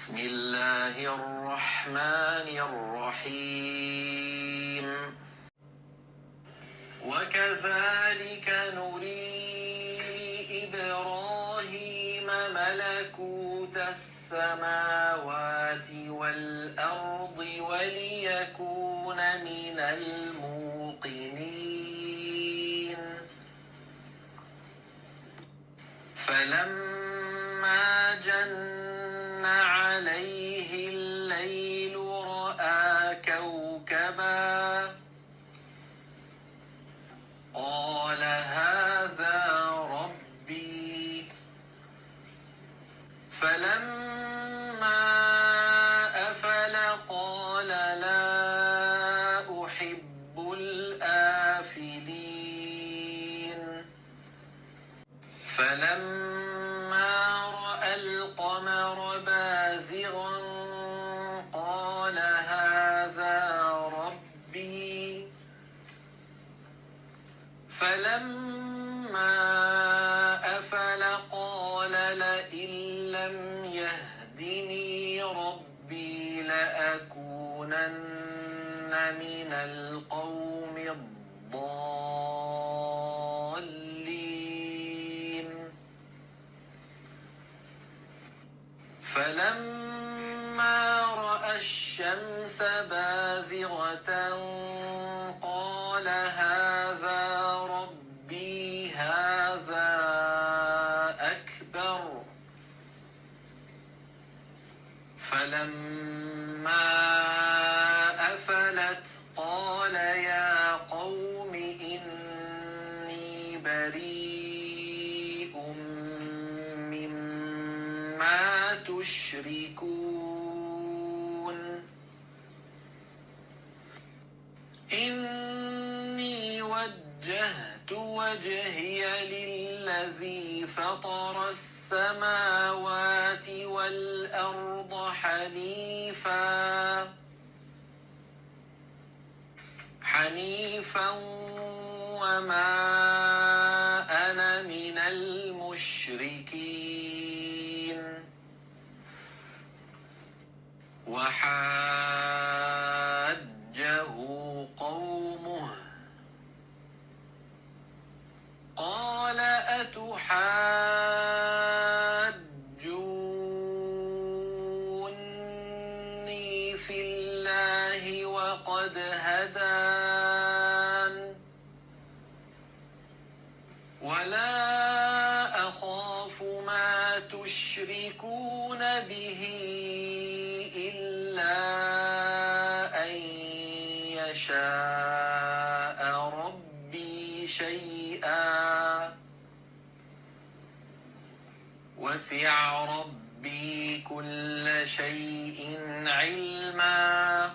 بسم الله الرحمن الرحيم وكذلك نري إبراهيم ملكوت السماوات والأرض وليكون من الموقنين فلما جن عليه الليل رأى كوكبا قال هذا ربي فلما أفل قال لا أحب الآفلين فلما رأى القمر بازغا قال هذا ربي فلما أفل قال لئن لم يهدني ربي لأكونن من القوم الضالين فلما رأى الشمس بازغة قال هذا ربي هذا أكبر فلما أفلت قال يا قوم إني بريء مما تشركون إني وجهت وجهي للذي فطر السماوات والأرض حنيفا وما أنا من المشركين وحاجه قومه قال أتحاجوني في الله وقد هدان ولا أخاف ما تشركون به إلا أن يشاء ربي شيئا وسع ربي كل شيء علما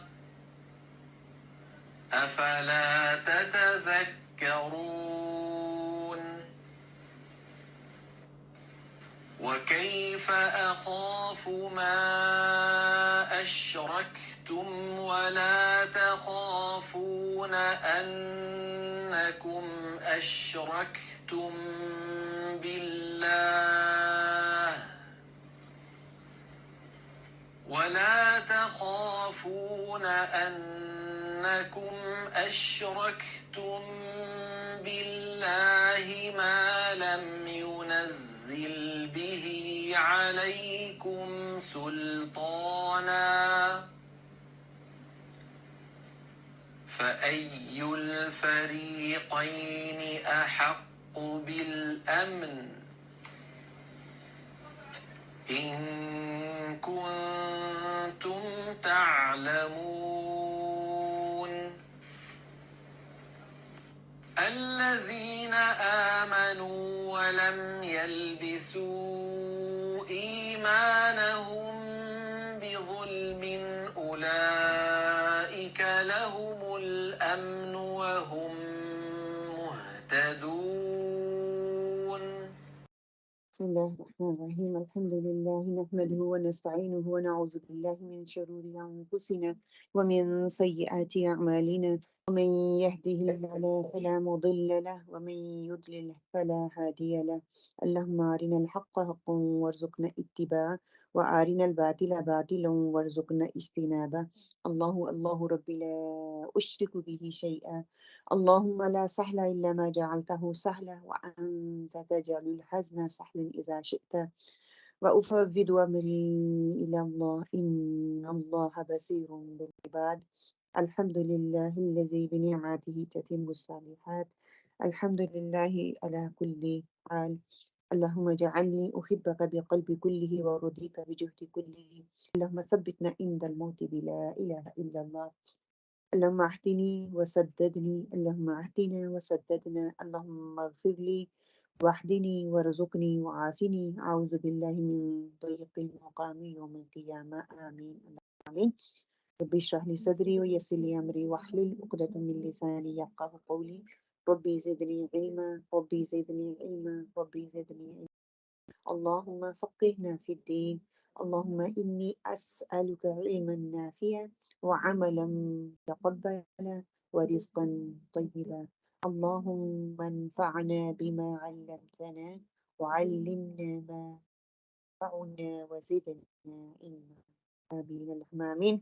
أفلا تتذكرون وكيف أخاف ما أشركتم ولا تخافون أنكم أشركتم بالله ما لم ينزل به عليكم سلطانا فأي الفريقين أحق بالأمن إن كنتم تعلمون الذين آمنوا ولم يلبسوا إيمانهم بظلم أولئك لهم الأمن وهم مهتدون. بسم الله الرحمن الرحيم الحمد لله نحمده ونستعينه ونعوذ بالله من شرور أنفسنا ومن سيئات أعمالنا ومن يهده الله فلا مضل له ومن يضلل فلا هادي له اللهم أرنا الحق حقا وارزقنا اتباعه وأرنا الباطل باطلا وارزقنا اجتنابه. الله ربي لا أشرك به شيئا. اللهم لا سهل إلا ما جعلته سهلا وأنت تجعل الحزن سهلا إذا شئت. وأفوض أمري إلى الله إن الله بصير بالعباد. الحمد لله الذي بنعمته تتم الصالحات. الحمد لله على كل حال. اللهم اجعلني أحبك بقلب كله وأرضيك بجهد كله. اللهم ثبتنا عند الموت بلا إله إلا الله. اللهم اهدني وسددني. اللهم اهدنا وسددنا. اللهم اغفر لي واهدني وارزقني وعافني. أعوذ بالله من ضيق المقام يوم القيامة. آمين آمين. ربي اشرح لي صدري ويسر لي أمري واحلل عقدة من لساني يفقهوا قولي. ربي زدني علما. ربي زدني علما. ربي زدني علما. اللهم فقهنا في الدين. اللهم إني أسألك علما نافعا وعملا متقبلا ورزقا طيبا. اللهم انفعنا بما علمتنا وعلمنا ما ينفعنا وزدنا علما. آمين اللهم آمين.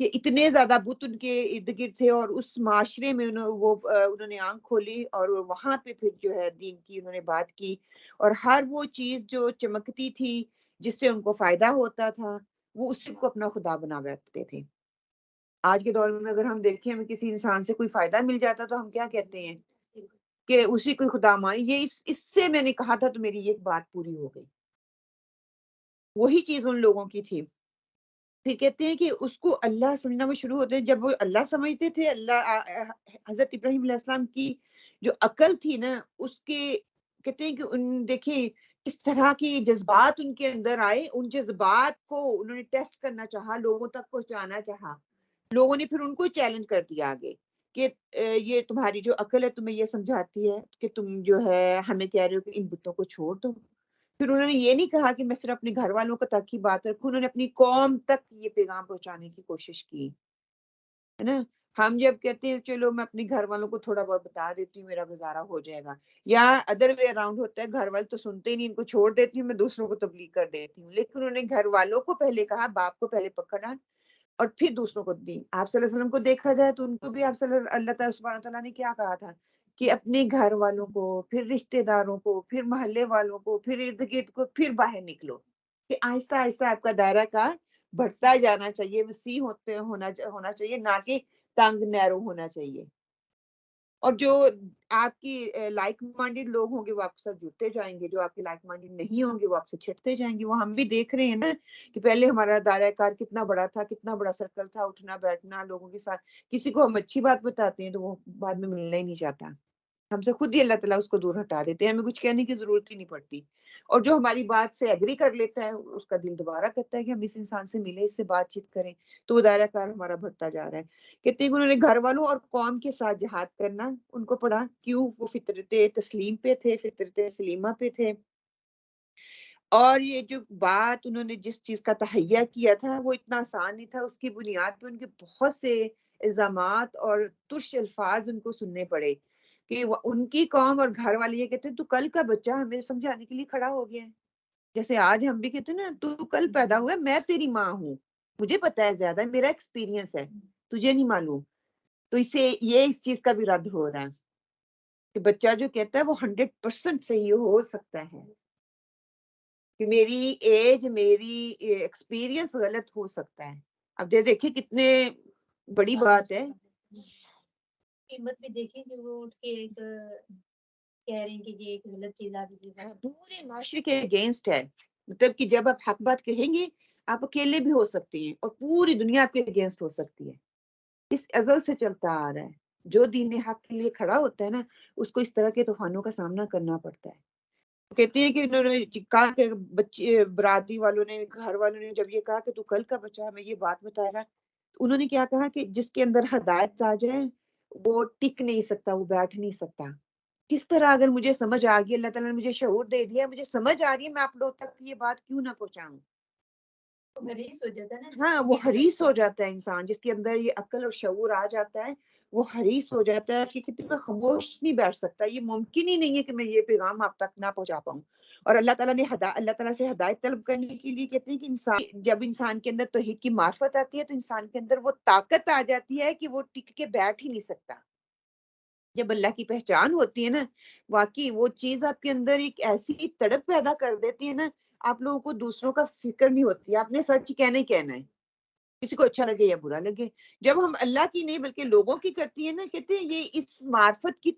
کہ اتنے زیادہ بت ان کے ارد گرد تھے، اور اس معاشرے میں انہوں نے آنکھ کھولی اور وہاں پہ پھر جو ہے دین کی انہوں نے بات کی، اور ہر وہ چیز جو چمکتی تھی جس سے ان کو فائدہ ہوتا تھا وہ اسی کو اپنا خدا بنا بیٹھتے تھے۔ آج کے دور میں اگر ہم دیکھیں ہمیں کسی انسان سے کوئی فائدہ مل جاتا تو ہم کیا کہتے ہیں کہ اسی کو خدا مان، یہ اس سے میں نے کہا تھا تو میری یہ بات پوری ہو گئی۔ وہی چیز ان لوگوں کی تھی۔ پھر کہتے ہیں کہ اس کو اللہ سمجھنا وہ شروع ہوتے ہیں، جب وہ اللہ سمجھتے تھے، حضرت ابراہیم علیہ السلام کی جو عقل تھی نا، اس کے کہتے ہیں کہ دیکھیں اس طرح کے جذبات ان کے اندر آئے، ان جذبات کو انہوں نے ٹیسٹ کرنا چاہا، لوگوں تک پہنچانا چاہا۔ لوگوں نے پھر ان کو چیلنج کر دیا آگے کہ یہ تمہاری جو عقل ہے تمہیں یہ سمجھاتی ہے کہ تم جو ہے ہمیں کہہ رہے ہو کہ ان بتوں کو چھوڑ دو۔ پھر انہوں نے یہ نہیں کہا کہ میں صرف اپنے گھر والوں کو تک ہی بات رکھوں، انہوں نے اپنی قوم تک یہ پیغام پہنچانے کی کوشش کی، ہے نا۔ ہم جب کہتے ہیں چلو میں اپنے گھر والوں کو تھوڑا بہت بتا دیتی ہوں میرا گزارا ہو جائے گا، یا ادر وے اراؤنڈ ہوتا ہے، گھر والے تو سنتے ہی نہیں، ان کو چھوڑ دیتی ہوں، میں دوسروں کو تبلیغ کر دیتی ہوں۔ لیکن انہوں نے گھر والوں کو پہلے کہا، باپ کو پہلے پکڑا اور پھر دوسروں کو دی۔ آپ صلی اللہ علیہ وسلم کو دیکھا جائے تو ان کو بھی اللہ تعالیٰ سبحانہ تعالیٰ نے کیا کہا تھا کہ اپنے گھر والوں کو، پھر رشتہ داروں کو، پھر محلے والوں کو، پھر ارد گرد کو، پھر باہر نکلو، کہ آہستہ آہستہ آپ کا دائرہ کار بڑھتا جانا چاہیے، وسیع ہونا چاہیے، نہ کہ تنگ نیرو ہونا چاہیے۔ اور جو آپ کی لائک مائنڈیڈ لوگ ہوں گے وہ آپ کے ساتھ جڑتے جائیں گے، جو آپ کے لائک مائنڈیڈ نہیں ہوں گے وہ آپ سے چھٹتے جائیں گے۔ وہ ہم بھی دیکھ رہے ہیں نا کہ پہلے ہمارا دائرہ کار کتنا بڑا تھا، کتنا بڑا سرکل تھا، اٹھنا بیٹھنا لوگوں کے ساتھ، کسی کو ہم اچھی بات بتاتے ہیں تو وہ بعد میں ملنا ہی نہیں چاہتا، ہم سے خود ہی اللہ تعالیٰ اس کو دور ہٹا دیتے ہیں، ہمیں کچھ کہنے کی ضرورت ہی نہیں پڑتی۔ اور جو ہماری بات سے ایگری کر لیتا ہے اس کا دل دوبارہ کرتا ہے کہ ہم اس انسان سے ملیں، اس سے بات چیت کریں، تو وہ دائرہ کار ہمارا بڑھتا جا رہا ہے۔ کہتے ہیں کہ انہوں نے گھر والوں اور قوم کے ساتھ جہاد کرنا ان کو پڑا، کیوں؟ وہ فطرت تسلیم پہ تھے، فطرت سلیمہ پہ تھے، اور یہ جو بات انہوں نے جس چیز کا تہیہ کیا تھا وہ اتنا آسان نہیں تھا، اس کی بنیاد پہ ان کے بہت سے الزامات اور ترش الفاظ ان کو سننے پڑے کہ ان کی قوم اور گھر والے یہ کہتے ہیں تو کل کا بچہ ہمیں سمجھانے کے لیے کھڑا ہو گیا ہے، جیسے آج ہم بھی کہتے ہیں نا تو کل پیدا ہوا ہے، میں تیری ماں ہوں، مجھے پتا ہے زیادہ، میرا ایکسپیرینس ہے، تجھے نہیں معلوم۔ تو اسے یہ اس چیز کا بھی رد ہو رہا ہے کہ بچہ جو کہتا ہے وہ 100% صحیح ہو سکتا ہے، کہ میری ایج، میری ایکسپیرینس غلط ہو سکتا ہے۔ اب دیکھیں کتنے بڑی بات ہے۔ قیمت بھی دیکھیں کہ وہ اٹھ کے ایک کہہ رہے ہیں کہ یہ ایک غلط چیز آپ پورے معاشرے کے اگینسٹ ہے، مطلب کہ جب آپ حق بات کہیں گے آپ اکیلے بھی ہو سکتے ہیں اور پوری دنیا آپ کے اگینسٹ ہو سکتی ہے۔ اس ازل سے چلتا آ رہا ہے، جو دین حق کے لیے کھڑا ہوتا ہے نا اس کو اس طرح کے طوفانوں کا سامنا کرنا پڑتا ہے۔ کہتے ہیں کہ انہوں نے کہا کہ بچے برادری والوں نے، گھر والوں نے جب یہ کہا کہ تو کل کا بچہ ہمیں یہ بات بتائے گا، تو انہوں نے کیا کہا کہ جس کے اندر ہدایت آ جائے وہ ٹک نہیں سکتا، وہ بیٹھ نہیں سکتا۔ کس طرح اگر مجھے سمجھ آ گئی، اللہ تعالیٰ نے مجھے شعور دے دیا، مجھے سمجھ آ رہی ہے، میں آپ لوگ تک یہ بات کیوں نہ پہنچاؤں؟ حریص ہو جاتا ہے نا۔ ہاں، وہ حریص ہو جاتا ہے انسان، جس کے اندر یہ عقل اور شعور آ جاتا ہے وہ حریص ہو جاتا ہے کہ کتنے میں خاموش نہیں بیٹھ سکتا، یہ ممکن ہی نہیں ہے کہ میں یہ پیغام آپ تک نہ پہنچا پاؤں۔ اور اللہ تعالیٰ نے اللہ تعالیٰ سے ہدایت طلب کرنے کے لیے کہتے ہیں کہ جب انسان کے اندر توحید کی معرفت آتی ہے تو انسان کے اندر وہ طاقت آ جاتی ہے کہ وہ ٹک کے بیٹھ ہی نہیں سکتا۔ جب اللہ کی پہچان ہوتی ہے نا، واقعی وہ چیز آپ کے اندر ایک ایسی تڑپ پیدا کر دیتی ہے نا، آپ لوگوں کو دوسروں کا فکر نہیں ہوتی، آپ نے سچ کہنا ہی کہنا ہے، کسی کو اچھا لگے یا برا لگے۔ جب ہم اللہ کی نہیں بلکہ لوگوں کی کرتی ہے نا، کہتے ہیں یہ اس معرفت کی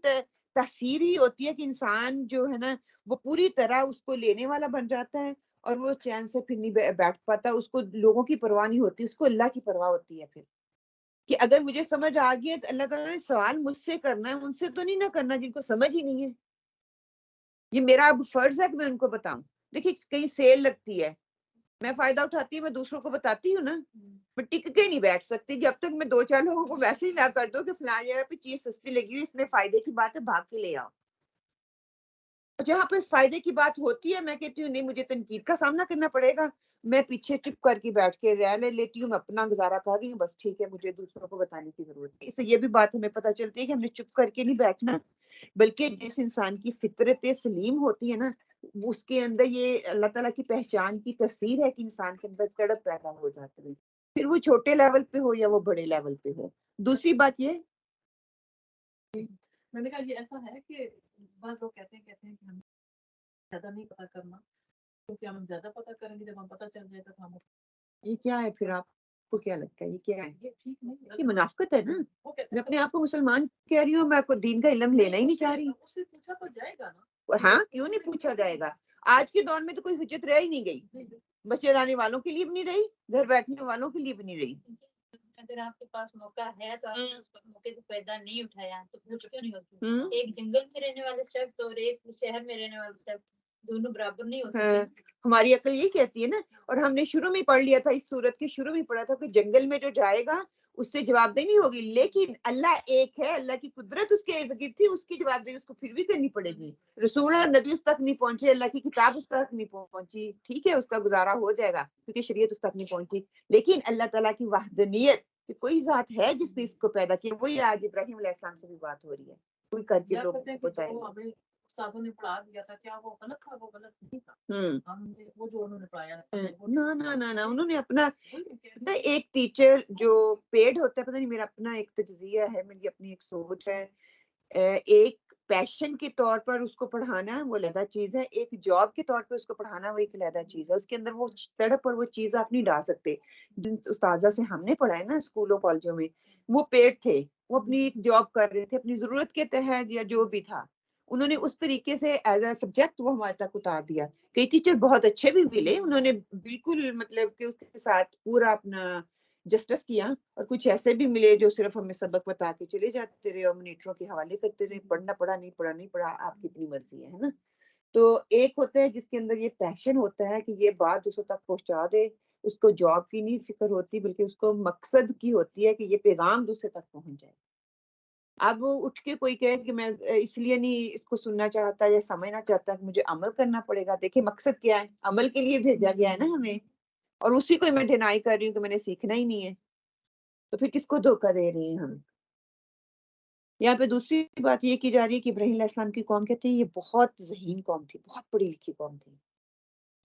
تاثیر ہی ہوتی ہے کہ انسان جو ہے نا وہ پوری طرح اس کو لینے والا بن جاتا ہے، اور وہ چین سے پھر نہیں بیٹھ پاتا، اس کو لوگوں کی پرواہ نہیں ہوتی، اس کو اللہ کی پرواہ ہوتی ہے۔ پھر کہ اگر مجھے سمجھ آ گئی ہے تو اللہ تعالیٰ نے سوال مجھ سے کرنا ہے، ان سے تو نہیں نہ کرنا جن کو سمجھ ہی نہیں ہے۔ یہ میرا اب فرض ہے کہ میں ان کو بتاؤں۔ دیکھیں کہیں سیل لگتی ہے، میں فائدہ اٹھاتی ہوں، میں دوسروں کو بتاتی ہوں نا، میں ٹک کے نہیں بیٹھ سکتی جب تک میں 2-4 لوگوں کو ویسے ہی نہ کر دو کہ فلاں جگہ پہ چیز سستی لگی ہوئی، اس میں فائدے کی بات ہے، بھاگ کے لے آؤ۔ جہاں پہ فائدے کی بات ہوتی ہے میں کہتی ہوں نہیں، مجھے تنقید کا سامنا کرنا پڑے گا، میں پیچھے چپ کر کے بیٹھ کے رہ لیتی ہوں، میں اپنا گزارا کر رہی ہوں، بس ٹھیک ہے، مجھے دوسروں کو بتانے کی ضرورت ہے۔ اس سے یہ بھی بات ہمیں پتہ چلتی ہے کہ ہم نے چپ کر کے نہیں بیٹھنا، بلکہ جس انسان کی فطرت سلیم ہوتی ہے نا، اس کے اندر یہ اللہ تعالیٰ کی پہچان کی تصویر ہے کہ انسان کے اندر تڑپ پیدا ہو جاتی ہے۔ پھر وہ چھوٹے لیول پہ ہو یا وہ بڑے لیول پہ ہو. دوسری بات یہ میں نے کہا یہ ایسا ہے کہ بعض لوگ کہتے ہیں کہ ہم زیادہ نہیں پتا کرنا، کیونکہ ہم زیادہ پتا کریں گے جب ہم پتہ چل جائے تو ہم یہ کیا ہے پھر آپ کو کیا لگتا ہے یہ کیا ہے؟ یہ ٹھیک نہیں، یہ منافقت ہے نا. وہ کہتے میں ہیں اپنے آپ کو مسلمان کہہ رہی ہوں، میں کوئی دین کا علم لینا ہی نہیں چاہ رہی. اس سے پوچھا تو جائے گا نا. ہاں کیوں نہیں پوچھا جائے گا؟ آج کے دور میں تو کوئی حجت رہ ہی نہیں گئی، مسجد آنے والوں کے لیے بھی نہیں رہی، گھر بیٹھنے والوں کے لیے بھی نہیں رہی. اگر آپ کے پاس موقع ہے تو آپ نے اس موقع سے فائدہ نہیں اٹھایا تو پوچھ کیوں نہیں ہوتی؟ ایک جنگل میں رہنے والے شخص اور ایک شہر میں رہنے والے شخص دونوں برابر نہیں ہو سکتے. ہماری عقل یہ کہتی ہے نا، اور ہم نے شروع میں پڑھ لیا تھا، اس صورت کے شروع میں پڑھا تھا کہ جنگل میں جو جائے گا اس سے جواب دہی نہیں ہوگی، لیکن اللہ ایک ہے، اللہ کی قدرت اس کے ارد گرد تھی، اس کی جواب دہی اس کو پھر بھی کرنی پڑے گی. رسول اور نبی اس تک نہیں پہنچے، اللہ کی کتاب اس تک نہیں پہنچی، ٹھیک ہے اس کا گزارا ہو جائے گا کیونکہ شریعت اس تک نہیں پہنچی، لیکن اللہ تعالیٰ کی وحدانیت کہ کوئی ذات ہے جس نے اس کو پیدا کیا، وہی آج ابراہیم علیہ السلام سے بھی بات ہو رہی ہے. کوئی کر کے لوگ بتائیں ہمیں استادوں نے پڑھا دیا تھا، کیا وہ غلط تھا؟ وہ غلط نہیں تھا. ہم نے وہ جو انہوں نے پڑھایا نہ انہوں نے اپنا ایک ٹیچر جو پیڈ ہوتا ہے، پتہ نہیں، میرا اپنا ایک تجزیہ ہے، میری اپنی ایک سوچ ہے. ایک پیشن کے طور پر اس کو پڑھانا وہ علیحدہ چیز ہے، ایک جاب کے طور پر اس کو پڑھانا وہ ایک علیحدہ چیز ہے. اس کے اندر وہ تڑپ اور وہ چیز آپ نہیں ڈال سکتے. جن استاذہ سے ہم نے پڑھا ہے نا اسکولوں کالجوں میں، وہ پیڈ تھے، وہ اپنی ایک جاب کر رہے تھے اپنی ضرورت کے تحت یا جو بھی تھا، انہوں نے اس طریقے سے ایز اے سبجیکٹ وہ ہمارے تک اتار دیا. کئی ٹیچر بہت اچھے بھی ملے، انہوں نے بالکل مطلب کہ اس کے ساتھ پورا اپنا جسٹس کیا، اور کچھ ایسے بھی ملے جو صرف ہمیں سبق بتا کے چلے جاتے رہے اور مانیٹروں کے حوالے کرتے رہے، پڑھنا پڑا نہیں پڑھا آپ کی اپنی مرضی ہے نا. تو ایک ہوتا ہے جس کے اندر یہ پیشن ہوتا ہے کہ یہ بات دوسروں تک پہنچا دے، اس کو جاب کی نہیں فکر ہوتی بلکہ اس کو مقصد کی ہوتی ہے کہ یہ پیغام دوسرے تک پہنچ جائے. اب اٹھ کے کوئی کہے کہ میں اس لیے نہیں اس کو سننا چاہتا یا سمجھنا چاہتا کہ مجھے عمل کرنا پڑے گا. دیکھیں مقصد کیا ہے، عمل کے لیے بھیجا گیا ہے نا ہمیں، اور اسی کو میں ڈینائی کر رہی ہوں کہ میں نے سیکھنا ہی نہیں ہے، تو پھر کس کو دھوکہ دے رہے ہیں ہم؟ یہاں پہ دوسری بات یہ کی جا رہی ہے کہ ابراہیم علیہ السلام کی قوم کہتے ہیں یہ بہت ذہین قوم تھی، بہت پڑھی لکھی قوم تھی.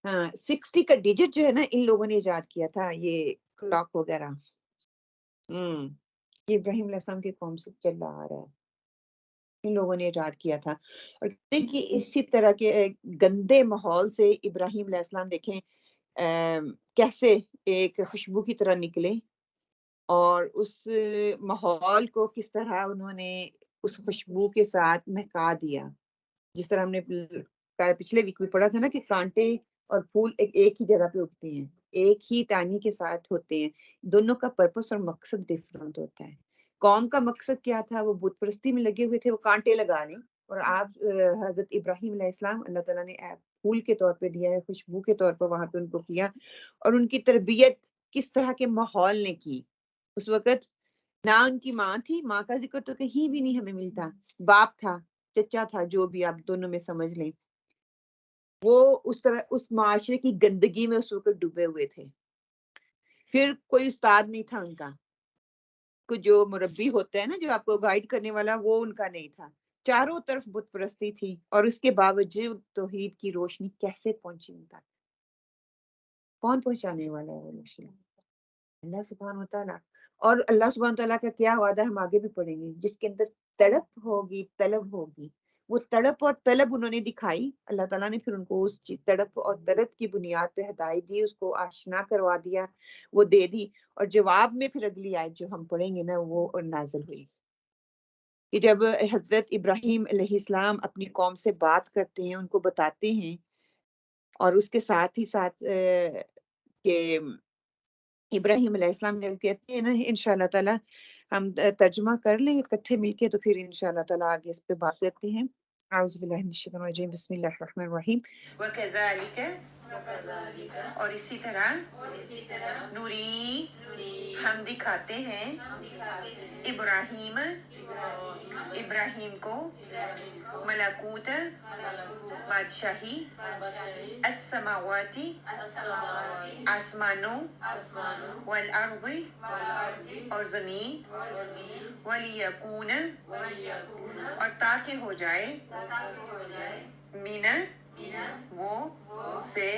ہاں 60 کا ڈیجٹ جو ہے نا ان لوگوں نے ایجاد کیا تھا، یہ کلاک وغیرہ. یہ ابراہیم علیہ السلام کی قوم سے چلا آ رہا ہے، ان لوگوں نے ایجاد کیا تھا. اور کہتے ہیں کہ اسی طرح کے گندے ماحول سے ابراہیم علیہ السلام دیکھیں کیسے ایک خوشبو کی طرح نکلے، اور اس ماحول کو کس طرح انہوں نے اس خوشبو کے ساتھ مہکا دیا. جس طرح ہم نے پچھلے ویک میں پڑھا تھا نا کہ کانٹے اور پھول ایک ہی جگہ پہ اگتے ہیں، ایک ہی ٹہنی کے ساتھ ہوتے ہیں، دونوں کا پرپس اور مقصد ڈفرنٹ ہوتا ہے. قوم کا مقصد کیا تھا؟ وہ بت پرستی میں لگے ہوئے تھے، وہ کانٹے لگا لیں، اور آپ حضرت ابراہیم علیہ السلام اللہ تعالیٰ نے پھول کے طور پہ دیا ہے، خوشبو کے طور پر وہاں پہ ان کو کیا. اور ان کی تربیت کس طرح کے ماحول نے کی. اس وقت نہ ان کی ماں تھی، ماں کا ذکر تو کہیں بھی نہیں ہمیں ملتا، باپ تھا، چچا تھا، جو بھی آپ دونوں میں سمجھ لیں. وہ اس طرح اس معاشرے کی گندگی میں اس وقت ڈوبے ہوئے تھے. پھر کوئی استاد نہیں تھا ان کا، کوئی جو مربی ہوتا ہے نا جو آپ کو گائیڈ کرنے والا، وہ ان کا نہیں تھا. چاروں طرف بت پرستی تھی، اور اس کے باوجود توحید کی روشنی کیسے پہنچی ان تک؟ کون پہنچانے والا ہے وہ روشنی؟ اللہ سبحانہ وتعالیٰ. اور اللہ سبحانہ وتعالیٰ کا کیا وعدہ ہم آگے بھی پڑھیں گے، جس کے اندر تڑپ ہوگی، طلب ہوگی. وہ تڑپ اور طلب انہوں نے دکھائی، اللہ تعالیٰ نے پھر ان کو اس تڑپ اور طلب کی بنیاد پہ ہدایت دی، اس کو آشنا کروا دیا، وہ دے دی. اور جواب میں پھر اگلی آیت جو ہم پڑھیں گے نا وہ نازل ہوئی کہ جب حضرت ابراہیم علیہ السلام اپنی قوم سے بات کرتے ہیں، ان کو بتاتے ہیں، اور اس کے ساتھ ہی ساتھ کہ ابراہیم علیہ السلام جب کہتے ہیں نا انشاءاللہ تعالی ہم ترجمہ کر لیں اکٹھے مل کے، تو پھر انشاءاللہ تعالی آگے اس پہ بات کرتے ہیں. اعوذ باللہ من الشیطان الرجیم، بسم اللہ الرحمن الرحیم. وَكَذَلِكَ، اور اسی طرح نوری ہم دکھاتے ہیں ابراہیم کو ملکوت بادشاہی السماواتی آسمانوں والارض اور زمین ولیکون اور تاکہ ہو جائے من وہ سے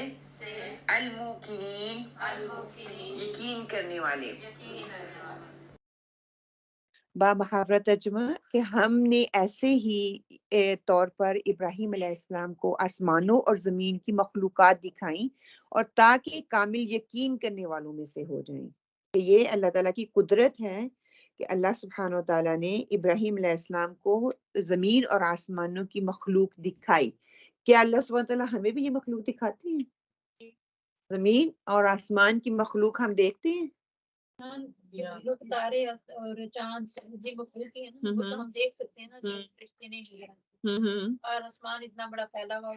الموقنین یقین کرنے والے. بامحاورہ ترجمہ کہ ہم نے ایسے ہی طور پر ابراہیم علیہ السلام کو آسمانوں اور زمین کی مخلوقات دکھائیں اور تاکہ کامل یقین کرنے والوں میں سے ہو جائیں. کہ یہ اللہ تعالیٰ کی قدرت ہے کہ اللہ سبحانہ و تعالیٰ نے ابراہیم علیہ السلام کو زمین اور آسمانوں کی مخلوق دکھائی. کیا اللہ سبحانہ و تعالیٰ ہمیں بھی یہ مخلوق دکھاتے ہیں؟ زمین اور آسمان کی مخلوق ہم دیکھتے ہیں. جو تارے اور چاند سورج مخلوق ہیں نا وہ تو ہم دیکھ سکتے ہیں نا جو رشتے نہیں جڑے اور آسمان اتنا بڑا پھیلا ہوا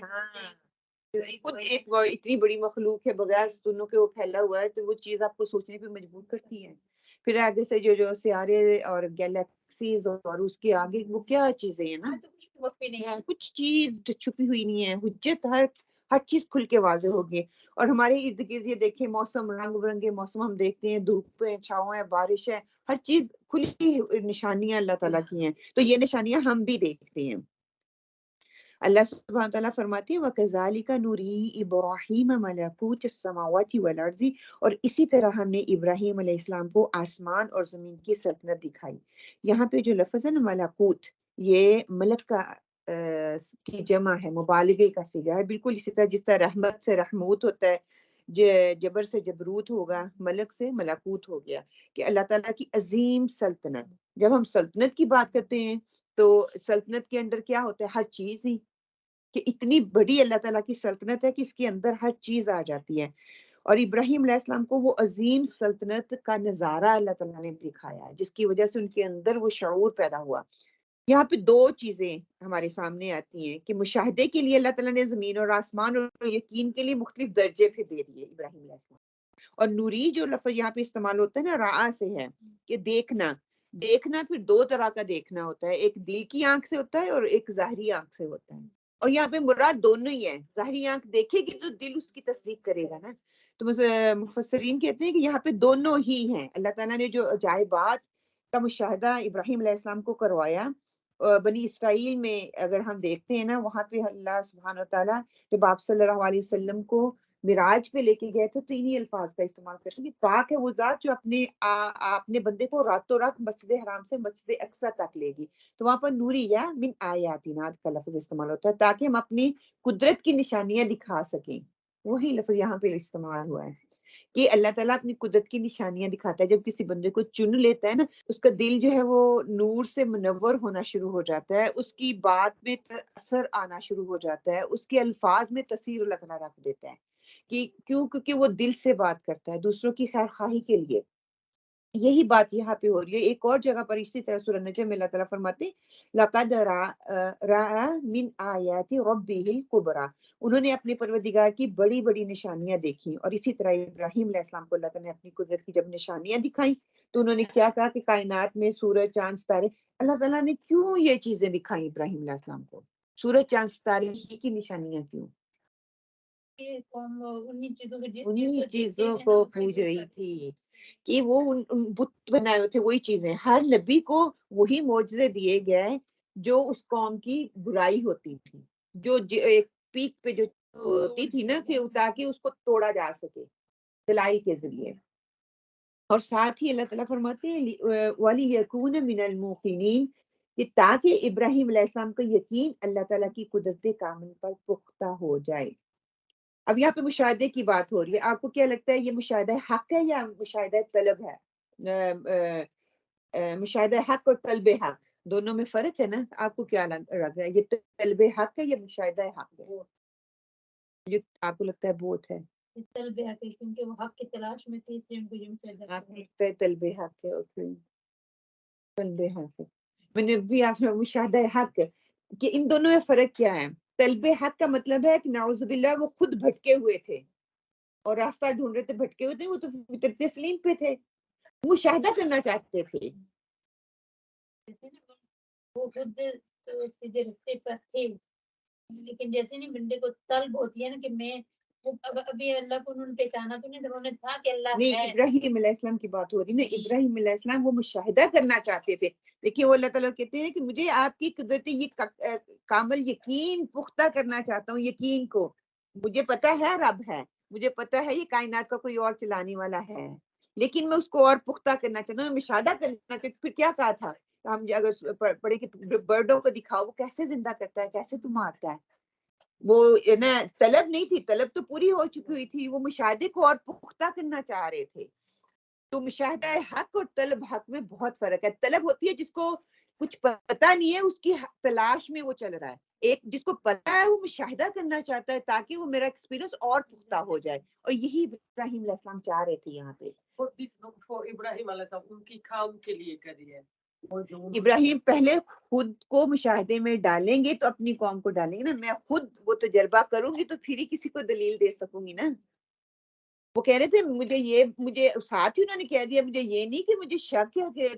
خود ایک اتنی بڑی مخلوق ہے بغیر ستونوں کے وہ پھیلا ہوا ہے تو وہ چیز آپ کو سوچنے پہ مجبور کرتی ہے. پھر آگے سے جو سیارے اور گیلیکسیز اور اس کے آگے وہ کیا چیزیں ہیں نا کچھ چیز جو چھپی ہوئی نہیں ہے. حجت ہر چیز کھل کے واضح ہوگی. اور ہمارے ارد گرد یہ دیکھیں موسم رنگ برنگے موسم ہم دیکھتے ہیں دھوپ ہے چھاؤں ہے بارش ہے ہر چیز کھلی نشانیاں اللہ تعالیٰ کی ہیں. تو یہ نشانیاں ہم بھی دیکھتے ہیں. اللہ سبحانہ تعالیٰ فرماتے ہیں وَكَذَلِكَ نُرِي إِبْرَاهِيمَ مَلَكُوتَ السَّمَاوَاتِ وَالْأَرْضِ اور اسی طرح ہم نے ابراہیم علیہ السلام کو آسمان اور زمین کی سلطنت دکھائی. یہاں پہ جو لفظ ہے نا ملکوت یہ ملک کا کی جمع ہے مبالغے کا صیغہ ہے. بالکل اسی طرح جس طرح رحمت سے رحموت ہوتا ہے جبر سے جبروت ہوگا ملک سے ملکوت ہو گیا کہ اللہ تعالیٰ کی عظیم سلطنت. جب ہم سلطنت کی بات کرتے ہیں تو سلطنت کے اندر کیا ہوتا ہے ہر چیز ہی کہ اتنی بڑی اللہ تعالیٰ کی سلطنت ہے کہ اس کے اندر ہر چیز آ جاتی ہے. اور ابراہیم علیہ السلام کو وہ عظیم سلطنت کا نظارہ اللہ تعالیٰ نے دکھایا ہے جس کی وجہ سے ان کے اندر وہ شعور پیدا ہوا. یہاں پہ دو چیزیں ہمارے سامنے آتی ہیں کہ مشاہدے کے لیے اللہ تعالیٰ نے زمین اور آسمان اور یقین کے لیے مختلف درجے پہ دے دیے ابراہیم علیہ السلام. اور نوری جو لفظ یہاں پہ استعمال ہوتا ہے نا راہ سے ہے کہ دیکھنا پھر دو طرح کا دیکھنا ہوتا ہے. ایک دل کی آنکھ سے ہوتا ہے اور ایک ظاہری آنکھ سے ہوتا ہے. اور یہاں پہ مراد دونوں ہی ہے. ظاہری آنکھ دیکھے گی تو دل اس کی تصدیق کرے گا نا. تو مفسرین کہتے ہیں کہ یہاں پہ دونوں ہی ہیں. اللہ تعالیٰ نے جو عجائبات کا مشاہدہ ابراہیم علیہ السلام کو کروایا بنی اسرائیل میں اگر ہم دیکھتے ہیں نا وہاں پہ اللہ سبحانہ و تعالیٰ جب آپ صلی اللہ علیہ وسلم کو معراج پہ لے کے گئے تھے تو انہی الفاظ کا استعمال کرتے ہیں کہ پاک ہے وہ ذات جو اپنے بندے کو راتوں رات مسجد حرام سے مسجد اقصی تک لے گی. تو وہاں پر نوری یا من آیاتنا کا لفظ استعمال ہوتا ہے تاکہ ہم اپنی قدرت کی نشانیاں دکھا سکیں. وہی لفظ یہاں پہ استعمال ہوا ہے کہ اللہ تعالیٰ اپنی قدرت کی نشانیاں دکھاتا ہے. جب کسی بندے کو چن لیتا ہے نا اس کا دل جو ہے وہ نور سے منور ہونا شروع ہو جاتا ہے. اس کی بات میں اثر آنا شروع ہو جاتا ہے. اس کے الفاظ میں تاثیر اللہ تعالیٰ رکھ دیتا ہے کہ کیونکہ وہ دل سے بات کرتا ہے دوسروں کی خیر خواہی کے لیے. یہی بات یہاں پہ ہو رہی ہے. ایک اور جگہ پر اسی طرح سورہ نجم میں اللہ تعالیٰ فرماتے لقد رأى من آیات ربه الکبریٰ انہوں نے اپنے پروردگار کی بڑی بڑی نشانیاں دیکھی. اور اسی طرح ابراہیم علیہ السلام کو اللہ تعالیٰ نے اپنی قدرت کی جب نشانیاں دکھائیں تو انہوں نے کیا کہا کہ کائنات میں سورج چاند ستارے اللہ تعالیٰ نے کیوں یہ چیزیں دکھائیں ابراہیم علیہ السلام کو. سورج چاند ستارے کی نشانیاں کیوں؟ انہی چیزوں کو پوج رہی تھی کہ وہ ان بت بنائے ہوئے تھے وہی چیزیں. ہر نبی کو وہی معجزے دیے گئے جو اس قوم کی برائی ہوتی تھی جو ایک پیک پہ جو ہوتی تھی نا کہ تاکہ اس کو توڑا جا سکے دلائل کے ذریعے. اور ساتھ ہی اللہ تعالیٰ فرماتے ہیں وَلِيَكُونَ مِنَ الْمُوقِنِينَ کہ تاکہ ابراہیم علیہ السلام کا یقین اللہ تعالیٰ کی قدرت کامل پر پختہ ہو جائے. اب یہاں پہ مشاہدے کی بات ہو رہی ہے. آپ کو کیا لگتا ہے یہ مشاہدہ حق ہے یا مشاہدہ طلب ہے؟ مشاہدہ حق اور طلب حق دونوں میں فرق ہے نا. آپ کو کیا لگ رہا ہے یہ طلب حق ہے یا مشاہدہ حق ہے؟ یہ آپ کو لگتا ہے بہت ہے طلب حق ہے کیونکہ وہ حق کی تلاش میں تھے اس لیے ان کو یہ مشاہدہ آپ کو لگتا ہے طلب حق ہے. اوکے طلب حق ہے. میں نے بھی آپ نے مشاہدہ حق کہ ان دونوں میں فرق کیا ہے. طلب حق کا مطلب ہے کہ نعوذ باللہ وہ خود بھٹکے ہوئے تھے اور راستہ ڈھونڈ رہے تھے بھٹکے ہوئے تھے وہ تو فطرت تسلیم پہ تھے مشاہدہ کرنا چاہتے تھے. وہ خود سیدھے رستے پر تھے لیکن جیسے نہیں بندے کو طلب ہوتی ہے نا کہ میں ابھی اللہ کو انہوں نے پہچانا تو نہیں انہوں نے تھا کہ اللہ نہیں ہے. ابراہیم علیہ السلام کی بات ہو رہی نا. ابراہیم علیہ السلام وہ مشاہدہ کرنا چاہتے تھے. دیکھیے وہ اللہ تعالیٰ کہتے ہیں کہ مجھے آپ کی قدرت یہ کامل یقین پختہ کرنا چاہتا ہوں. یقین کو مجھے پتا ہے رب ہے مجھے پتا ہے یہ کائنات کا کوئی اور چلانے والا ہے، لیکن میں اس کو اور پختہ کرنا چاہتا ہوں، میں مشاہدہ کرنا چاہتا ہوں۔ پھر کیا کہا تھا ہم اگر پڑھے کہ برڈوں کو دکھاؤ وہ کیسے زندہ کرتا ہے، کیسے تو مارتا ہے۔ وہ نا طلب نہیں تھی، طلب تو پوری ہو چکی ہوئی تھی، وہ مشاہدے کو اور پختہ کرنا چاہ رہے تھے۔ تو مشاہدہ حق اور طلب حق میں بہت فرق ہے۔ طلب ہوتی ہے جس کو کچھ پتہ نہیں ہے، اس کی تلاش میں وہ چل رہا ہے۔ ایک جس کو پتہ ہے وہ مشاہدہ کرنا چاہتا ہے تاکہ وہ میرا ایکسپیرینس اور پختہ ہو جائے، اور یہی ابراہیم علیہ السلام چاہ رہے تھے یہاں پہ۔ ابراہیم علیہ السلام ان کی قوم کے لیے کری ہے۔ ابراہیم پہلے خود کو مشاہدے میں ڈالیں گے تو اپنی قوم کو ڈالیں گے نا، میں خود وہ تجربہ کروں گی تو پھر ہی کسی کو دلیل دے سکوں گی نا۔ وہ کہہ رہے تھے مجھے ساتھ ہی انہوں نے کہہ دیا، مجھے یہ نہیں کہ مجھے شک ہے کہ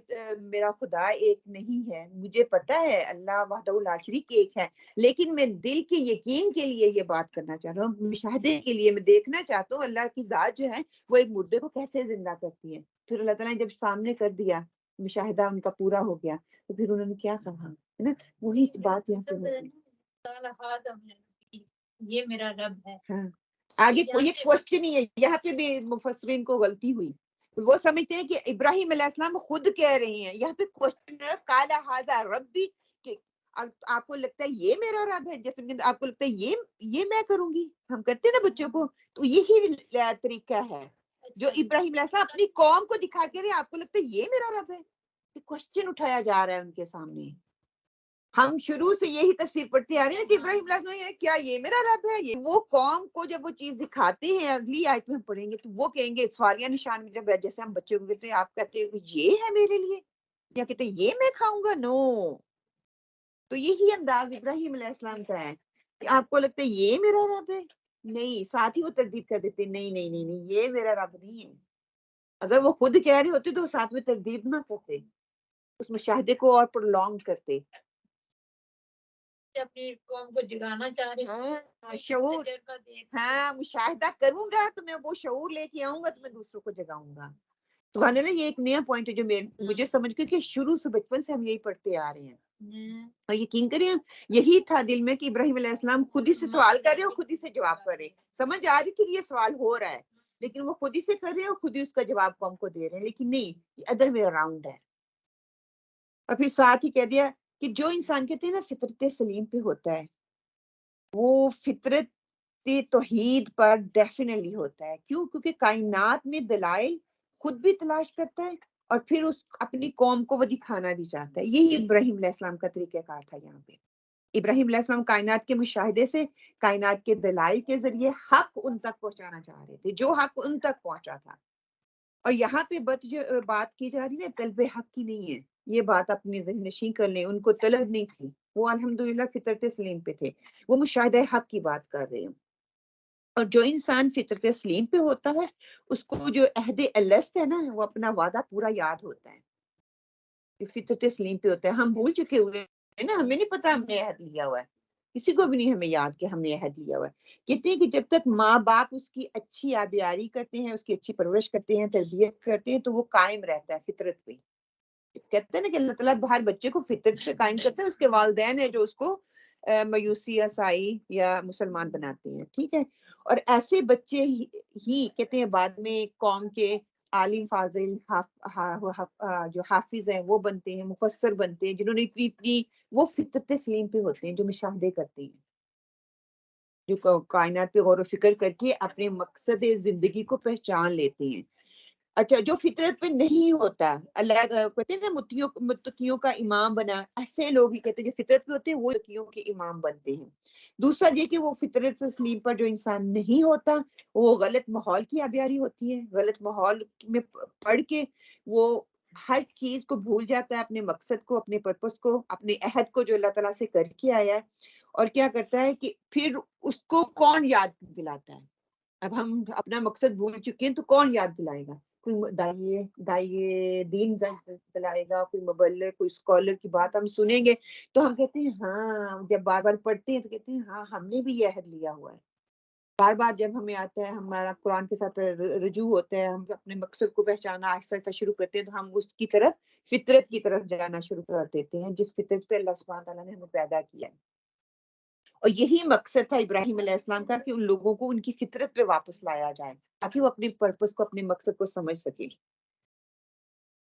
میرا خدا ایک نہیں ہے، مجھے پتا ہے اللہ وحدہ لا شریک ایک ہے، لیکن میں دل کے یقین کے لیے یہ بات کرنا چاہ رہا ہوں، مشاہدے کے لیے میں دیکھنا چاہتا ہوں اللہ کی ذات جو ہے وہ ایک مردے کو کیسے زندہ کرتی ہے۔ پھر اللہ تعالیٰ نے جب سامنے کر دیا، مشاہدہ ان کا پورا ہو گیا، تو پھر انہوں نے کیا کہا ہے نا، وہی بات یہاں پہ ہوتی ہے۔ یہ میرا رب ہے۔ ہاں آگے یہ کوشچن ہی ہے، یہاں پہ بھی مفسرین کو غلطی ہوئی، وہ سمجھتے ہیں کہ ابراہیم علیہ السلام خود کہہ رہے ہیں، یہاں پہ کوشچن ہے قال ھذا ربی، کہ آپ کو لگتا ہے یہ میرا رب ہے، جیسے آپ کو لگتا ہے یہ میں کروں گی، ہم کرتے ہیں نا بچوں کو، تو یہی طریقہ ہے جو ابراہیم علیہ السلام اپنی قوم کو دکھا کے رہے ہیں، آپ کو لگتا ہے یہ میرا رب ہے، کوشچن اٹھایا جا رہا ہے ان کے سامنے۔ ہم شروع سے یہی تفسیر پڑھتے آ رہے ہیں کہ ابراہیم علیہ السلام نے کیا یہ میرا رب ہے، یہ وہ قوم کو جب وہ چیز دکھاتے ہیں، اگلی آیت میں ہم پڑھیں گے تو وہ کہیں گے سوالیہ نشان میں، جب جیسے ہم بچوں کو کہتے ہیں، آپ کہتے ہیں یہ ہے میرے لیے، یا کہتے ہیں یہ میں کھاؤں گا، نو۔ تو یہی انداز ابراہیم علیہ السلام کا ہے کہ آپ کو لگتا ہے یہ میرا رب ہے، نہیں، ساتھ ہی وہ تردید کر دیتے ہیں، نہیں نہیں نہیں نہیں، یہ میرا رب نہیں ہے۔ اگر وہ خود کہہ رہے ہوتے تو وہ ساتھ میں تردید نہ کرتے، اس مشاہدے کو اور پرولونگ کرتے۔ اپنی قوم کو جگانا چاہ رہے ہیں، شعور، ہاں مشاہدہ کروں گا تو میں وہ شعور لے کے آؤں گا تو میں دوسروں کو جگاؤں گا۔ سبحان اللہ، یہ ایک نیا پوائنٹ ہے جو مجھے سمجھ کے کہ شروع سے بچپن سے ہم یہی پڑھتے آ رہے ہیں، اور یقین کریں یہی تھا دل میں کہ ابراہیم علیہ السلام خود ہی سے سوال کر رہے اور خود ہی سے جواب کر رہے، سمجھ آ رہی تھی کہ یہ سوال ہو رہا ہے، لیکن وہ خود ہی سے کر رہے ہیں اور خود ہی اس کا جواب قوم کو دے رہے ہیں، لیکن نہیں، یہ ادر وے اراؤنڈ ہے۔ اور پھر ساتھ ہی کہہ دیا کہ جو انسان کہتے ہیں نا فطرت سلیم پہ ہوتا ہے، وہ فطرت توحید پر ڈیفینیٹلی ہوتا ہے۔ کیوں؟ کیونکہ کائنات میں دلائل خود بھی تلاش کرتا ہے اور پھر اس اپنی قوم کو وہ دکھانا بھی چاہتا ہے۔ یہی ابراہیم علیہ السلام کا طریقہ کار تھا۔ یہاں پہ ابراہیم علیہ السلام کائنات کے مشاہدے سے، کائنات کے دلائل کے ذریعے حق ان تک پہنچانا چاہ رہے تھے، جو حق ان تک پہنچا تھا۔ اور یہاں پہ جو بات کی جا رہی ہے طلب حق کی نہیں ہے، یہ بات اپنی ذہن نشین کر لیں، ان کو طلب نہیں تھی، وہ الحمدللہ فطرت سلیم پہ تھے، وہ مشاہدہ حق کی بات کر رہے ہیں۔ اور جو انسان فطرت سلیم پہ ہوتا ہے اس کو جو عہد الست ہے نا، وہ اپنا وعدہ پورا یاد ہوتا ہے، جو فطرت سلیم پہ ہوتا ہے۔ ہم بھول چکے ہوئے ہیں نا، ہمیں نہیں پتا ہم نے عہد لیا ہوا ہے، کسی کو بھی نہیں ہمیں یاد کہ ہم نے عہد لیا ہوا ہے۔ کہتے ہیں کہ جب تک ماں باپ اس کی اچھی آبیاری کرتے ہیں، اس کی اچھی پرورش کرتے ہیں، تربیت کرتے ہیں، تو وہ قائم رہتا ہے فطرت پہ۔ کہتے ہیں نا کہ اللہ تعالیٰ ہر بچے کو فطرت پہ قائم کرتا ہے، اس کے والدین ہیں جو اس کو میوسی عیسائی یا مسلمان بناتے ہیں، ٹھیک ہے۔ اور ایسے بچے ہی کہتے ہیں بعد میں قوم کے عالم فاضل جو حافظ ہیں وہ بنتے ہیں، مفسر بنتے ہیں، جنہوں نے اتنی وہ فطرت سلیم پہ ہوتے ہیں، جو مشاہدے کرتے ہیں، جو کائنات پہ غور و فکر کر کے اپنے مقصد زندگی کو پہچان لیتے ہیں۔ اچھا، جو فطرت پہ نہیں ہوتا، اللہ کہتے ہیں نا متقیوں کا امام بنا، ایسے لوگ ہی کہتے ہیں جو فطرت پہ ہوتے ہیں وہ متقیوں کے امام بنتے ہیں۔ دوسرا یہ کہ وہ فطرت سلیم پر جو انسان نہیں ہوتا، وہ غلط ماحول کی آبیاری ہوتی ہے، غلط ماحول میں پڑھ کے وہ ہر چیز کو بھول جاتا ہے، اپنے مقصد کو، اپنے پرپس کو، اپنے عہد کو جو اللہ تعالیٰ سے کر کے آیا ہے، اور کیا کرتا ہے کہ پھر اس کو کون یاد دلاتا ہے؟ اب ہم اپنا مقصد بھول چکے ہیں تو کون یاد دلائے گا؟ کوئی دائی دین دلائے گا، کوئی مبلغ، کوئی اسکالر کی بات ہم سنیں گے تو ہم کہتے ہیں ہاں، جب بار بار پڑھتے ہیں تو کہتے ہیں ہاں ہم نے بھی یہ عہد لیا ہوا ہے۔ بار بار جب ہمیں آتا ہے، ہمارا قرآن کے ساتھ رجوع ہوتا ہے، ہم اپنے مقصد کو پہچانا آہستہ آہستہ شروع کرتے ہیں، تو ہم اس کی طرف، فطرت کی طرف جانا شروع کر دیتے ہیں، جس فطرت پہ اللہ سبحانہ تعالیٰ نے ہمیں پیدا کیا ہے۔ اور یہی مقصد تھا ابراہیم علیہ السلام کا کہ ان لوگوں کو ان کی فطرت پہ واپس لایا جائے تاکہ وہ اپنے پرپس کو اپنے مقصد کو سمجھ سکے.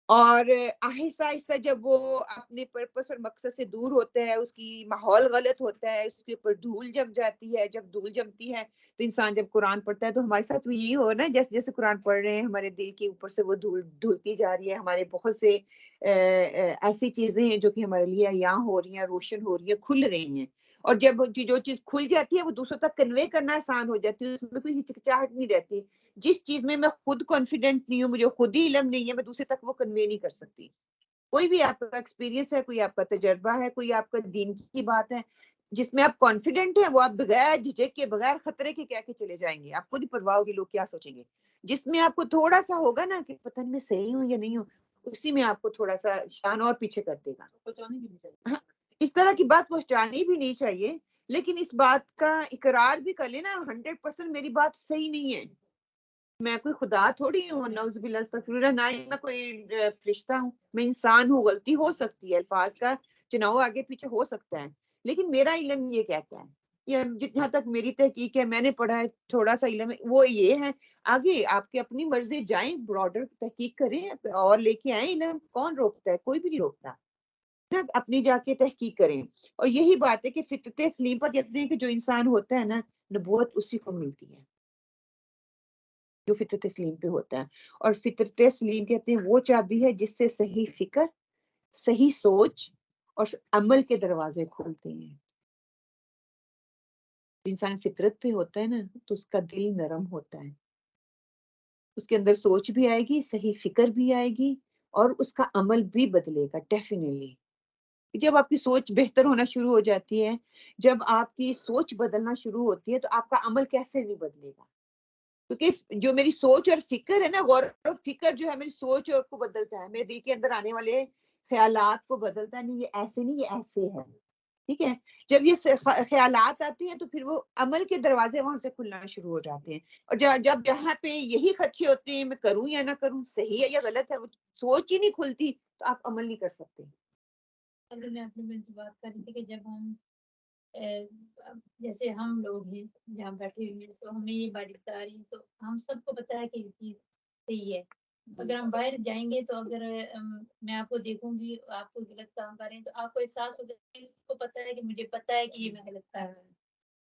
اور آہستہ آہستہ جب وہ اپنے پرپس اور مقصد سے دور ہوتا ہے، اس کی ماحول غلط ہوتا ہے، اس کے اوپر دھول جم جاتی ہے. جب دھول جمتی ہے تو انسان جب قرآن پڑھتا ہے تو ہمارے ساتھ بھی یہی ہو نا، جیسے جیسے قرآن پڑھ رہے ہیں ہمارے دل کے اوپر سے وہ دھول دھلتی جا رہی ہے. ہمارے بہت سے ایسی چیزیں ہیں جو کہ ہمارے لیے عیاں ہو رہی ہیں، روشن ہو رہی ہیں، کھل رہی ہیں. اور جب جو چیز کھل جاتی ہے وہ دوسروں تک کنوے کرنا آسان ہو جاتی ہے، اس میں کوئی ہچکچاہٹ نہیں رہتی. جس چیز میں میں خود کانفیڈنٹ نہیں ہوں، مجھے خود ہی علم نہیں ہے، میں دوسرے تک وہ کنوے نہیں کر سکتی. کوئی بھی آپ کا ایکسپیرینس ہے، کوئی آپ کا تجربہ ہے، کوئی آپ کا دین کی بات ہے جس میں آپ کانفیڈنٹ ہیں، وہ آپ بغیر جھجک کے بغیر خطرے کے کہہ کے چلے جائیں گے. آپ کو نہیں پرواہ ہوگی لوگ کیا سوچیں گے. جس میں آپ کو تھوڑا سا ہوگا نا کہ پتہ نہیں میں صحیح ہوں یا نہیں ہوں، اسی میں آپ کو تھوڑا سا شان اور پیچھے کر دے گا. پہنچانی بھی نہیں چاہیے. ہاں، اس طرح کی بات پہنچانی بھی نہیں چاہیے، لیکن اس بات کا اقرار بھی کر لینا 100% میری بات صحیح نہیں ہے. میں کوئی خدا تھوڑی ہوں، نعوذ باللہ استغفر اللہ، نہ ہی میں کوئی فرشتہ ہوں، میں انسان ہوں، غلطی ہو سکتی ہے، الفاظ کا چناؤ آگے پیچھے ہو سکتا ہے. لیکن میرا علم یہ کہتا ہے، یا جہاں تک میری تحقیق ہے، میں نے پڑھا ہے، تھوڑا سا علم ہے، وہ یہ ہے. آگے آپ کی اپنی مرضی، جائیں براڈر تحقیق کریں اور لے کے آئیں علم، کون روکتا ہے؟ کوئی بھی نہیں روکتا. اپنی جا کے تحقیق کریں. اور یہی بات ہے کہ فطرت سلیم پر کہتے ہیں کہ جو انسان ہوتا ہے نا، نبوت اسی کو ملتی ہے جو فطرت سلیم پہ ہوتا ہے. اور فطرت سلیم کہتے ہیں وہ چابی ہے جس سے صحیح فکر، صحیح سوچ اور عمل کے دروازے کھولتے ہیں. انسان فطرت پہ ہوتا ہے نا تو اس کا دل نرم ہوتا ہے، اس کے اندر سوچ بھی آئے گی، صحیح فکر بھی آئے گی، اور اس کا عمل بھی بدلے گا ڈیفینیٹلی. جب آپ کی سوچ بہتر ہونا شروع ہو جاتی ہے، جب آپ کی سوچ بدلنا شروع ہوتی ہے، تو آپ کا عمل کیسے نہیں بدلے گا؟ کیونکہ جو میری سوچ اور فکر ہے نا، غور و فکر جو ہے میری سوچ کو بدلتا ہے، میرے دل کے اندر آنے والے خیالات کو بدلتا ہے. نہیں یہ ایسے نہیں، یہ ایسے ہے. ٹھیک ہے، جب یہ خیالات آتے ہیں تو پھر وہ عمل کے دروازے وہاں سے کھلنا شروع ہو جاتے ہیں. اور جب جہاں پہ یہی خدشے ہوتے ہیں میں کروں یا نہ کروں، صحیح ہے یا غلط ہے، وہ سوچ ہی نہیں کھلتی، تو آپ عمل نہیں کر سکتے. بات کر رہی تھی کہ جب ہم جیسے ہم لوگ ہیں جہاں بیٹھے ہوئے ہیں تو ہمیں یہ بات بتا رہی ہے، تو ہم سب کو پتا ہے کہ یہ چیز صحیح ہے. اگر ہم باہر جائیں گے تو اگر میں آپ کو دیکھوں گی آپ کو غلط کام کر رہے ہیں تو آپ کو احساس ہوگا کہ اس کو پتا ہے کہ مجھے پتا ہے کہ یہ میں غلط کر رہا ہوں.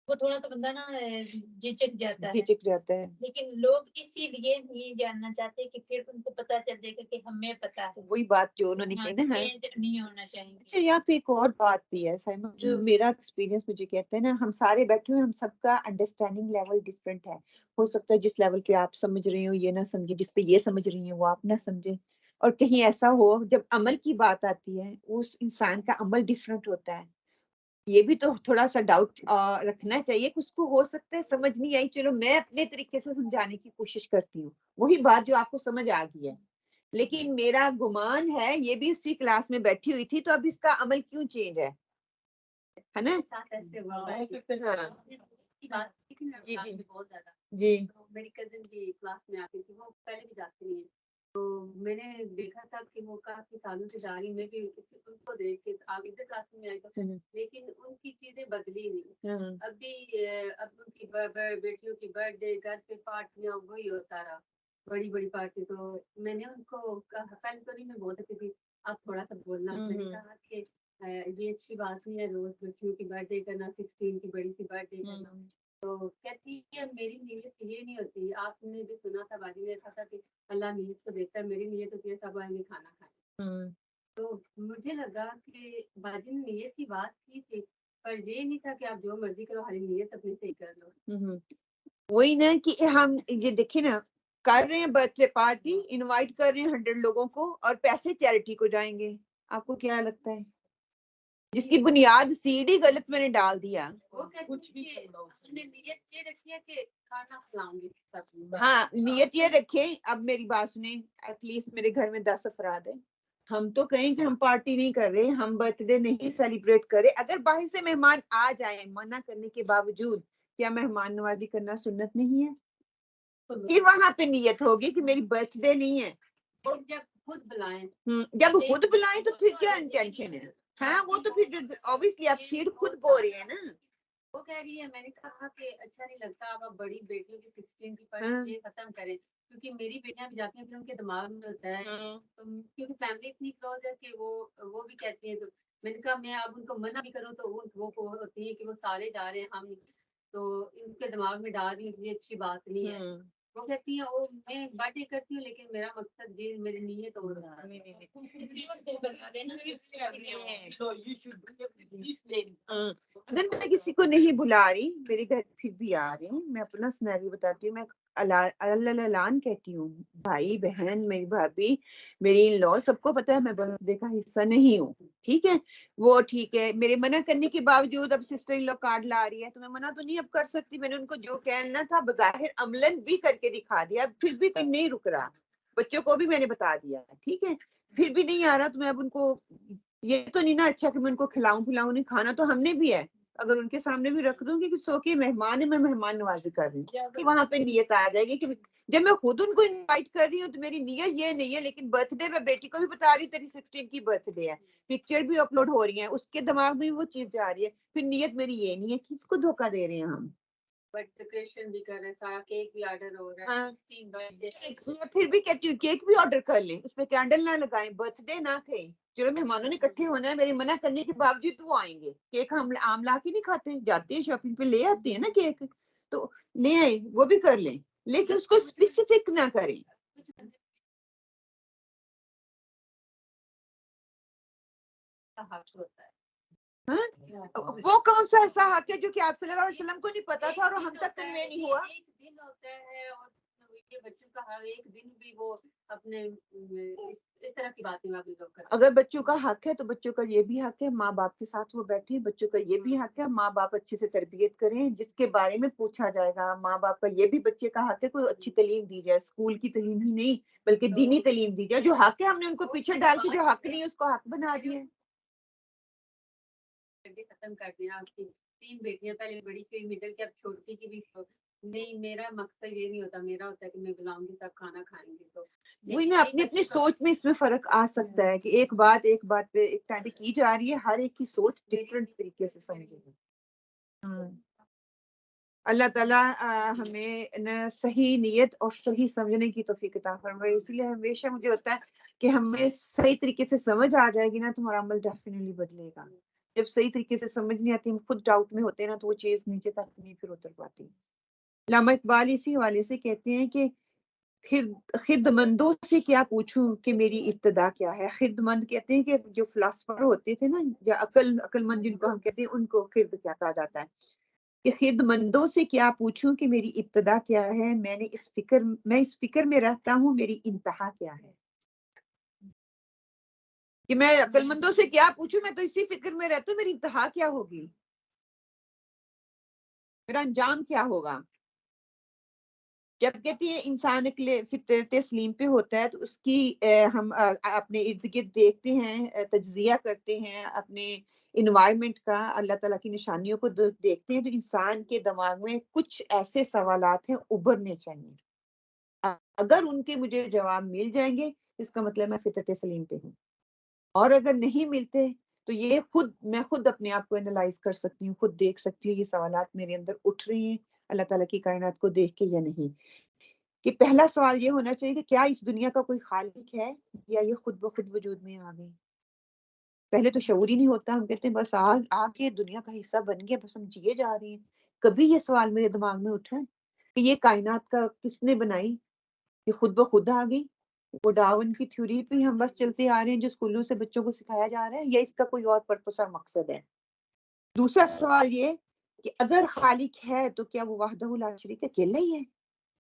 وہ تھوڑا سا بندہ نا جھجک جاتا ہے. ہچک جاتا ہے. لیکن لوگ اسی لیے نہیں جاننا چاہتے کہ پھر ان کو پتا چل جائے گا کہ ہمیں پتا ہے. وہی بات جو انہوں نے ہاں، کہی نا. چینج نہیں ہونا چاہیے. اچھا یہاں پہ ایک اور بات بھی ہے سائمہ، جو میرا ایکسپیرینس مجھے کہتا ہے نا، ہم سارے بیٹھے ہوئے، ہم سب کا انڈرسٹینڈنگ لیول ڈفرینٹ ہے. ہو سکتا ہے جس لیول پہ آپ سمجھ رہی ہو یہ نہ سمجھے، جس پہ یہ سمجھ رہی ہیں وہ آپ نہ سمجھیں. اور کہیں ایسا ہو جب عمل کی بات آتی ہے اس انسان کا عمل ڈفرینٹ ہوتا ہے. یہ بھی تو تھوڑا سا ڈاؤٹ رکھنا چاہیے کہ اس کو ہو سکتا ہے سمجھ نہیں آئی، چلو میں اپنے طریقے سے سمجھانے کی کوشش کرتی ہوں، وہی بات جو آپ کو سمجھ آ گئی ہے. لیکن میرا گمان ہے یہ بھی اسی کلاس میں بیٹھی ہوئی تھی، تو اب اس کا عمل کیوں چینج ہے نا؟ جی جی بہت زیادہ جی میری کزن بھی کلاس میں آتی تھی، وہ پہلے بھی جاتی ہیں، تو میں نے دیکھا تھا کہ وہ کافی سالوں سے جا رہی، میں بھی ان کو دیکھ کے آپ ادھر کلاس میں آئی تو، لیکن ان کی چیزیں بدلی نہیں. ابھی اب ان کی بیٹیوں کی برتھ ڈے، گھر پہ پارٹیاں، وہی ہوتا رہا، بڑی بڑی پارٹی. تو میں نے ان کو کہا، پہلے تو نہیں میں بولتی تھی آپ تھوڑا سا بولنا، میں نے کہا کہ یہ اچھی بات نہیں ہے روز بچیوں کی برتھ ڈے کرنا، 16 کی بڑی سی برتھ ڈے کرنا. تو کہتی ہے میری نیت یہ نہیں ہوتی، آپ نے بھی سنا تھا باجی نے کہا تھا کہ اللہ نیت کو دیکھتا ہے، میری نیت ہوتی ہے سب آئیں گے کھانا کھائیں. تو مجھے لگا کہ باجی نے نیت کی بات کی تھی، پر یہ نہیں تھا کہ آپ جو مرضی کرو، خالی نیت اپنی صحیح کر لو. وہی نا کہ ہم یہ دیکھیں نا، کر رہے ہیں برتھ ڈے پارٹی، انوائٹ کر رہے ہیں 100 لوگوں کو، اور پیسے چیریٹی کو جائیں گے. آپ کو کیا لگتا ہے جس کی بنیاد سیڈ ہی غلط میں نے ڈال دیا؟ وہ کچھ بھی نیت یہ رکھی ہے کہ کھانا کھلاؤں گی سب. ہاں نیت یہ رکھیں. اب میری بات سنیں، ایٹ لیسٹ میرے گھر میں 10 افراد ہیں، ہم تو کہیں کہ ہم پارٹی نہیں کر رہے، ہم برتھ ڈے نہیں سیلیبریٹ کر رہے. اگر باہر سے مہمان آ جائیں منع کرنے کے باوجود، کیا مہمان نوازی کرنا سنت نہیں ہے؟ پھر وہاں پہ نیت ہوگی کہ میری برتھ ڈے نہیں ہے. جب خود بلائیں، جب خود بلائیں تو پھر کیا انٹینشن ہے؟ ہاں وہ تو پھر obviously آپ سیڈ خود بو رہے ہیں نا. وہ کہہ رہی ہے، میں نے کہا کہ اچھا نہیں لگتا آپ بڑی بیٹیوں کی 16 کی ہاں۔ پر یہ ختم کریں، کیونکہ میری بیٹیاں بھی جاتی ہیں پھر ان کے دماغ میں ہوتا ہے تو کیونکہ فیملی اتنی کلوز ہے کہ وہ بھی کہتی ہیں، تو میں نے کہا میں اب ان کو منع بھی کروں تو وہ ہوتی ہے کہ وہ سارے جا رہے ہیں ہم تو ان کے دماغ میں ڈال دیں یہ اچھی بات نہیں ہے. وہ کہتی ہیں وہ میں باتیں کرتی ہوں لیکن میرا مقصد یہ میری نیت ہو رہا ہے. اگر میں کسی کو نہیں بلا رہی میرے گھر پھر بھی آ رہی ہوں، میں اپنا سینیریو بتاتی ہوں، میں اعلان کہتی ہوں، بھائی بہن میری بھابھی میری ان لو سب کو پتا ہے میں برتھ ڈے کا حصہ نہیں ہوں، ٹھیک ہے وہ ٹھیک ہے. میرے منع کرنے کے باوجود اب سسٹر ان لو کارڈ لا رہی ہے تو میں منع تو نہیں اب کر سکتی. میں نے ان کو جو کہنا تھا بظاہر عملاً بھی کر کے دکھا دیا، پھر بھی کوئی نہیں رک رہا. بچوں کو بھی میں نے بتا دیا ٹھیک ہے، پھر بھی نہیں آ رہا تو میں اب ان کو یہ تو نہیں نا اچھا کہ میں ان کو کھلاؤں پلاؤں. نہیں کھانا تو ہم نے بھی ہے، اگر ان کے سامنے بھی رکھ دوں گی کہ سو کے مہمان ہے میں مہمان نوازی کر رہی ہوں کہ وہاں پہ نیت آ جائے گی کہ جب میں خود ان کو انوائٹ کر رہی ہوں تو میری نیت یہ نہیں ہے. لیکن برتھ ڈے میں بیٹی کو بھی بتا رہی ہوں تیری 16 کی برتھ ڈے ہے، پکچر بھی اپلوڈ ہو رہی ہیں، اس کے دماغ میں وہ چیز جا رہی ہے. پھر نیت میری یہ نہیں ہے کہ اس کو دھوکہ دے رہے ہیں ہم. بٹ ڈیکوریشن بھی کر رہے ہیں، سارا کیک بھی آرڈر ہو رہا ہے، 16 برتھ ڈے. میں پھر بھی کہتی ہوں کیک بھی آرڈر کر لیں، اس پہ کینڈل نہ لگائیں، برتھ ڈے نہ کہیں. چلو مہمانوں نے اکٹھے ہونا ہے، میری منع کرنے کے باوجود وہ آئیں گے. کیک ہم عام لا کے نہیں کھاتے، جاتے ہیں شاپنگ پہ لے آتے ہیں نا کیک، تو لے آئیں وہ بھی کر لیں لیکن اس کو اسپیسیفک نہ کریں. حق ہوتا ہے. وہ کون سا ایسا حق ہے جو کہ آپ صلی اللہ علیہ وسلم کو نہیں پتا تھا اور ہم تک کنوے نہیں ہوا؟ ایک دن ہوتا ہے اور یہ بچوں کا حق ایک دن بھی وہ اپنے اس طرح کی باتیں آپ لوگ کرتے ہیں. اگر بچوں کا حق ہے تو بچوں کا یہ بھی حق ہے ماں باپ کے ساتھ وہ بیٹھے. بچوں کا یہ بھی حق ہے ماں باپ اچھے سے تربیت کریں جس کے بارے میں پوچھا جائے گا. ماں باپ کا یہ بھی بچے کا حق ہے کوئی اچھی تعلیم دی جائے، اسکول کی تعلیم ہی نہیں بلکہ دینی تعلیم دی جائے. جو حق ہے ہم نے ان کو پیچھے ڈال کے جو حق نہیں ہے اس کو حق بنا دیا. ختم کر دیا. آپ کی 3 بیٹیاں، پہلے بڑی کی مڈل کی، اب چھوٹی کی بھی. نہیں میرا مقصد یہ نہیں ہوتا، میرا ہوتا ہے کہ میں غلام کے ساتھ کھانا کھائیں گے. تو وہی نا اپنی اپنی سوچ میں اس میں فرق آ سکتا ہے کہ ایک بات پہ ایک ٹائم پہ کی جا رہی ہے، ہر ایک کی سوچ ڈفرنٹ طریقے سے سمجھے گی. اللہ تعالیٰ ہمیں صحیح نیت اور صحیح سمجھنے کی توفیق عطا فرمائے. اس لیے ہمیشہ مجھے ہوتا ہے کہ ہمیں صحیح طریقے سے سمجھ آ جائے گی نا تو ہمارا عمل ڈیفینیٹلی بدلے گا. جب صحیح طریقے سے سمجھ نہیں آتی، ہم خود ڈاؤٹ میں ہوتے ہیں نا تو وہ چیز نیچے تک نہیں پھر اتر پاتی. علامہ اقبال اسی حوالے سے کہتے ہیں کہ خردمندوں سے کیا پوچھوں کہ میری ابتدا کیا ہے. خردمند کہتے ہیں کہ جو فلاسفر ہوتے تھے نا یا عقل مند جن کو ہم کہتے ہیں ان کو خرد کیا کہا جاتا ہے کہ خردمندوں سے کیا پوچھوں کہ میری ابتدا کیا ہے. میں اس فکر میں رہتا ہوں میری انتہا کیا ہے. کہ میں عقل مندوں سے کیا پوچھوں، میں تو اسی فکر میں رہتا ہوں میری انتہا کیا ہوگی، میرا انجام کیا ہوگا. جب کہتی ہے انسان فطرت سلیم پہ ہوتا ہے تو اس کی ہم اپنے ارد گرد دیکھتے ہیں، تجزیہ کرتے ہیں اپنے انوائرمنٹ کا، اللہ تعالیٰ کی نشانیوں کو دیکھتے ہیں تو انسان کے دماغ میں کچھ ایسے سوالات ہیں ابھرنے چاہیے. اگر ان کے مجھے جواب مل جائیں گے اس کا مطلب میں فطرت سلیم پہ ہوں، اور اگر نہیں ملتے تو یہ میں خود اپنے آپ کو انالائز کر سکتی ہوں، خود دیکھ سکتی ہوں یہ سوالات میرے اندر اٹھ رہی ہیں اللہ تعالیٰ کی کائنات کو دیکھ کے یا نہیں. کہ پہلا سوال یہ ہونا چاہیے کہ کیا اس دنیا کا کوئی خالق ہے یا یہ خود بخود وجود میں آ گئی. پہلے تو شعور ہی نہیں ہوتا، ہم کہتے ہیں بس آ کے دنیا کا حصہ بن گیا، بس ہم جیے جا رہے ہیں. کبھی یہ سوال میرے دماغ میں اٹھا کہ یہ کائنات کا کس نے بنائی، یہ خود بخود آ گئی. وہ ڈارون کی تھیوری پہ ہم بس چلتے آ رہے ہیں جو اسکولوں سے بچوں کو سکھایا جا رہا ہے، یا اس کا کوئی اور پرپس اور مقصد ہے. دوسرا سوال یہ کہ اگر خالق ہے تو کیا وہ وحدہ لا شریک اکیلا ہی ہے،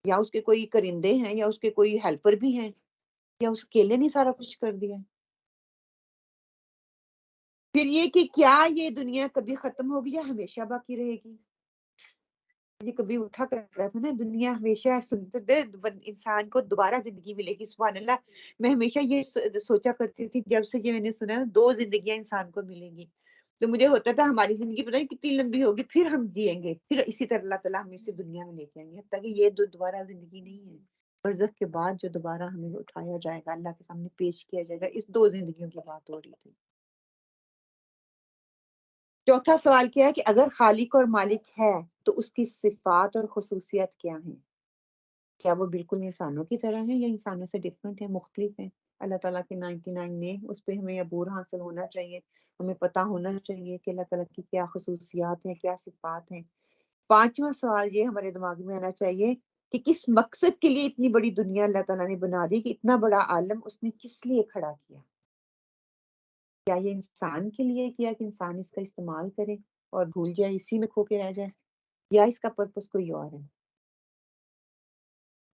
یا اس کے کوئی کرندے ہیں، یا اس کے کوئی ہیلپر بھی ہیں، یا اس اکیلے نہیں سارا کچھ کر دیا. پھر یہ کہ کیا یہ دنیا کبھی ختم ہوگی یا ہمیشہ باقی رہے گی. یہ کبھی اٹھا کرتا تھا نا دنیا ہمیشہ انسان کو دوبارہ زندگی ملے گی. سبحان اللہ، میں ہمیشہ یہ سوچا کرتی تھی جب سے یہ میں نے سنا 2 زندگیاں انسان کو ملیں گی تو مجھے ہوتا تھا ہماری زندگی پتہ نہیں کتنی لمبی ہوگی، پھر ہم جئیں گے، پھر اسی طرح اللہ تعالیٰ ہمیں اسی دنیا میں لے کے آئیں گے. حتیٰ کہ یہ دوبارہ زندگی نہیں ہے، برزخ کے بعد جو دوبارہ ہمیں اٹھایا جائے گا، اللہ کے سامنے پیش کیا جائے گا، اس 2 زندگیوں کی بات ہو رہی تھی. چوتھا سوال کیا ہے کہ اگر خالق اور مالک ہے تو اس کی صفات اور خصوصیات کیا ہیں؟ کیا وہ بالکل انسانوں کی طرح ہیں یا انسانوں سے ڈفرینٹ ہیں، مختلف ہیں؟ اللہ تعالیٰ کے 99 نیم، اس پہ ہمیں عبور حاصل ہونا چاہیے، ہمیں پتہ ہونا چاہیے کہ اللہ تعالیٰ کی کیا خصوصیات ہیں، کیا صفات ہیں۔ پانچواں سوال یہ ہمارے دماغ میں آنا چاہیے کہ کس مقصد کے لیے اتنی بڑی دنیا اللہ تعالیٰ نے بنا دی، کہ اتنا بڑا عالم اس نے کس لیے کھڑا کیا؟ کیا یہ انسان کے لیے کیا کہ انسان اس کا استعمال کرے اور بھول جائے، اسی میں کھو کے رہ جائے، یا اس کا پرپس کوئی اور ہے؟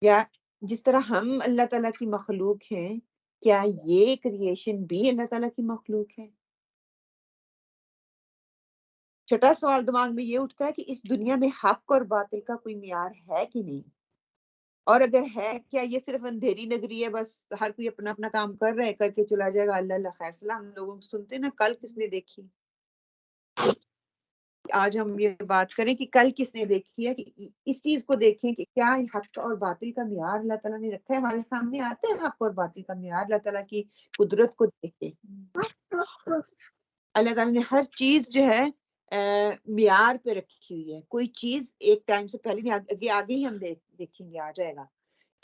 یا جس طرح ہم اللہ تعالیٰ کی مخلوق ہیں، کیا یہ کریشن بھی اللہ تعالیٰ کی مخلوق ہے؟ چھٹا سوال دماغ میں یہ اٹھتا ہے کہ اس دنیا میں حق اور باطل کا کوئی معیار ہے کہ نہیں، اور اگر ہے کیا یہ صرف اندھیری نگری ہے، بس ہر کوئی اپنا اپنا کام کر رہا ہے، کر کے چلا جائے گا، اللہ اللہ خیر سلام۔ ہم لوگوں کو سنتے ہیں نا، کل کس نے دیکھی؟ آج ہم یہ بات کریں کہ کل کس نے دیکھی ہے، کہ اس چیز کو دیکھیں کہ کیا حق اور باطل کا معیار اللہ تعالیٰ نے رکھا ہے ہمارے سامنے، آتے ہیں حق اور باطل کا معیار، اللہ تعالیٰ کی قدرت کو دیکھیں۔ اللہ تعالیٰ نے ہر چیز جو ہے معیار پہ رکھی ہوئی ہے، کوئی چیز ایک ٹائم سے پہلے نہیں، آگے ہی ہم دیکھیں گے، آ جائے گا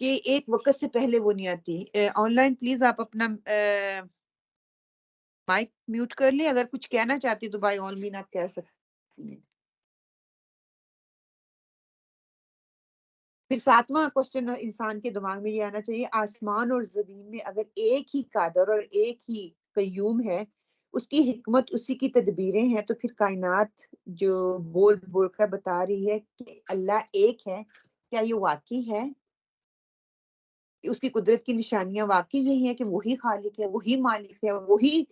کہ ایک وقت سے پہلے وہ نہیں آتی۔ آن لائن پلیز آپ اپنا مائک میوٹ کر لیں، اگر کچھ کہنا چاہتی تو بائی آل مین آپ کہہ سکتی ہیں۔ پھر ساتواں کوشچن انسان کے دماغ میں یہ آنا چاہیے، آسمان اور زمین میں اگر ایک ہی قادر اور ایک ہی قیوم ہے، اس کی حکمت اسی کی تدبیریں ہیں، تو پھر کائنات جو بول بول کر بتا رہی ہے کہ اللہ ایک ہے، کیا یہ واقعی ہے؟ اس کی قدرت کی نشانیاں واقعی یہی ہیں کہ وہی خالق ہے، وہی مالک ہے، وہی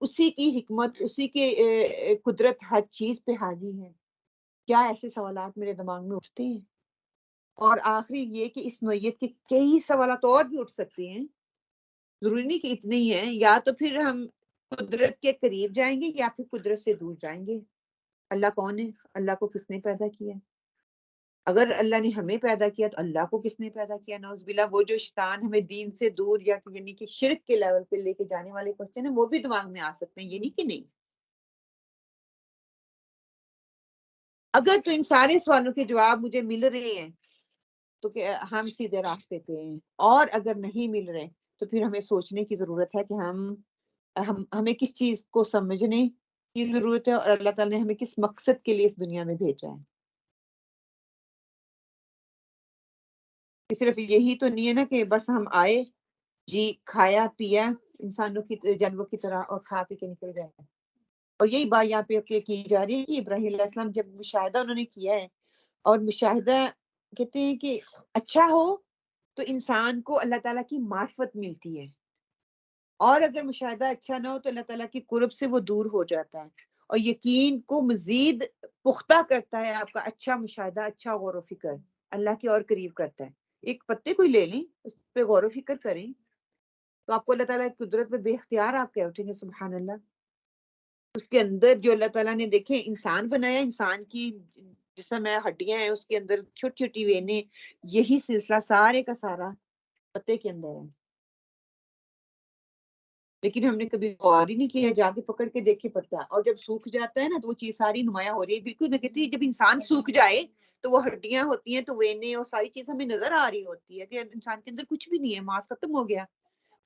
اسی کی حکمت، اسی کے قدرت ہر چیز پہ حاوی ہے؟ کیا ایسے سوالات میرے دماغ میں اٹھتے ہیں؟ اور آخری یہ کہ اس نوعیت کے کئی سوالات اور بھی اٹھ سکتے ہیں، ضروری نہیں کہ اتنے ہی ہیں، یا تو پھر ہم قدرت کے قریب جائیں گے یا پھر قدرت سے دور جائیں گے۔ اللہ کون ہے؟ اللہ کو کس نے پیدا کیا؟ اگر اللہ نے ہمیں پیدا کیا تو اللہ کو کس نے پیدا کیا؟ نعوذ باللہ، وہ جو شیطان ہمیں دین سے دور یا یعنی کہ شرک کے لیول پہ لے کے جانے والے کوسچن ہیں، وہ بھی دماغ میں آ سکتے ہیں، یہ نہیں کہ نہیں۔ اگر تو ان سارے سوالوں کے جواب مجھے مل رہے ہیں تو کہ ہم سیدھے راستے پہ ہیں، اور اگر نہیں مل رہے تو پھر ہمیں سوچنے کی ضرورت ہے کہ ہمیں کس چیز کو سمجھنے کی ضرورت ہے، اور اللہ تعالیٰ نے ہمیں کس مقصد کے لیے اس دنیا میں بھیجا ہے۔ کہ صرف یہی تو نہیں ہے نا کہ بس ہم آئے، جی کھایا پیا انسانوں کی جانوروں کی طرح اور کھا پی کے نکل گئے۔ اور یہی بات یہاں پہ کی جا رہی ہے کہ ابراہیم علیہ السلام جب مشاہدہ انہوں نے کیا ہے، اور مشاہدہ کہتے ہیں کہ اچھا ہو تو انسان کو اللہ تعالیٰ کی معرفت ملتی ہے، اور اگر مشاہدہ اچھا نہ ہو تو اللہ تعالیٰ کی قرب سے وہ دور ہو جاتا ہے، اور یقین کو مزید پختہ کرتا ہے آپ کا اچھا مشاہدہ، اچھا غور و فکر اللہ کے اور قریب کرتا ہے۔ ایک پتے کو ہی لے لیں، اس پہ غور و فکر کریں تو آپ کو اللہ تعالیٰ کی قدرت پہ بے اختیار آپ کہہ اٹھیں گے سبحان اللہ۔ اس کے اندر جو اللہ تعالیٰ نے دیکھے انسان بنایا، انسان کی جسم ہے، ہڈیاں ہیں، اس کے اندر چھوٹی چھوٹی وینے، یہی سلسلہ سارے کا سارا پتے کے اندر ہے، لیکن ہم نے کبھی غور ہی نہیں کیا، جا کے پکڑ کے دیکھے پتا، اور جب سوکھ جاتا ہے نا تو وہ چیز ساری نمایاں ہو رہی ہے۔ بالکل میں کہتی ہوں جب انسان سوکھ جائے تو وہ ہڈیاں ہوتی ہیں تو وینے اور ساری چیز ہمیں نظر آ رہی ہوتی ہے کہ انسان کے اندر کچھ بھی نہیں ہے، ماس ختم ہو گیا،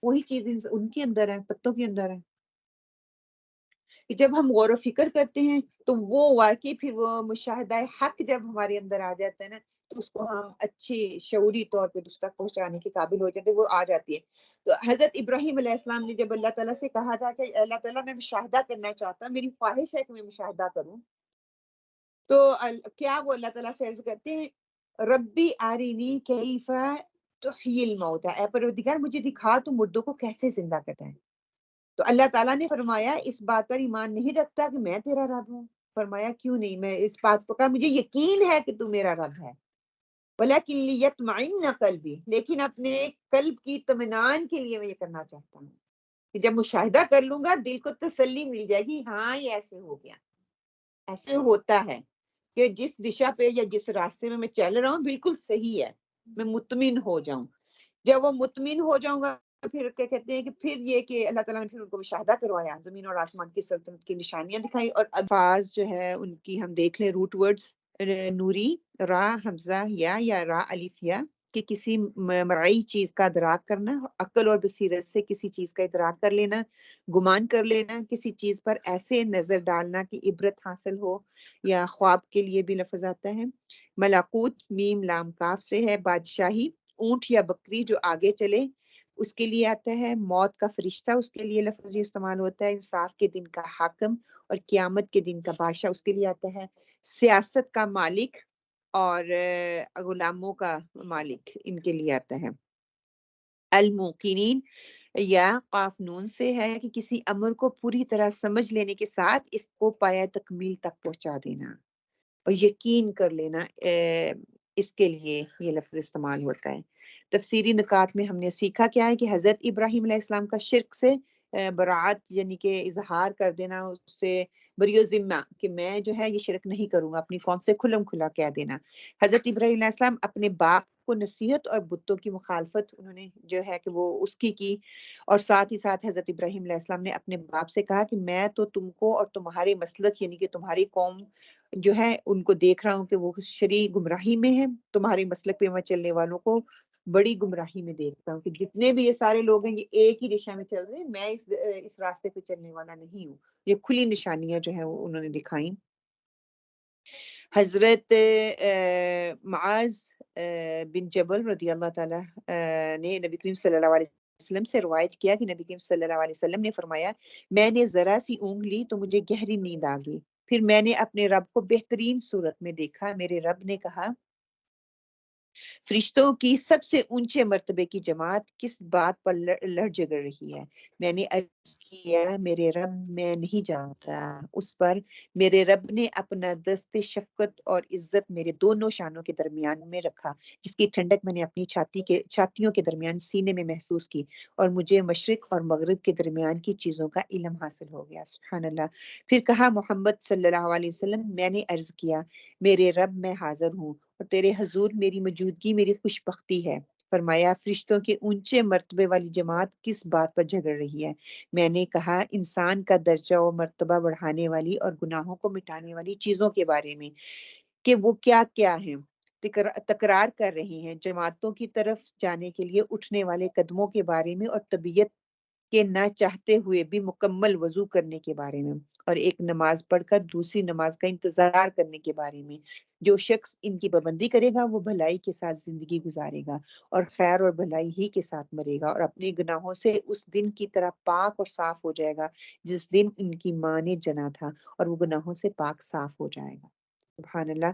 وہی چیز ان کے اندر ہے، پتوں کے اندر ہے۔ جب ہم غور و فکر کرتے ہیں تو وہ واقعی پھر وہ مشاہدہ حق جب ہمارے اندر آ جاتا ہے نا تو اس کو ہم اچھی شعوری طور پہ اس تک پہنچانے کے قابل ہو جاتے ہیں، وہ آ جاتی ہے۔ تو حضرت ابراہیم علیہ السلام نے جب اللہ تعالیٰ سے کہا تھا کہ اللہ تعالیٰ میں مشاہدہ کرنا چاہتا ہوں، میری خواہش ہے کہ میں مشاہدہ کروں، تو کیا وہ اللہ تعالیٰ سے عرض کرتے ہیں ربی آرینی کیف تحیی الموتى، اے پروردگار مجھے دکھا تو مردوں کو کیسے زندہ کرتا ہے۔ تو اللہ تعالیٰ نے فرمایا اس بات پر ایمان نہیں رکھتا کہ میں تیرا رب ہوں؟ فرمایا کیوں نہیں، میں اس بات پر مجھے یقین ہے کہ تو میرا رب ہے، ولیکن لیطمئن قلبی، لیکن اپنے قلب کی اطمینان کے لیے میں یہ کرنا چاہتا ہوں کہ جب مشاہدہ کر لوں گا دل کو تسلی مل جائے گی، ہاں یہ ایسے ہو گیا، ایسے ہوتا ہے کہ جس دشا پہ یا جس راستے میں چل رہا ہوں بالکل صحیح ہے، میں مطمئن ہو جاؤں۔ جب وہ مطمئن ہو جاؤں گا پھر کیا کہتے ہیں کہ پھر یہ کہ اللہ تعالیٰ نے پھر ان کو مشاہدہ کروایا، زمین اور آسمان کی سلطنت کی نشانیاں دکھائی، اور الفاظ جو ہے ان کی ہم دیکھ لیں روٹ ورڈز، نوری، را حمزہ یا را الف یا، کہ کسی مرئی چیز کا ادراک کرنا، عقل اور بصیرت سے کسی چیز کا ادراک کر لینا، گمان کر لینا، کسی چیز پر ایسے نظر ڈالنا کہ عبرت حاصل ہو، یا خواب کے لیے بھی لفظ آتا ہے۔ ملاکوت میم لام کاف سے ہے، بادشاہی، اونٹ یا بکری جو آگے چلے اس کے لیے آتا ہے، موت کا فرشتہ اس کے لیے لفظ استعمال ہوتا ہے، انصاف کے دن کا حاکم اور قیامت کے دن کا بادشاہ اس کے لیے آتا ہے، سیاست کا مالک اور غلاموں کا مالک ان کے لیے آتا ہے۔ الموقنین یا قاف نون سے ہے کہ کسی امر کو پوری طرح سمجھ لینے کے ساتھ اس کو پایہ تکمیل تک پہنچا دینا اور یقین کر لینا، اس کے لیے یہ لفظ استعمال ہوتا ہے۔ تفسیری نکات میں ہم نے سیکھا کیا ہے کہ حضرت ابراہیم علیہ السلام کا شرک سے براعت یعنی کہ اظہار کر دینا، اس سے بری و ذمہ کہ میں جو ہے یہ شرک نہیں کروں گا، اپنی قوم سے کھلم کھلا کہہ دینا۔ حضرت ابراہیم علیہ السلام اپنے باپ کو نصیحت اور بتوں کی مخالفت انہوں نے جو ہے کہ وہ اس کی، اور ساتھ ہی ساتھ حضرت ابراہیم علیہ السلام نے اپنے باپ سے کہا کہ میں تو تم کو اور تمہارے مسلک یعنی کہ تمہاری قوم جو ہے ان کو دیکھ رہا ہوں کہ وہ شرعی گمراہی میں ہے، تمہارے مسلک پہ میں چلنے والوں کو بڑی گمراہی میں دیکھتا ہوں، کہ جتنے بھی یہ سارے لوگ ہیں یہ ایک ہی دشا میں چل رہے ہیں، میں اس راستے پہ چلنے والا نہیں ہوں۔ یہ کھلی نشانیاں جو ہیں وہ انہوں نے دکھائیں۔ حضرت معاذ بن جبل رضی اللہ تعالیٰ نے نبی کریم صلی اللہ علیہ وسلم سے روایت کیا کہ نبی کریم صلی اللہ علیہ وسلم نے فرمایا، میں نے ذرا سی اونگ لی تو مجھے گہری نیند آ گئی، پھر میں نے اپنے رب کو بہترین صورت میں دیکھا، میرے رب نے کہا، فرشتوں کی سب سے اونچے مرتبے کی جماعت کس بات پر لڑ جگڑ رہی ہے؟ میں نے عرض کیا، میرے رب میں نہیں جانتا۔ اس پر میرے رب نے اپنا دست شفقت اور عزت میرے دونوں شانوں کے درمیان میں رکھا، جس کی ٹھنڈک میں نے اپنی چھاتیوں کے درمیان سینے میں محسوس کی، اور مجھے مشرق اور مغرب کے درمیان کی چیزوں کا علم حاصل ہو گیا۔ سبحان اللہ۔ پھر کہا محمد صلی اللہ علیہ وسلم، میں نے عرض کیا، میرے رب میں حاضر ہوں اور تیرے حضور میری موجودگی میری خوش بختی ہے۔ فرمایا، فرشتوں کے اونچے مرتبے والی جماعت کس بات پر جھگڑ رہی ہے؟ میں نے کہا، انسان کا درجہ و مرتبہ بڑھانے والی اور گناہوں کو مٹانے والی چیزوں کے بارے میں، کہ وہ کیا کیا ہیں۔ تکرار کر رہی ہیں، جماعتوں کی طرف جانے کے لیے اٹھنے والے قدموں کے بارے میں، اور طبیعت کے نہ چاہتے ہوئے بھی مکمل وضو کرنے کے بارے میں، اور ایک نماز پڑھ کر دوسری نماز کا انتظار کرنے کے بارے میں۔ جو شخص ان کی پابندی کرے گا وہ بھلائی کے ساتھ زندگی گزارے گا اور خیر اور بھلائی ہی کے ساتھ مرے گا، اور اپنے گناہوں سے اس دن کی طرح پاک اور صاف ہو جائے گا جس دن ان کی ماں نے جنا تھا، اور وہ گناہوں سے پاک صاف ہو جائے گا۔ سبحان اللہ۔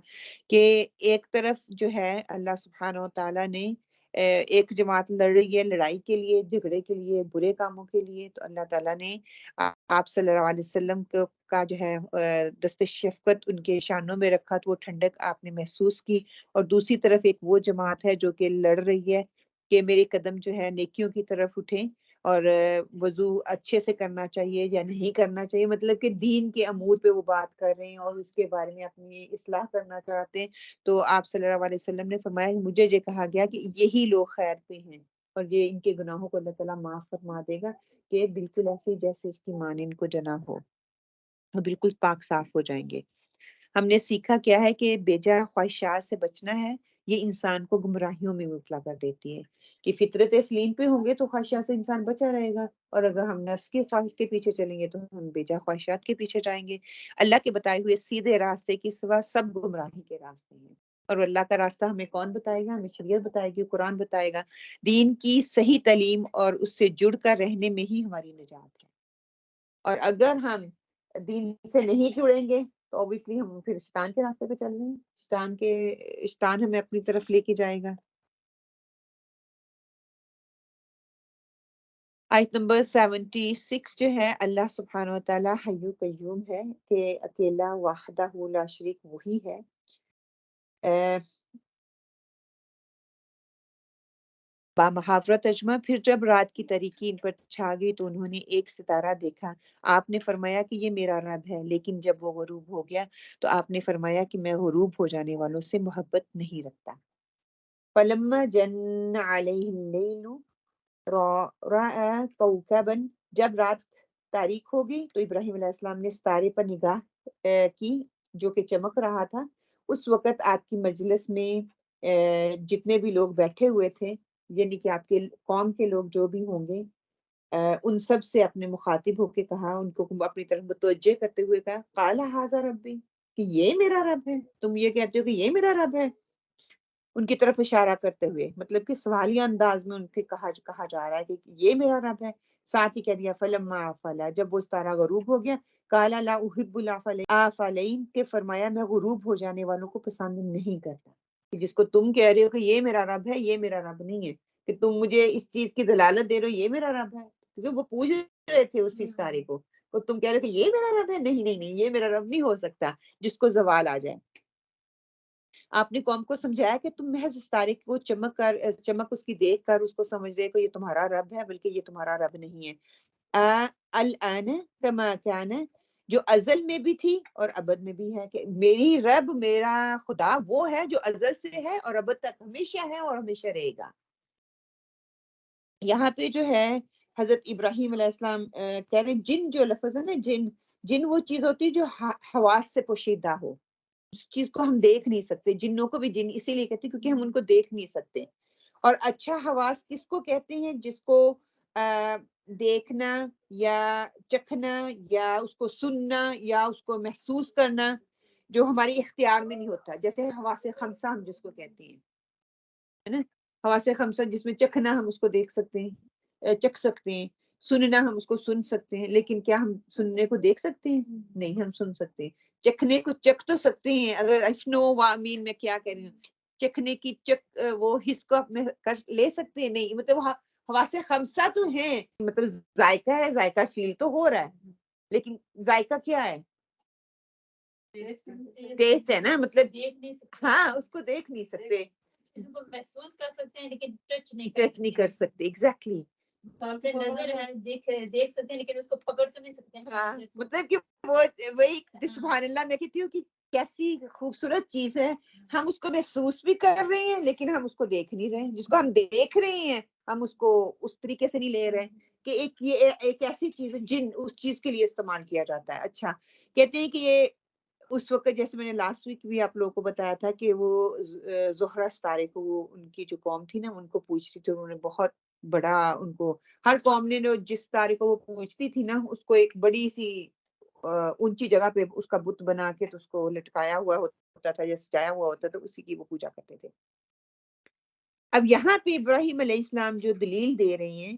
کہ ایک طرف جو ہے اللہ سبحانہ و تعالیٰ نے ایک جماعت لڑ رہی ہے لڑائی کے لیے، جھگڑے کے لیے، برے کاموں کے لیے، تو اللہ تعالیٰ نے آپ صلی اللہ علیہ وسلم کا جو ہے دست شفقت ان کے شانوں میں رکھا، تو وہ ٹھنڈک آپ نے محسوس کی، اور دوسری طرف ایک وہ جماعت ہے جو کہ لڑ رہی ہے کہ میرے قدم جو ہے نیکیوں کی طرف اٹھیں، اور وضو اچھے سے کرنا چاہیے یا نہیں کرنا چاہیے، مطلب کہ دین کے امور پہ وہ بات کر رہے ہیں اور اس کے بارے میں اپنی اصلاح کرنا چاہتے ہیں۔ تو آپ صلی اللہ علیہ وسلم نے فرمایا کہ مجھے یہ کہا گیا کہ یہی لوگ خیر پہ ہیں، اور یہ ان کے گناہوں کو اللہ تعالیٰ معاف فرما دے گا، کہ بالکل ایسے جیسے اس کی ماں نے ان کو جنا ہو، وہ بالکل پاک صاف ہو جائیں گے۔ ہم نے سیکھا کیا ہے کہ بیجا خواہشات سے بچنا ہے، یہ انسان کو گمراہیوں میں مبتلا کر دیتی ہے، کہ فطرت سلیم پہ ہوں گے تو خواہشات سے انسان بچا رہے گا، اور اگر ہم نفس کی خواہش کے پیچھے چلیں گے تو ہم بیجا خواہشات کے پیچھے جائیں گے۔ اللہ کے بتائے ہوئے سیدھے راستے کے سوا سب گمراہی کے راستے ہیں، اور اللہ کا راستہ ہمیں کون بتائے گا؟ ہمیں شریعت بتائے گی، قرآن بتائے گا، دین کی صحیح تعلیم اور اس سے جڑ کر رہنے میں ہی ہماری نجات ہے۔ اور اگر ہم دین سے نہیں جڑیں گے تو اوبیسلی ہم پھر شیطان کے راستے پہ چل رہے ہیں، شیطان ہمیں اپنی طرف لے کے جائے گا۔ آیت نمبر 76 جو ہے، اللہ سبحانہ و تعالیٰ حی قیوم ہے، کہ اکیلا وحدہ لا شریک وہی ہے۔ بامحاورہ ترجمہ، پھر جب رات کی تاریکی ان پر چھا گئی تو انہوں نے ایک ستارہ دیکھا، آپ نے فرمایا کہ یہ میرا رب ہے، لیکن جب وہ غروب ہو گیا تو آپ نے فرمایا کہ میں غروب ہو جانے والوں سے محبت نہیں رکھتا۔ فلما جن علیہ اللیل، رأى كوكبا، جب رات تاریک ہوگی تو ابراہیم علیہ السلام نے ستارے پر نگاہ کی جو کہ چمک رہا تھا. اس وقت آپ کی مجلس میں جتنے بھی لوگ بیٹھے ہوئے تھے، یعنی کہ آپ کے قوم کے لوگ جو بھی ہوں گے، ان سب سے اپنے مخاطب ہو کے کہا، ان کو اپنی طرف متوجہ کرتے ہوئے کہا، قال ھذا ربی، کہ یہ میرا رب ہے. تم یہ کہتے ہو کہ یہ میرا رب ہے، ان کی طرف اشارہ کرتے ہوئے، مطلب کہ سوالیہ انداز میں ان کے کہا جا رہا ہے کہ یہ میرا رب ہے. ساتھ ہی کہہ دیا فلما افلا، جب وہ ستارہ غروب ہو گیا، قال لا احب الافلین، کہ فرمایا میں غروب ہو جانے والوں کو پسند نہیں کرتا. کہ جس کو تم کہہ رہے ہو کہ یہ میرا رب ہے، یہ میرا رب نہیں ہے. کہ تم مجھے اس چیز کی دلالت دے رہے ہو یہ میرا رب ہے، کیونکہ وہ پوچھ رہے تھے اسی ستارے کو، تو تم کہہ رہے ہو کہ یہ میرا رب ہے. نہیں نہیں نہیں، یہ میرا رب نہیں ہو سکتا جس کو زوال آ جائے. آپ نے قوم کو سمجھایا کہ تم محض ستارے کو چمک اس کی دیکھ کر اس کو سمجھ رہے کہ یہ تمہارا رب ہے، بلکہ یہ تمہارا رب نہیں ہے. الان کما کان، جو ازل میں بھی تھی اور ابد میں بھی ہے، کہ میری رب، میرا خدا وہ ہے جو ازل سے ہے اور ابد تک ہمیشہ ہے اور ہمیشہ رہے گا. یہاں پہ جو ہے حضرت ابراہیم علیہ السلام کہہ رہے ہیں، جن جو لفظ ہے نا، جن وہ چیز ہوتی ہے جو حواس سے پوشیدہ ہو، اس چیز کو ہم دیکھ نہیں سکتے. جنوں کو بھی جن اسی لیے کہتے ہیں کیونکہ ہم ان کو دیکھ نہیں سکتے. اور اچھا حواس کس کو کہتے ہیں؟ جس کو دیکھنا یا چکھنا یا اس کو سننا یا اس کو محسوس کرنا جو ہماری اختیار میں نہیں ہوتا، جیسے حواس خمسہ ہم جس کو کہتے ہیں، ہے نا. حواس خمسہ جس میں چکھنا ہم اس کو دیکھ سکتے ہیں، چکھ سکتے ہیں. سننا ہم اس کو سن سکتے ہیں، لیکن کیا ہم سننے کو دیکھ سکتے ہیں؟ نہیں، ہم سن سکتے ہیں. چکھنے کو چکھ تو سکتے ہیں. اگر اشنو وامین میں کیا کہہ رہی ہوں، چکھنے کی وہ حص کو اپنے کر لے سکتے ہیں؟ نہیں. مطلب حواس خمسہ تو ہیں، مطلب ذائقہ ہے، ذائقہ فیل تو ہو رہا ہے، لیکن ذائقہ کیا ہے؟ ٹیسٹ ہے نا. مطلب دیکھ نہیں سکتے، ہاں، اس کو دیکھ نہیں سکتے، اس کو محسوس کر سکتے ہیں لیکن ٹچ نہیں کر سکتے. ایگزیکٹلی. نظر ہے، دیکھ سکتے ہیں لیکن اس کو پکڑ تو نہیں سکتے. ہاں، مطلب کہ وہی سبحان اللہ میں کہتی ہوں کہ کیسی خوبصورت چیز ہے. ہم اس کو محسوس بھی کر رہے ہیں لیکن ہم اس کو دیکھ نہیں رہے. جس کو ہم دیکھ رہے ہیں ہم اس کو اس طریقے سے نہیں لے رہے کہ یہ ایک ایسی چیز ہے جن اس چیز کے لیے استعمال کیا جاتا ہے. اچھا، کہتے ہیں کہ یہ اس وقت، جیسے میں نے لاسٹ ویک بھی آپ لوگوں کو بتایا تھا کہ وہ زہرہ ستارے کو، وہ ان کی جو قوم تھی نا ان کو پوچھتی تھی، انہوں نے بہت بڑا، ان کو ہر قوم نے جس ستارے کو وہ پوچھتی تھی نا اس کو ایک بڑی سی اونچی جگہ پہ اس کا بت بنا کے تو اس کو لٹکایا ہوا ہوتا تھا یا سجایا ہوا ہوتا تھا، اسی کی وہ پوجا کرتے تھے. اب یہاں پہ ابراہیم علیہ السلام جو دلیل دے رہے ہیں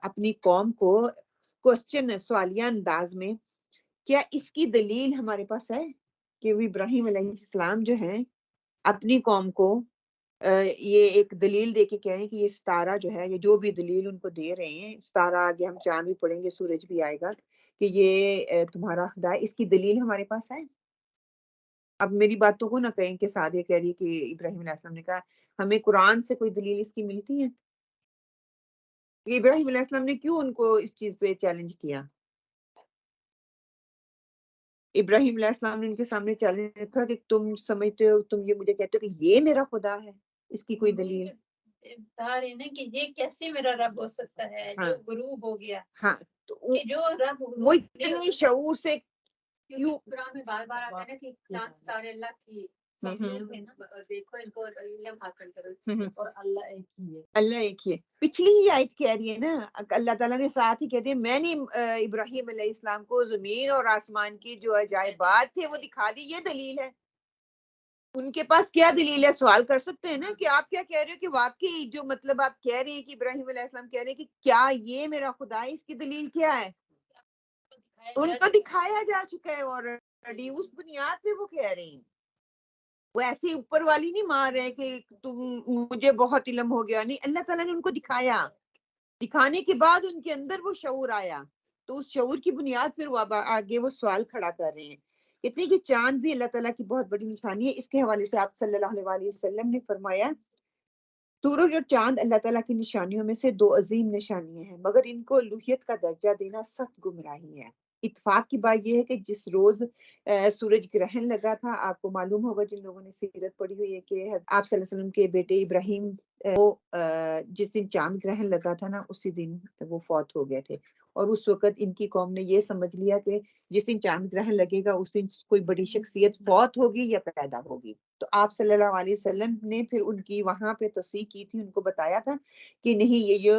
اپنی قوم کو کوسچن، سوالیہ انداز میں، کیا اس کی دلیل ہمارے پاس ہے کہ وہ ابراہیم علیہ السلام جو ہیں اپنی قوم کو یہ ایک دلیل دے کے کہہ رہے ہیں کہ یہ ستارہ جو ہے، یہ جو بھی دلیل ان کو دے رہے ہیں، ستارہ آگے ہم چاند بھی پڑھیں گے، سورج بھی آئے گا، کہ یہ تمہارا خدا ہے، اس کی دلیل ہمارے پاس ہے. اب میری باتوں کو نہ کہیں کہ سعدیہ کہہ رہی کہ ابراہیم علیہ السلام نے کہا. ہمیں قرآن سے کوئی دلیل اس کی ملتی ہے؟ ابراہیم علیہ السلام نے کیوں ان کو اس چیز پہ چیلنج کیا؟ ابراہیم علیہ السلام نے ان کے سامنے چیلنج رکھا کہ تم سمجھتے ہو، تم یہ مجھے کہتے ہو کہ یہ میرا خدا ہے، اس کی کوئی دلیل؟ بتا رہے نا کہ یہ کیسے میرا رب ہو سکتا ہے جو غروب ہو گیا. ہاں، تو کہ جو رب وہ اتنی شعور سے کیوں قرآن میں بار بار آتا ہے نا کہ چاند ستارے اللہ کی دیکھو، ان کو علم حاصل کرو، اور اللہ ایک ہی ہے. اللہ ایک ہی ہے. پچھلی ہی آیت کہہ رہی ہے نا، اللہ تعالیٰ نے ساتھ ہی کہہ دیا میں نے ابراہیم علیہ السلام کو زمین اور آسمان کی جو عجائبات تھے وہ دکھا دی. یہ دلیل ہے. ان کے پاس کیا دلیل ہے؟ سوال کر سکتے ہیں نا کہ آپ کیا کہہ رہے ہو کہ واقعی جو مطلب آپ کہہ رہے ہیں کہ ابراہیم علیہ السلام کہہ رہے ہیں کہ کیا یہ میرا خدا ہے، اس کی دلیل کیا ہے؟ ان کو دکھایا جا چکا ہے اور اس بنیاد پہ وہ کہہ رہے ہیں. وہ ایسی اوپر والی نہیں مار رہے کہ تم مجھے بہت علم ہو گیا. نہیں، اللہ تعالیٰ نے ان کو دکھایا، دکھانے کے بعد ان کے اندر وہ شعور آیا، تو اس شعور کی بنیاد پھر وہ آگے وہ سوال کھڑا کر رہے ہیں. اتنی کہ چاند بھی اللہ تعالیٰ کی بہت بڑی نشانی ہے. اس کے حوالے سے آپ صلی اللہ علیہ وسلم نے فرمایا سورج اور چاند اللہ تعالیٰ کی نشانیوں میں سے دو عظیم نشانیاں ہیں، مگر ان کو الوہیت کا درجہ دینا سخت گمراہی ہے. اتفاق کی بات یہ ہے کہ جس روز سورج گرہن لگا تھا، آپ کو معلوم ہوگا جن لوگوں نے سیرت پڑھی ہوئی ہے کہ آپ صلی اللہ علیہ وسلم کے بیٹے ابراہیم وہ جس دن چاند گرہن لگا تھا نا اسی دن وہ فوت ہو گئے تھے، اور اس وقت ان کی قوم نے یہ سمجھ لیا کہ جس دن چاند گرہن لگے گا اس دن کوئی بڑی شخصیت فوت ہوگی یا پیدا ہوگی۔ تو آپ صلی اللہ علیہ وسلم نے پھر ان کی وہاں پہ توصیح کی تھی، ان کو بتایا تھا کہ نہیں، یہ جو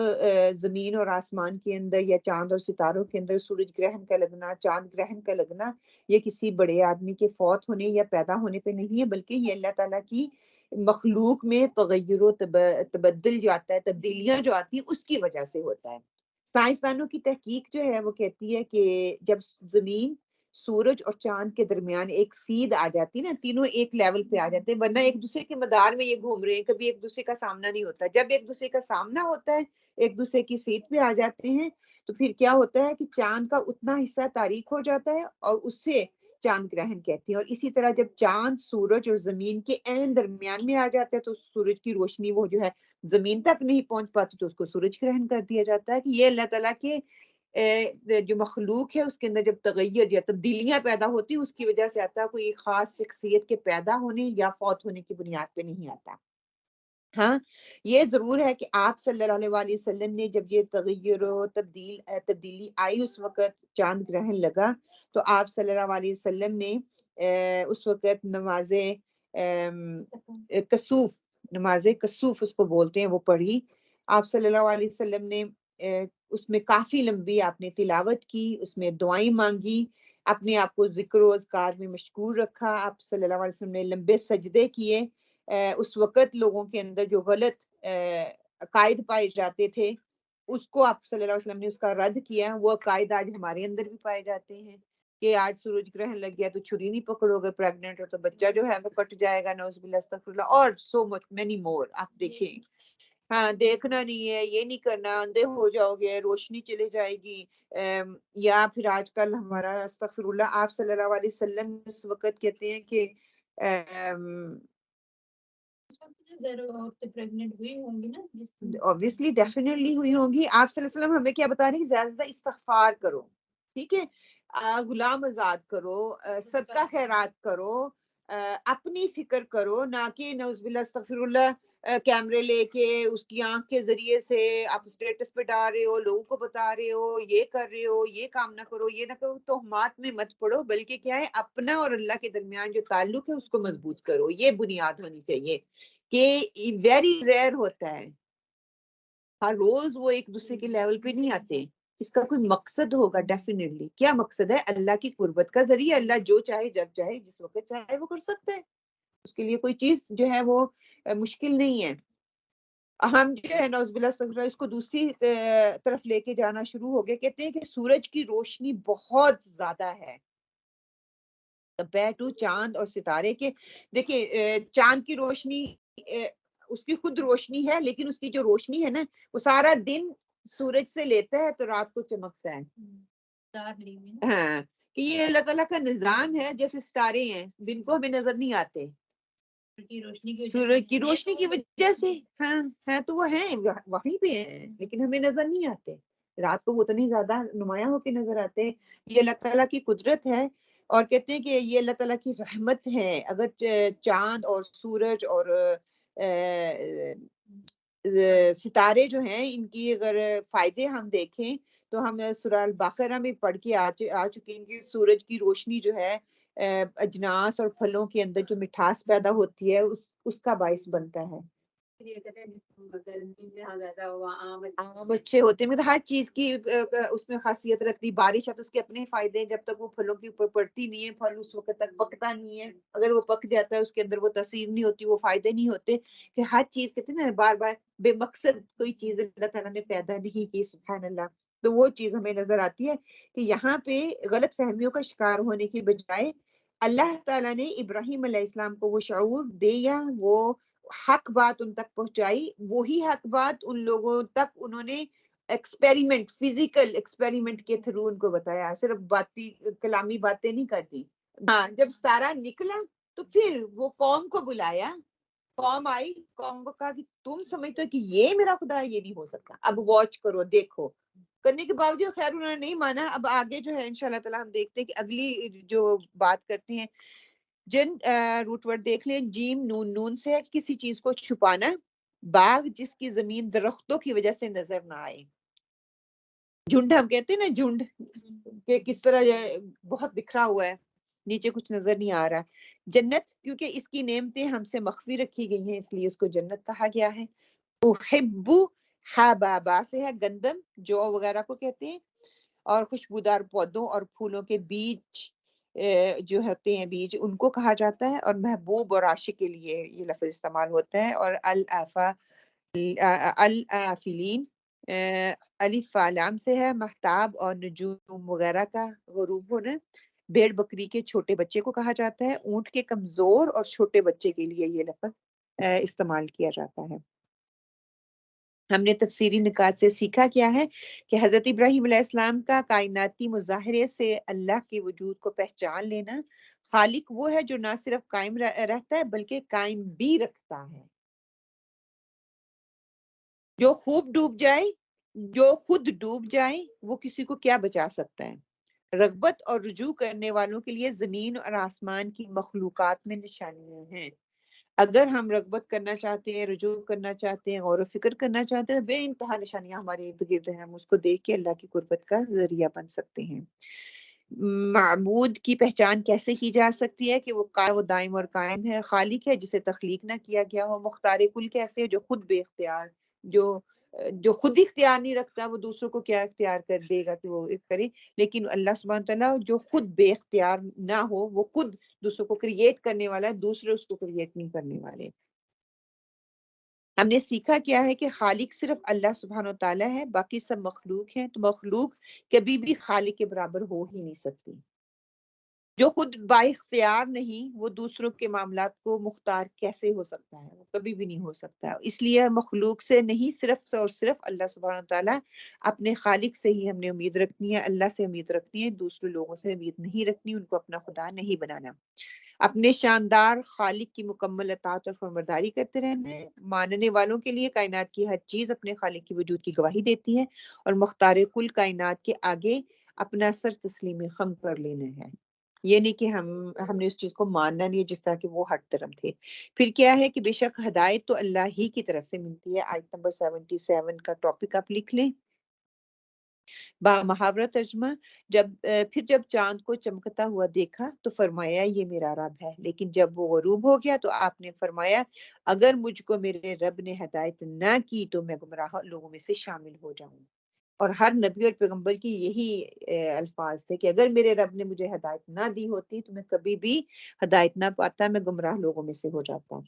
زمین اور آسمان کے اندر یا چاند اور ستاروں کے اندر سورج گرہن کا لگنا، چاند گرہن کا لگنا، یہ کسی بڑے آدمی کے فوت ہونے یا پیدا ہونے پہ نہیں ہے، بلکہ یہ اللہ تعالیٰ کی مخلوق میں تغیر و تبدل جو آتا ہے، تبدیلیاں جو آتی ہیں، اس کی وجہ سے ہوتا ہے۔ سائنسدانوں کی تحقیق جو ہے وہ کہتی ہے کہ جب زمین، سورج اور چاند کے درمیان ایک سیدھ آ جاتی نا، تینوں ایک لیول پہ آ جاتے ہیں، ورنہ ایک دوسرے کے مدار میں یہ گھوم رہے ہیں، کبھی ایک دوسرے کا سامنا نہیں ہوتا۔ جب ایک دوسرے کا سامنا ہوتا ہے، ایک دوسرے کی سیدھ پہ آ جاتے ہیں، تو پھر کیا ہوتا ہے کہ چاند کا اتنا حصہ تاریک ہو جاتا ہے اور اس سے چاند گرہن کہتے ہیں۔ اور اسی طرح جب چاند، سورج اور زمین کے عین درمیان میں آ جاتا ہے تو سورج کی روشنی وہ جو ہے زمین تک نہیں پہنچ پاتی، تو اس کو سورج گرہن کر دیا جاتا ہے۔ کہ یہ اللہ تعالیٰ کے جو مخلوق ہے اس کے اندر جب تغیر یا تبدیلیاں پیدا ہوتی ہیں، اس کی وجہ سے آتا ہے، کوئی خاص شخصیت کے پیدا ہونے یا فوت ہونے کی بنیاد پہ نہیں آتا۔ ہاں، یہ ضرور ہے کہ آپ صلی اللہ علیہ وسلم نے جب یہ تغیر و تبدیلی آئی، اس وقت چاند گرہن لگا، تو آپ صلی اللہ علیہ وسلم نے اس وقت نماز کسوف، نماز کسوف اس کو بولتے ہیں، وہ پڑھی۔ آپ صلی اللہ علیہ وسلم نے اس میں کافی لمبی آپ نے تلاوت کی، اس میں دعائیں مانگی، اپنے آپ کو ذکر و اذکار میں مشغول رکھا۔ آپ صلی اللہ علیہ وسلم نے لمبے سجدے کیے۔ اس وقت لوگوں کے اندر جو غلط عقائد پائے جاتے تھے، اس کو آپ صلی اللہ علیہ وسلم نے اس کا رد کیا۔ وہ عقائد آج ہمارے اندر بھی پائے جاتے ہیں کہ آج سورج گرہن لگ گیا تو چھری نہیں پکڑو، اگر پریگننٹ ہو تو بچہ جو ہے وہ کٹ جائے گا، نعوذ باللہ استغفر اللہ، اور سو مچ مینی مور آپ دیکھیں۔ ہاں، دیکھنا نہیں ہے، یہ نہیں کرنا، اندھے ہو جاؤ گے، روشنی چلے جائے گی، یا پھر آج کل ہمارا استغفر اللہ، آپ صلی اللہ علیہ وسلم اس وقت کہتے ہیں کہ اگر عورتیں پریگننٹ ہوئی ہوں گی نا، obviously definitely ہوئی ہوں گی۔ آپ صلی اللہ علیہ وسلم ہمیں کیا بتا رہے ہیں کہ زیادہ سے زیادہ استغفار کرو، ٹھیک ہے، غلام آزاد کرو، صدقہ خیرات کرو، اپنی فکر کرو، نہ کہ نعوذ باللہ استغفر اللہ کیمرے لے کے اس کی آنکھ کے ذریعے سے آپ اسٹیٹس پہ ڈال رہے ہو، لوگوں کو بتا رہے ہو، یہ کر رہے ہو، یہ کام نہ کرو، یہ نہ کرو، تہمات میں مت پڑو، بلکہ کیا ہے، اپنا اور اللہ کے درمیان جو تعلق ہے اس کو مضبوط کرو۔ یہ بنیاد ہونی چاہیے کہ ویری ریئر ہوتا ہے، ہر روز وہ ایک دوسرے کے لیول پہ نہیں آتے، اس کا کوئی مقصد ہوگا ڈیفینیٹلی۔ کیا مقصد ہے؟ اللہ کی قربت کا ذریعہ، اللہ جو چاہے جب چاہے جس وقت چاہے وہ کر سکتا ہے، اس کے لیے کوئی چیز جو ہے وہ مشکل نہیں ہے۔ ہم جو ہے نعوذ باللہ استغفر اللہ اس کو دوسری طرف لے کے جانا شروع ہو گئے، کہتے ہیں کہ سورج کی روشنی بہت زیادہ ہے compared to چاند اور ستارے کے۔ دیکھیں، چاند کی روشنی اس کی خود روشنی ہے، لیکن اس کی جو روشنی ہے نا وہ سارا دن سورج سے لیتا ہے تو رات کو چمکتا ہے۔ ہاں، کہ یہ اللہ تعالیٰ کا نظام ہے، جیسے ستارے ہیں دن کو ہمیں نظر نہیں آتے، سورج کی روشنی کی وجہ سے، ہاں ہے تو وہ ہیں وہیں پہ ہیں، لیکن ہمیں نظر نہیں آتے، رات کو وہ اتنی زیادہ نمایاں ہو کے نظر آتے ہیں۔ یہ اللہ تعالیٰ کی قدرت ہے، اور کہتے ہیں کہ یہ اللہ تعالیٰ کی رحمت ہے۔ اگر چاند اور سورج اور ستارے جو ہیں، ان کی اگر فائدے ہم دیکھیں تو ہم سورہ البقرہ میں پڑھ کے آ چکے ہیں کہ سورج کی روشنی جو ہے اجناس اور پھلوں کے اندر جو مٹھاس پیدا ہوتی ہے اس کا باعث بنتا ہے۔ عام اچھے ہوتے ہیں، ہر چیز کی اس میں خاصیت رکھتی، بارش ہے تو اس کے اپنے فائدے ہیں، جب تک وہ پھلوں کے اوپر پڑتی نہیں ہے پھل اس وقت تک پکتا نہیں ہے، اگر وہ پک جاتا ہے اس کے اندر وہ تاثیر نہیں ہوتی، وہ فائدے نہیں ہوتے۔ کہ ہر چیز کہتے ہیں نا، بار بار بے مقصد کوئی چیز اللہ تعالیٰ نے پیدا نہیں کی، سبحان اللہ۔ تو وہ چیز ہمیں نظر آتی ہے کہ یہاں پہ غلط فہمیوں کا شکار ہونے کی بجائے اللہ تعالیٰ نے ابراہیم علیہ السلام کو وہ شعور دیا، وہ حق بات ان تک پہنچائی، وہی حق بات ان لوگوں تک انہوں نے ایکسپیریمنٹ، فزیکل ایکسپیریمنٹ کے تھرو ان کو بتایا، صرف باتی کلامی باتیں نہیں کرتی۔ ہاں، جب سارا نکلا تو پھر وہ قوم کو بلایا، قوم آئی، قوم کو کہا کہ تم سمجھتے ہو کہ یہ میرا خدا ہے، یہ نہیں ہو سکتا، اب واچ کرو، دیکھو۔ کرنے کے باوجود خیر انہوں نے نہیں مانا۔ اب آگے جو ہے انشاءاللہ تعالی ہم دیکھتے ہیں کہ اگلی جو بات کرتے ہیں، جن روٹ ورڈ دیکھ لیں، جیم نون، نون سے کسی چیز کو چھپانا، باغ جس کی زمین درختوں کی وجہ سے نظر نہ آئے. جھنڈ ہم کہتے ہیں نا، جھنڈ کہ کس طرح یہ بہت بکھرا ہوا ہے، نیچے کچھ نظر نہیں آ رہا. جنت کیونکہ اس کی نعمتیں ہم سے مخفی رکھی گئی ہیں، اس لیے اس کو جنت کہا گیا ہے. احب حبابا سے ہے گندم، جو وغیرہ کو کہتے ہیں، اور خوشبودار پودوں اور پھولوں کے بیج جو ہوتے ہیں بیج، ان کو کہا جاتا ہے. اور محبوب اور عاشق کے لیے یہ لفظ استعمال ہوتا ہے. اور الافلین الف فالام سے ہے محتاب اور نجوم وغیرہ کا غروب ہونا. بھیڑ بکری کے چھوٹے بچے کو کہا جاتا ہے. اونٹ کے کمزور اور چھوٹے بچے کے لیے یہ لفظ استعمال کیا جاتا ہے. ہم نے تفسیری نکات سے سیکھا کیا ہے کہ حضرت ابراہیم علیہ السلام کا کائناتی مظاہرے سے اللہ کے وجود کو پہچان لینا. خالق وہ ہے جو نہ صرف قائم رہتا ہے بلکہ قائم بھی رکھتا ہے. جو خوب ڈوب جائے، جو خود ڈوب جائے، وہ کسی کو کیا بچا سکتا ہے. رغبت اور رجوع کرنے والوں کے لیے زمین اور آسمان کی مخلوقات میں نشانیاں ہیں. اگر ہم رغبت کرنا چاہتے ہیں، رجوع کرنا چاہتے ہیں، غور و فکر کرنا چاہتے ہیں، بے انتہا نشانیاں ہمارے ارد گرد ہیں. ہم اس کو دیکھ کے اللہ کی قربت کا ذریعہ بن سکتے ہیں. معبود کی پہچان کیسے کی جا سکتی ہے کہ وہ قائم و دائم اور قائم ہے. خالق ہے جسے تخلیق نہ کیا گیا ہو. مختار کل کیسے ہے؟ جو خود بے اختیار، جو خود اختیار نہیں رکھتا، وہ دوسروں کو کیا اختیار کر دے گا کہ وہ کرے. لیکن اللہ سبحانہ تعالیٰ جو خود بے اختیار نہ ہو، وہ خود دوسروں کو کریٹ کرنے والا ہے، دوسرے اس کو کریٹ نہیں کرنے والے. ہم نے سیکھا کیا ہے کہ خالق صرف اللہ سبحانہ تعالیٰ ہے، باقی سب مخلوق ہیں. تو مخلوق کبھی بھی خالق کے برابر ہو ہی نہیں سکتی. جو خود با اختیار نہیں، وہ دوسروں کے معاملات کو مختار کیسے ہو سکتا ہے؟ وہ کبھی بھی نہیں ہو سکتا. اس لیے مخلوق سے نہیں، صرف اور صرف اللہ سبحانہ تعالیٰ اپنے خالق سے ہی ہم نے امید رکھنی ہے. اللہ سے امید رکھنی ہے، دوسرے لوگوں سے امید نہیں رکھنی، ان کو اپنا خدا نہیں بنانا. اپنے شاندار خالق کی مکمل اطاعت اور فرمانبرداری کرتے رہنا ہے. ماننے والوں کے لیے کائنات کی ہر چیز اپنے خالق کی وجود کی گواہی دیتی ہے، اور مختار کل کائنات کے آگے اپنا سر تسلیم خم کر لینا ہے. یہ نہیں کہ ہم نے اس چیز کو ماننا نہیں ہے جس طرح کہ وہ ہٹ درم تھے. پھر کیا ہے کہ بے شک ہدایت تو اللہ ہی کی طرف سے ملتی ہے. آیت نمبر 77 کا ٹاپک آپ لکھ لیں. محاورہ ترجمہ. پھر جب چاند کو چمکتا ہوا دیکھا تو فرمایا یہ میرا رب ہے، لیکن جب وہ غروب ہو گیا تو آپ نے فرمایا اگر مجھ کو میرے رب نے ہدایت نہ کی تو میں گمراہ لوگوں میں سے شامل ہو جاؤں. اور ہر نبی اور پیغمبر کی یہی الفاظ تھے کہ اگر میرے رب نے مجھے ہدایت نہ دی ہوتی تو میں کبھی بھی ہدایت نہ پاتا، میں گمراہ لوگوں میں سے ہو جاتا.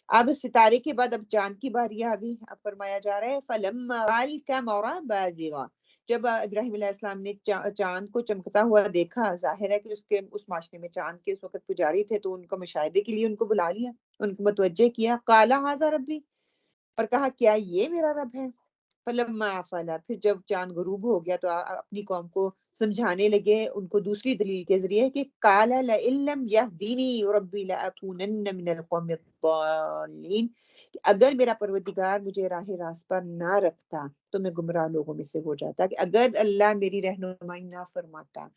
اب ستارے کے بعد اب چاند کی باری آ گئی. اب فرمایا جا رہا ہے فَلَمَّا الْقَمَرَ بَازِغًا. جب ابراہیم علیہ السلام نے چاند کو چمکتا ہوا دیکھا، ظاہر ہے کہ اس معاشرے میں چاند کے اس وقت پجاری تھے، تو ان کو مشاہدے کے لیے ان کو بلا لیا، ان کو متوجہ کیا. قَالَ هَٰذَا رَبِّی، اور کہا کیا یہ میرا رب ہے. فلما آفلا، پھر جب چاند غروب ہو گیا تو اپنی قوم کو سمجھانے لگے ان کو دوسری دلیل کے ذریعے کہ قال لئن لم يهدني ربي لأكونن من القوم الضالين، کہ اگر میرا پروردگار مجھے راہ راست پر نہ رکھتا تو میں گمراہ لوگوں میں سے ہو جاتا. کہ اگر اللہ میری رہنمائی نہ فرماتا،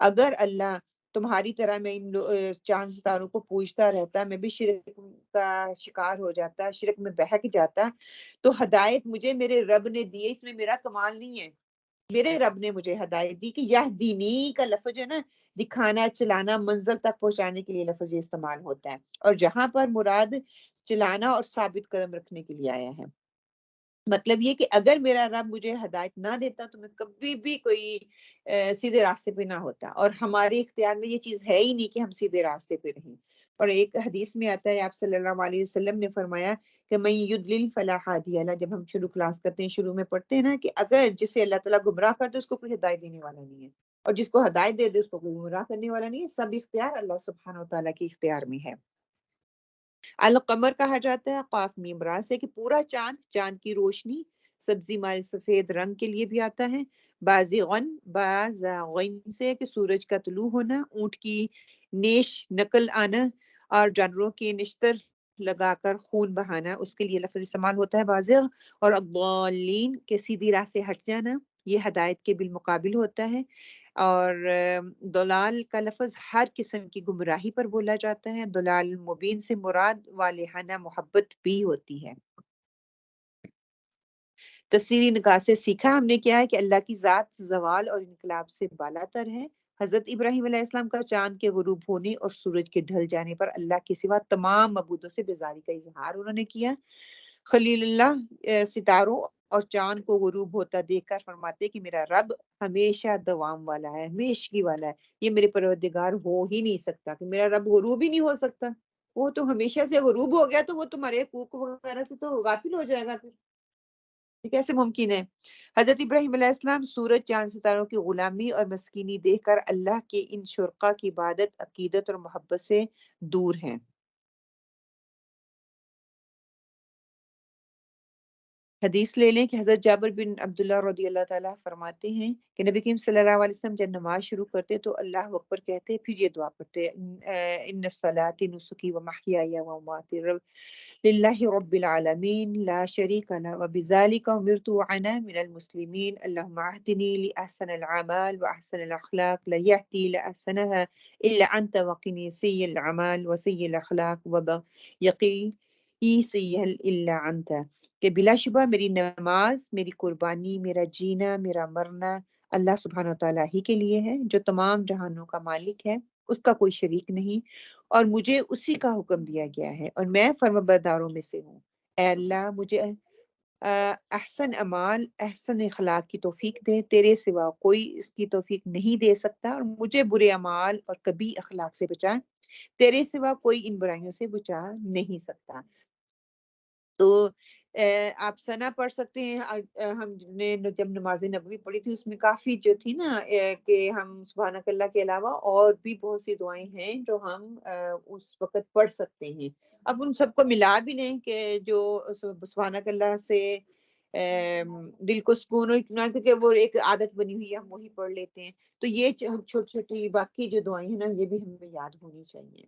اگر اللہ تمہاری طرح میں ان چاند ستاروں کو پوجتا رہتا، میں بھی شرک کا شکار ہو جاتا، شرک میں بہک جاتا. تو ہدایت مجھے میرے رب نے دی ہے، اس میں میرا کمال نہیں ہے. میرے رب نے مجھے ہدایت دی. کہ یہدینی کا لفظ ہے نا، دکھانا، چلانا، منزل تک پہنچانے کے لیے لفظ یہ استعمال ہوتا ہے، اور جہاں پر مراد چلانا اور ثابت قدم رکھنے کے لیے آیا ہے. مطلب یہ کہ اگر میرا رب مجھے ہدایت نہ دیتا تو میں کبھی بھی کوئی سیدھے راستے پہ نہ ہوتا. اور ہمارے اختیار میں یہ چیز ہے ہی نہیں کہ ہم سیدھے راستے پہ رہیں. اور ایک حدیث میں آتا ہے، آپ صلی اللہ علیہ وسلم نے فرمایا کہ من یضلل فلا ہادی لہ. جب ہم شروع کلاس کرتے ہیں، شروع میں پڑھتے ہیں نا کہ اگر جسے اللہ تعالیٰ گمراہ کر دے اس کو کوئی ہدایت دینے والا نہیں ہے، اور جس کو ہدایت دے دے اس کو کوئی گمراہ کرنے والا نہیں ہے. سب اختیار اللہ سبحانہ و تعالیٰ کے اختیار میں ہے. القمر کہا جاتا ہے قاف میم را سے کہ پورا چاند، چاند کی روشنی سبزی مائل سفید رنگ کے لیے بھی آتا ہے. بازغن بازغن سے کہ سورج کا طلوع ہونا، اونٹ کی نیش نقل آنا، اور جانوروں کے نشتر لگا کر خون بہانا، اس کے لیے لفظ استعمال ہوتا ہے بازغ. اور الضالین کے سیدھی راہ سے ہٹ جانا، یہ ہدایت کے بالمقابل ہوتا ہے. اور دلال کا لفظ ہر قسم کی گمراہی پر بولا جاتا ہے. دلال مبین سے مراد والہانہ محبت بھی ہوتی ہے. تفسیری نکات سے سیکھا ہم نے کیا ہے کہ اللہ کی ذات زوال اور انقلاب سے بالا تر ہے۔ حضرت ابراہیم علیہ السلام کا چاند کے غروب ہونے اور سورج کے ڈھل جانے پر اللہ کے سوا تمام معبودوں سے بیزاری کا اظہار انہوں نے کیا۔ خلیل اللہ ستاروں اور چاند کو غروب ہوتا دیکھ کر فرماتے کہ میرا رب ہمیشہ دوام والا ہے، ہمیشگی والا ہے، یہ میرے پروردگار ہو ہی نہیں سکتا، کہ میرا رب غروب ہی نہیں ہو سکتا، وہ تو ہمیشہ سے غروب ہو گیا تو وہ تمہارے حقوق وغیرہ سے تو غافل ہو جائے گا پھر، یہ کیسے ممکن ہے؟ حضرت ابراہیم علیہ السلام سورج چاند ستاروں کی غلامی اور مسکینی دیکھ کر اللہ کے ان شرکا کی عبادت، عقیدت اور محبت سے دور ہیں۔ حدیث لے لیں کہ حضرت جابر بن عبداللہ رضی اللہ تعالیٰ فرماتے ہیں کہ نبی کریم صلی اللہ علیہ وسلم جب نماز شروع کرتے تو اللہ اکبر کہتے، پھر یہ دعا پڑھتے، ان الصلاۃ نسکی و محیای و مماتی للہ رب العالمین لا شریک لہ وبذالک امرت وانا من المسلمین اللہم اہدنی لاحسن الاعمال واحسن الاخلاق لا یہدی لاحسنها الا انت وقنی سیء الاعمال وسیء الاخلاق ویقی سیء الا انت، کہ بلا شبہ میری نماز، میری قربانی، میرا جینا، میرا مرنا اللہ سبحانہ وتعالیٰ ہی کے لیے ہے جو تمام جہانوں کا مالک ہے، اس کا کوئی شریک نہیں، اور مجھے اسی کا حکم دیا گیا ہے اور میں فرمانبرداروں میں سے ہوں۔ اے اللہ مجھے احسن اعمال، احسن اخلاق کی توفیق دے، تیرے سوا کوئی اس کی توفیق نہیں دے سکتا، اور مجھے برے اعمال اور کبھی اخلاق سے بچا، تیرے سوا کوئی ان برائیوں سے بچا نہیں سکتا۔ تو آپ ثنا پڑھ سکتے ہیں۔ ہم نے جب نماز نبوی پڑھی تھی اس میں کافی جو تھی نا کہ ہم سبحانک اللہ کے علاوہ اور بھی بہت سی دعائیں ہیں جو ہم اس وقت پڑھ سکتے ہیں۔ اب ان سب کو ملا بھی لیں کہ جو سبحانک اللہ سے دل کو سکون اور اطمینان، کیونکہ وہ ایک عادت بنی ہوئی ہے ہم وہی پڑھ لیتے ہیں، تو یہ چھوٹی چھوٹی باقی جو دعائیں ہیں نا یہ بھی ہمیں یاد ہونی چاہیے۔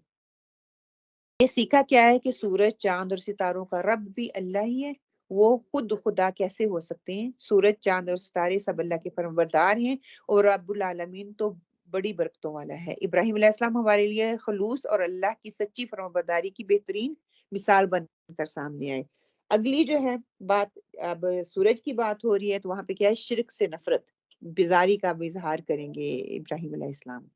یہ سیکھا کیا ہے کہ سورج، چاند اور ستاروں کا رب بھی اللہ ہی ہے، وہ خود خدا کیسے ہو سکتے ہیں؟ سورج، چاند اور ستارے سب اللہ کے فرمانبردار ہیں اور رب العالمین تو بڑی برکتوں والا ہے۔ ابراہیم علیہ السلام ہمارے لیے خلوص اور اللہ کی سچی فرمانبرداری کی بہترین مثال بن کر سامنے آئے۔ اگلی جو ہے بات، اب سورج کی بات ہو رہی ہے تو وہاں پہ کیا ہے؟ شرک سے نفرت، بیزاری کا بھی اظہار کریں گے ابراہیم علیہ السلام۔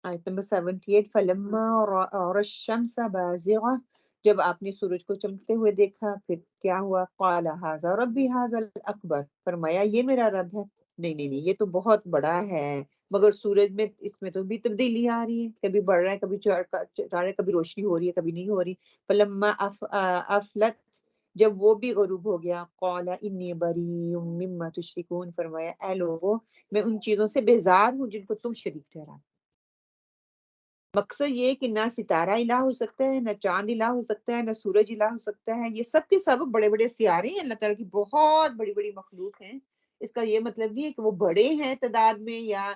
آیت نمبر 78، فَلَمَّا رَأَى الشَّمْسَ بَازِغَةً، جب آپ نے سورج کو چمکتے ہوئے دیکھا پھر کیا ہوا؟ قَالَ هَذَا رَبِّي هَذَا الْأَكْبَرُ، فرمایا یہ میرا رب ہے، نہیں یہ تو بہت بڑا ہے، مگر سورج میں اس میں تو بھی تبدیلی آ رہی ہے، کبھی بڑھ رہا ہے، کبھی چڑھ رہا ہے، کبھی روشنی ہو رہی ہے، کبھی نہیں ہو رہی۔ فَلَمَّا أَفْلَتْ، جب وہ بھی غروب ہو گیا، قَالَ إِنِّي بَرِيءٌ مِّمَّا تُشْرِكُونَ، فرمایا اے لوگو میں ان چیزوں سے بیزار ہوں جن کو تم شریک ٹھہرا۔ مقصد یہ کہ نہ ستارہ الہ ہو سکتا ہے، نہ چاند الہ ہو سکتا ہے، نہ سورج الہ ہو سکتا ہے، یہ سب کے سب بڑے بڑے سیارے ہیں، اللہ تعالیٰ کی بہت بڑی بڑی مخلوق ہیں۔ اس کا یہ مطلب نہیں ہے کہ وہ بڑے ہیں تعداد میں یا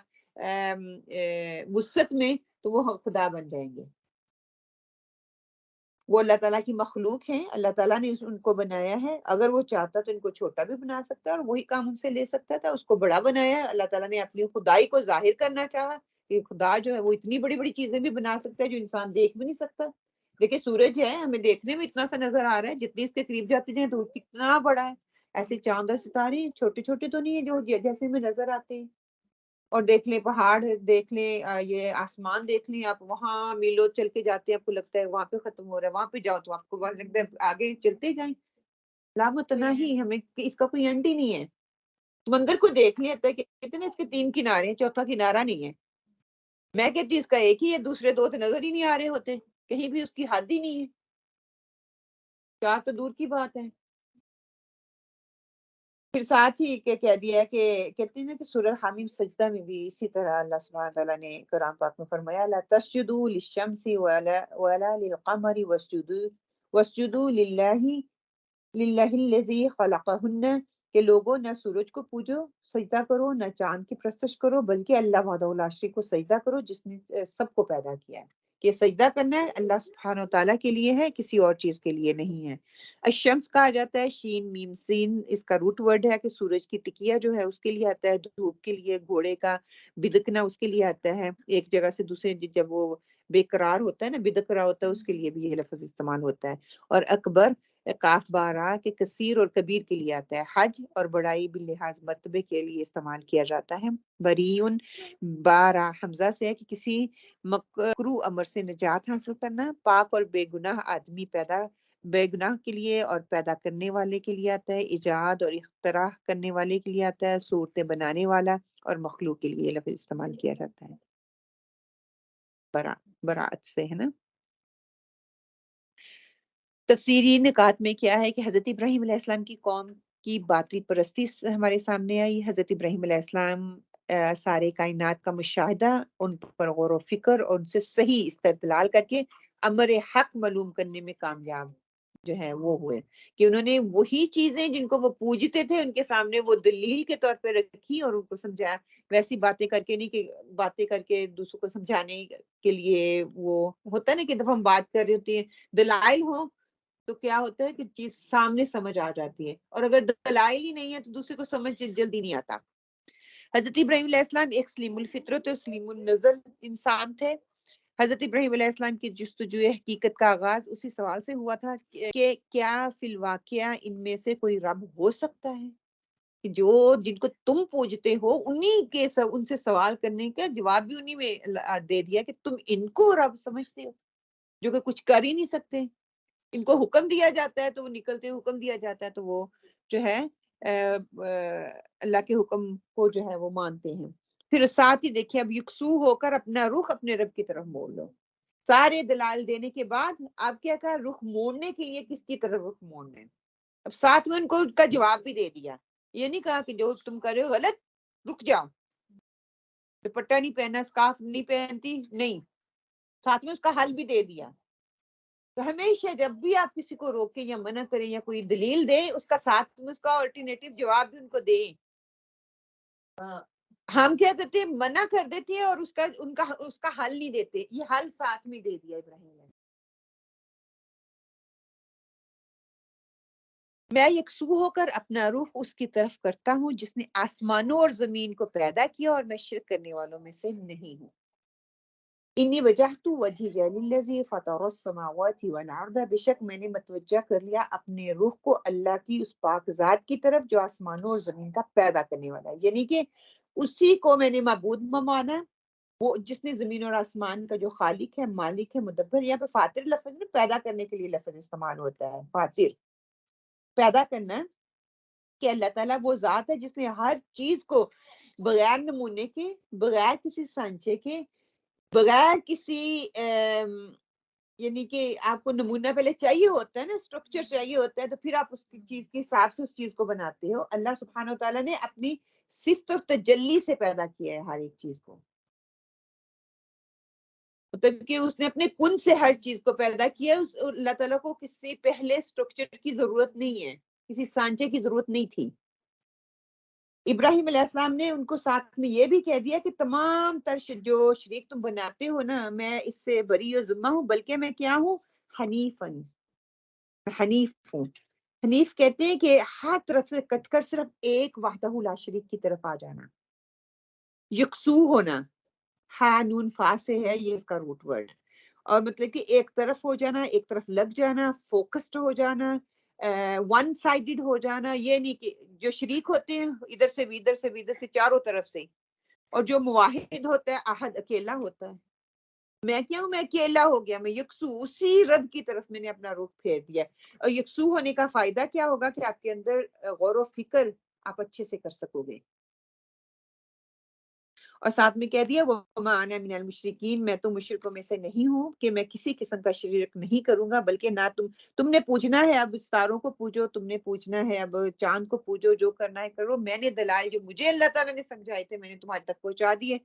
وسعت میں تو وہ خدا بن جائیں گے۔ وہ اللہ تعالیٰ کی مخلوق ہیں، اللہ تعالیٰ نے ان کو بنایا ہے، اگر وہ چاہتا تو ان کو چھوٹا بھی بنا سکتا ہے اور وہی کام ان سے لے سکتا تھا، اس کو بڑا بنایا ہے۔ اللہ تعالیٰ نے اپنی خدائی کو ظاہر کرنا چاہا کہ خدا جو ہے وہ اتنی بڑی بڑی چیزیں بھی بنا سکتا ہے جو انسان دیکھ بھی نہیں سکتا۔ دیکھیں سورج ہے، ہمیں دیکھنے میں اتنا سا نظر آ رہا ہے، جتنی اس کے قریب جاتے جائیں تو کتنا بڑا ہے۔ ایسے چاند اور ستارے چھوٹے چھوٹے تو نہیں ہیں جو جیسے ہمیں نظر آتے ہیں۔ اور دیکھ لیں پہاڑ دیکھ لیں، یہ آسمان دیکھ لیں، آپ وہاں میلوں چل کے جاتے ہیں، آپ کو لگتا ہے وہاں پہ ختم ہو رہا ہے، وہاں پہ جاؤ تو آپ کو وہاں لگتا ہے آگے چلتے جائیں، علامت نہیں، ہمیں اس کا کوئی اینڈ ہی نہیں ہے۔ سمندر کو دیکھ لیتا ہے کہ کہتے ہیں اس کے 3 کنارے ہیں، چوتھا کنارہ نہیں ہے۔ میں کہتی اس کا ایک ہی ہے، دوسرے 2 تو نظر ہی نہیں آ رہے ہوتے، کہیں بھی اس کی حد ہی نہیں ہے، 4 تو دور کی بات ہے۔ پھر ساتھ ہی کہہ دیا ہے کہ کہتے ہیں نا کہ سورہ حامیم سجدہ میں بھی اسی طرح اللہ سبحانہ تعالیٰ نے قرآن پاک میں فرمایا لا تسجدوا للشمس ولا للقمر واسجدوا للہ الذی خلقہن، کہ لوگوں نہ سورج کو پوجو سجدہ کرو، نہ چاند کی پرستش کرو، بلکہ اللہ وحدہ لا شریک کو سجدہ کرو جس نے سب کو پیدا کیا ہے، کہ سجدہ کرنا ہے اللہ سبحانہ تعالیٰ کے لیے ہے، کسی اور چیز کے لیے نہیں ہے۔ الشمس کہا جاتا ہے، شین میم سین اس کا روٹ ورڈ ہے کہ سورج کی ٹکیا جو ہے اس کے لیے آتا ہے، دھوپ کے لیے، گھوڑے کا بدکنا اس کے لیے آتا ہے، ایک جگہ سے دوسرے جب وہ بے قرار ہوتا ہے نا، بدقرار ہوتا ہے، اس کے لیے بھی یہ لفظ استعمال ہوتا ہے. اور اکبر کاف بارا کے کثیر اور کبیر کے لیے آتا ہے. حج اور بڑائی باللحاظ مرتبے کے لیے استعمال کیا جاتا ہے. بریون بارا حمزہ سے ہے کہ کسی مکروہ امر سے نجات حاصل کرنا. پاک اور بے گناہ آدمی بے گناہ کے لیے اور پیدا کرنے والے کے لیے آتا ہے. ایجاد اور اختراع کرنے والے کے لیے آتا ہے. صورتیں بنانے والا اور مخلوق کے لیے لفظ استعمال کیا جاتا ہے. براعت سے ہے نا. تفسیری نکات میں کیا ہے کہ حضرت ابراہیم علیہ السلام کی قوم کی باطل پرستی ہمارے سامنے آئی. حضرت ابراہیم علیہ السلام سارے کائنات کا مشاہدہ، ان پر غور و فکر اور ان سے صحیح استدلال کر کے امر حق معلوم کرنے میں کامیاب جو ہے وہ ہوئے، کہ انہوں نے وہی چیزیں جن کو وہ پوجتے تھے ان کے سامنے وہ دلیل کے طور پہ رکھی اور ان کو سمجھایا. ویسی باتیں کر کے نہیں کہ باتیں کر کے دوسروں کو سمجھانے کے لیے وہ ہوتا ہے نا کہ دفعہ ہم بات کر رہے ہوتے ہیں دلائل ہو تو کیا ہوتا ہے کہ چیز سامنے سمجھ آ جاتی ہے، اور اگر دلائل ہی نہیں ہے تو دوسرے کو سمجھ جلدی نہیں آتا. حضرت ابراہیم علیہ السلام ایک سلیم الفطرت اور سلیم النظر انسان تھے. حضرت ابراہیم علیہ السلام کی جستجو حقیقت کا آغاز اسی سوال سے ہوا تھا کہ کیا فی الواقعہ ان میں سے کوئی رب ہو سکتا ہے، کہ جو جن کو تم پوجتے ہو ان سے سوال کرنے کا جواب بھی انہی میں دے دیا کہ تم ان کو رب سمجھتے ہو جو کہ کچھ کر ہی نہیں سکتے. ان کو حکم دیا جاتا ہے تو وہ نکلتے، حکم دیا جاتا ہے تو وہ جو ہے اللہ کے حکم کو جو ہے وہ مانتے ہیں. پھر ساتھ ہی دیکھیں اب یکسو ہو کر اپنا رخ اپنے رب کی طرف موڑ لو. سارے دلائل دینے کے بعد آپ کیا کہا، رخ موڑنے کے لیے کس کی طرف رخ موڑنا ہے. اب ساتھ میں ان کو ان کا جواب بھی دے دیا. یہ نہیں کہا کہ جو تم کر رہے ہو غلط، رک جاؤ. دوپٹہ نہیں پہنا، سکارف نہیں پہنتی، نہیں، ساتھ میں اس کا حل بھی دے دیا. تو ہمیشہ جب بھی آپ کسی کو روکیں یا منع کریں یا کوئی دلیل دیں، اس کا ساتھ میں اس کا آلٹرنیٹیو جواب بھی ان کو دیں. ہم کیا کرتے ہیں، منع کر دیتے ہیں اور اس کا حل نہیں دیتے. یہ حل ساتھ میں دے دیا ابراہیم نے. میں یکسو ہو کر اپنا روح اس کی طرف کرتا ہوں جس نے آسمانوں اور زمین کو پیدا کیا، اور میں شرک کرنے والوں میں سے نہیں ہوں. انی وجہت وجہی للذی فطر السماوات والارض، بے شک میں نے متوجہ کر لیا اپنے روح کو اللہ کی اس پاک ذات کی طرف جو آسمانوں اور زمین کا پیدا کرنے والا ہے. یعنی کہ اسی کو میں نے معبود مانا، وہ جس نے زمین اور آسمان کا جو خالق ہے، مالک ہے، مدبر. یہاں پہ فاتر لفظ میں پیدا کرنے کے لیے لفظ استعمال ہوتا ہے. فاتر پیدا کرنا، کہ اللہ تعالیٰ وہ ذات ہے جس نے ہر چیز کو بغیر نمونے کے، بغیر کسی سانچے کے، بغیر کسی یعنی کہ آپ کو نمونہ پہلے چاہیے ہوتا ہے نا، اسٹرکچر چاہیے ہوتا ہے، تو پھر آپ اس چیز کے حساب سے اس چیز کو بناتے ہو. اللہ سبحانہ وتعالیٰ نے اپنی صفت اور تجلی سے پیدا کیا ہے ہر ایک چیز کو. مطلب کہ اس نے اپنے کن سے ہر چیز کو پیدا کیا. اللہ تعالیٰ کو کسی پہلے اسٹرکچر کی ضرورت نہیں ہے، کسی سانچے کی ضرورت نہیں تھی. ابراہیم علیہ السلام نے ان کو ساتھ میں یہ بھی کہہ دیا کہ تمام تر جو شریک تم بناتے ہو نا، میں اس سے بری و ذمہ ہوں، بلکہ میں کیا ہوں، حنیفن، حنیف ہوں. حنیف کہتے ہیں کہ ہر طرف سے کٹ کر صرف ایک وحدہ لا شریک کی طرف آ جانا. یکسو ہونا، ہا نون فا سے ہے یہ اس کا روٹ ورڈ، اور مطلب کہ ایک طرف ہو جانا، ایک طرف لگ جانا، فوکسڈ ہو جانا، ون سائیڈڈ ہو جانا. یہ نہیں کہ جو شریک ہوتے ہیں ادھر سے بھی، ادھر سے بھی، ادھر سے چاروں طرف سے، اور جو مواحد ہوتا ہے، احد اکیلا ہوتا ہے. میں کیا ہوں، میں اکیلا ہو گیا، میں یکسو، اسی رب کی طرف میں نے اپنا رخ پھیر دیا. اور یکسو ہونے کا فائدہ کیا ہوگا کہ آپ کے اندر غور و فکر آپ اچھے سے کر سکو گے. اور ساتھ میں کہہ دیا وَمَا أَنَا مِنَ الْمُشْرِكِينَ، میں تو مشرکوں میں سے نہیں ہوں، کہ میں کسی قسم کا شرک نہیں کروں گا. بلکہ نہ تم نے پوجنا ہے، اب ستاروں کو پوجو، تم نے پوجنا ہے اب چاند کو پوجو، جو کرنا ہے کرو. میں نے دلائل جو مجھے اللہ تعالیٰ نے سمجھائے تھے میں نے تمہارے تک پہنچا دیے،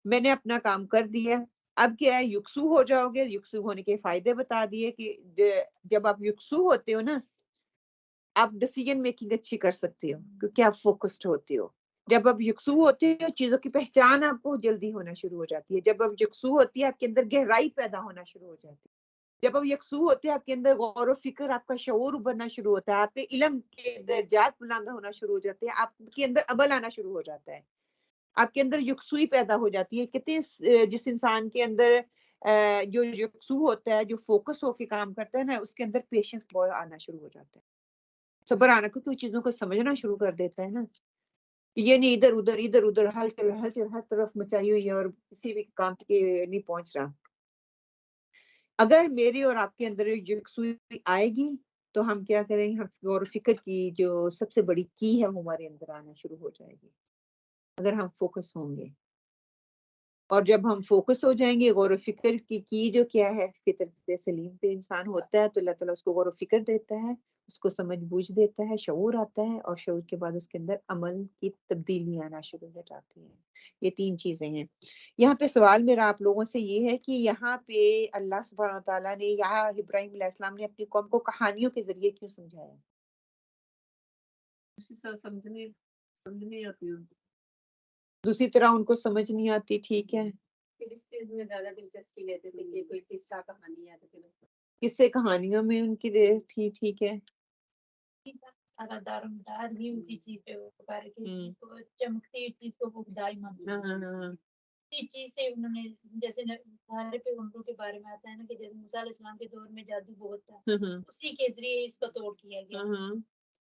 میں نے اپنا کام کر دیا. اب کیا ہے، یکسو ہو جاؤ گے. یکسو ہونے کے فائدے بتا دیے کہ جب آپ یکسو ہوتے ہو نا، آپ ڈیسیژن میکنگ اچھی کر سکتے ہو کیونکہ آپ فوکسڈ ہوتے ہو. جب آپ یکسو ہوتے ہو چیزوں کی پہچان آپ کو جلدی ہونا شروع ہو جاتی ہے. جب آپ یکسو ہوتی ہے آپ کے اندر گہرائی پیدا ہونا شروع ہو جاتی ہے. جب آپ یکسو ہوتے ہیں آپ کے اندر غور و فکر، آپ کا شعور ابھرنا شروع ہوتا ہے، آپ کے علم کے درجات بلند ہونا شروع ہو جاتے ہیں، آپ کے اندر عمل آنا شروع ہو جاتا ہے، آپ کے اندر یکسوئی پیدا ہو جاتی ہے. کہتے ہیں جس انسان کے اندر جو یکسو ہوتا ہے، جو فوکس ہو کے کام کرتا ہے نا، اس کے اندر پیشنس بہت آنا شروع ہو جاتا ہے، صبر آنا، کیونکہ چیزوں کو سمجھنا شروع کر دیتا ہے نا، کہ یہ نہیں ادھر ادھر ہلچل ہر طرف مچائی ہوئی ہے اور کسی بھی کام کے نہیں پہنچ رہا. اگر میری اور آپ کے اندر یکسوئی آئے گی تو ہم کیا کریں گے، ہم غور و فکر کی جو سب سے بڑی کی ہے وہ ہمارے اندر آنا شروع ہو جائے گی اگر ہم فوکس ہوں گے. اور جب ہم فوکس ہو جائیں گے، غور و فکر کی جو کیا ہے، فطرت سلیم پہ انسان ہوتا ہے تو اللہ تعالیٰ اس کو غور و فکر دیتا ہے، اس کو سمجھ بوجھ دیتا ہے، شعور آتا ہے، اور شعور کے بعد اس کے اندر عمل کی تبدیلی آنا شروع ہو جاتی ہیں. یہ 3 چیزیں ہیں. یہاں پہ سوال میرا آپ لوگوں سے یہ ہے کہ یہاں پہ اللہ سبحانہ تعالیٰ نے، یہاں ابراہیم علیہ السلام نے اپنی قوم کو کہانیوں کے ذریعے کیوں سمجھایا؟ سمجھنی آتی ہے. دوسری طرح ان کو سمجھ نہیں آتی. ٹھیک ہے، پھر اس چیز میں زیادہ دلچسپی لیتے تھے کہ کوئی قصہ کہانی ہے تو پھر قصے کہانیوں میں ان کی دیر تھی. ٹھیک ہے. سارا دار و مدار بھی اسی چیز پہ ہوتا ہے کہ چیز کو چمکتی چیز کو وہ خدائی مانتے ہیں. اسی چیز سے انہوں نے، جیسے سارے پیغمبروں کے بارے میں آتا ہے نا کہ جیسے موسیٰ علیہ السلام کے دور میں جادو بہت تھا، اسی کے ذریعے اس کو توڑ کیا گیا.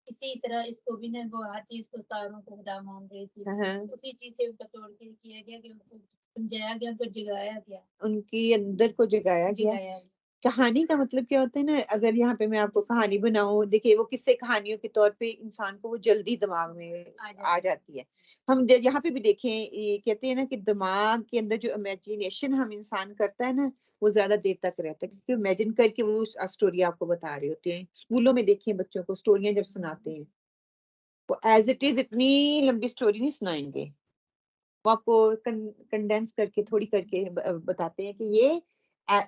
اسی طرح اس کو بھی نا، وہ ہر چیز کو تاروں کو خدا مان رہی تھی، اسی چیز سے ان کا توڑ کے کیا گیا کہ ان کو سمجھایا گیا، ان کو جگایا گیا، ان کی اندر کو جگایا گیا. کہانی کا مطلب کیا ہوتا ہے نا، اگر یہاں پہ میں آپ کو کہانی بناؤں، دیکھیے وہ قصے کہانیوں کے طور پہ انسان کو وہ جلدی دماغ میں آ جاتی ہے. ہم یہاں پہ بھی دیکھیں، یہ کہتے ہیں نا کہ دماغ کے اندر جو امیجینیشن ہم انسان کرتا ہے نا، وہ زیادہ دیر تک رہتا ہے، کیونکہ امیجن کر کے وہ اسٹوری آپ کو بتا رہے ہوتے ہیں. اسکولوں میں دیکھیں بچوں کو اسٹوریاں جب سناتے ہیں، وہ ایز اٹ از اتنی لمبی اسٹوری نہیں سنائیں گے، وہ آپ کو کنڈینس کر کے تھوڑی کر کے بتاتے ہیں کہ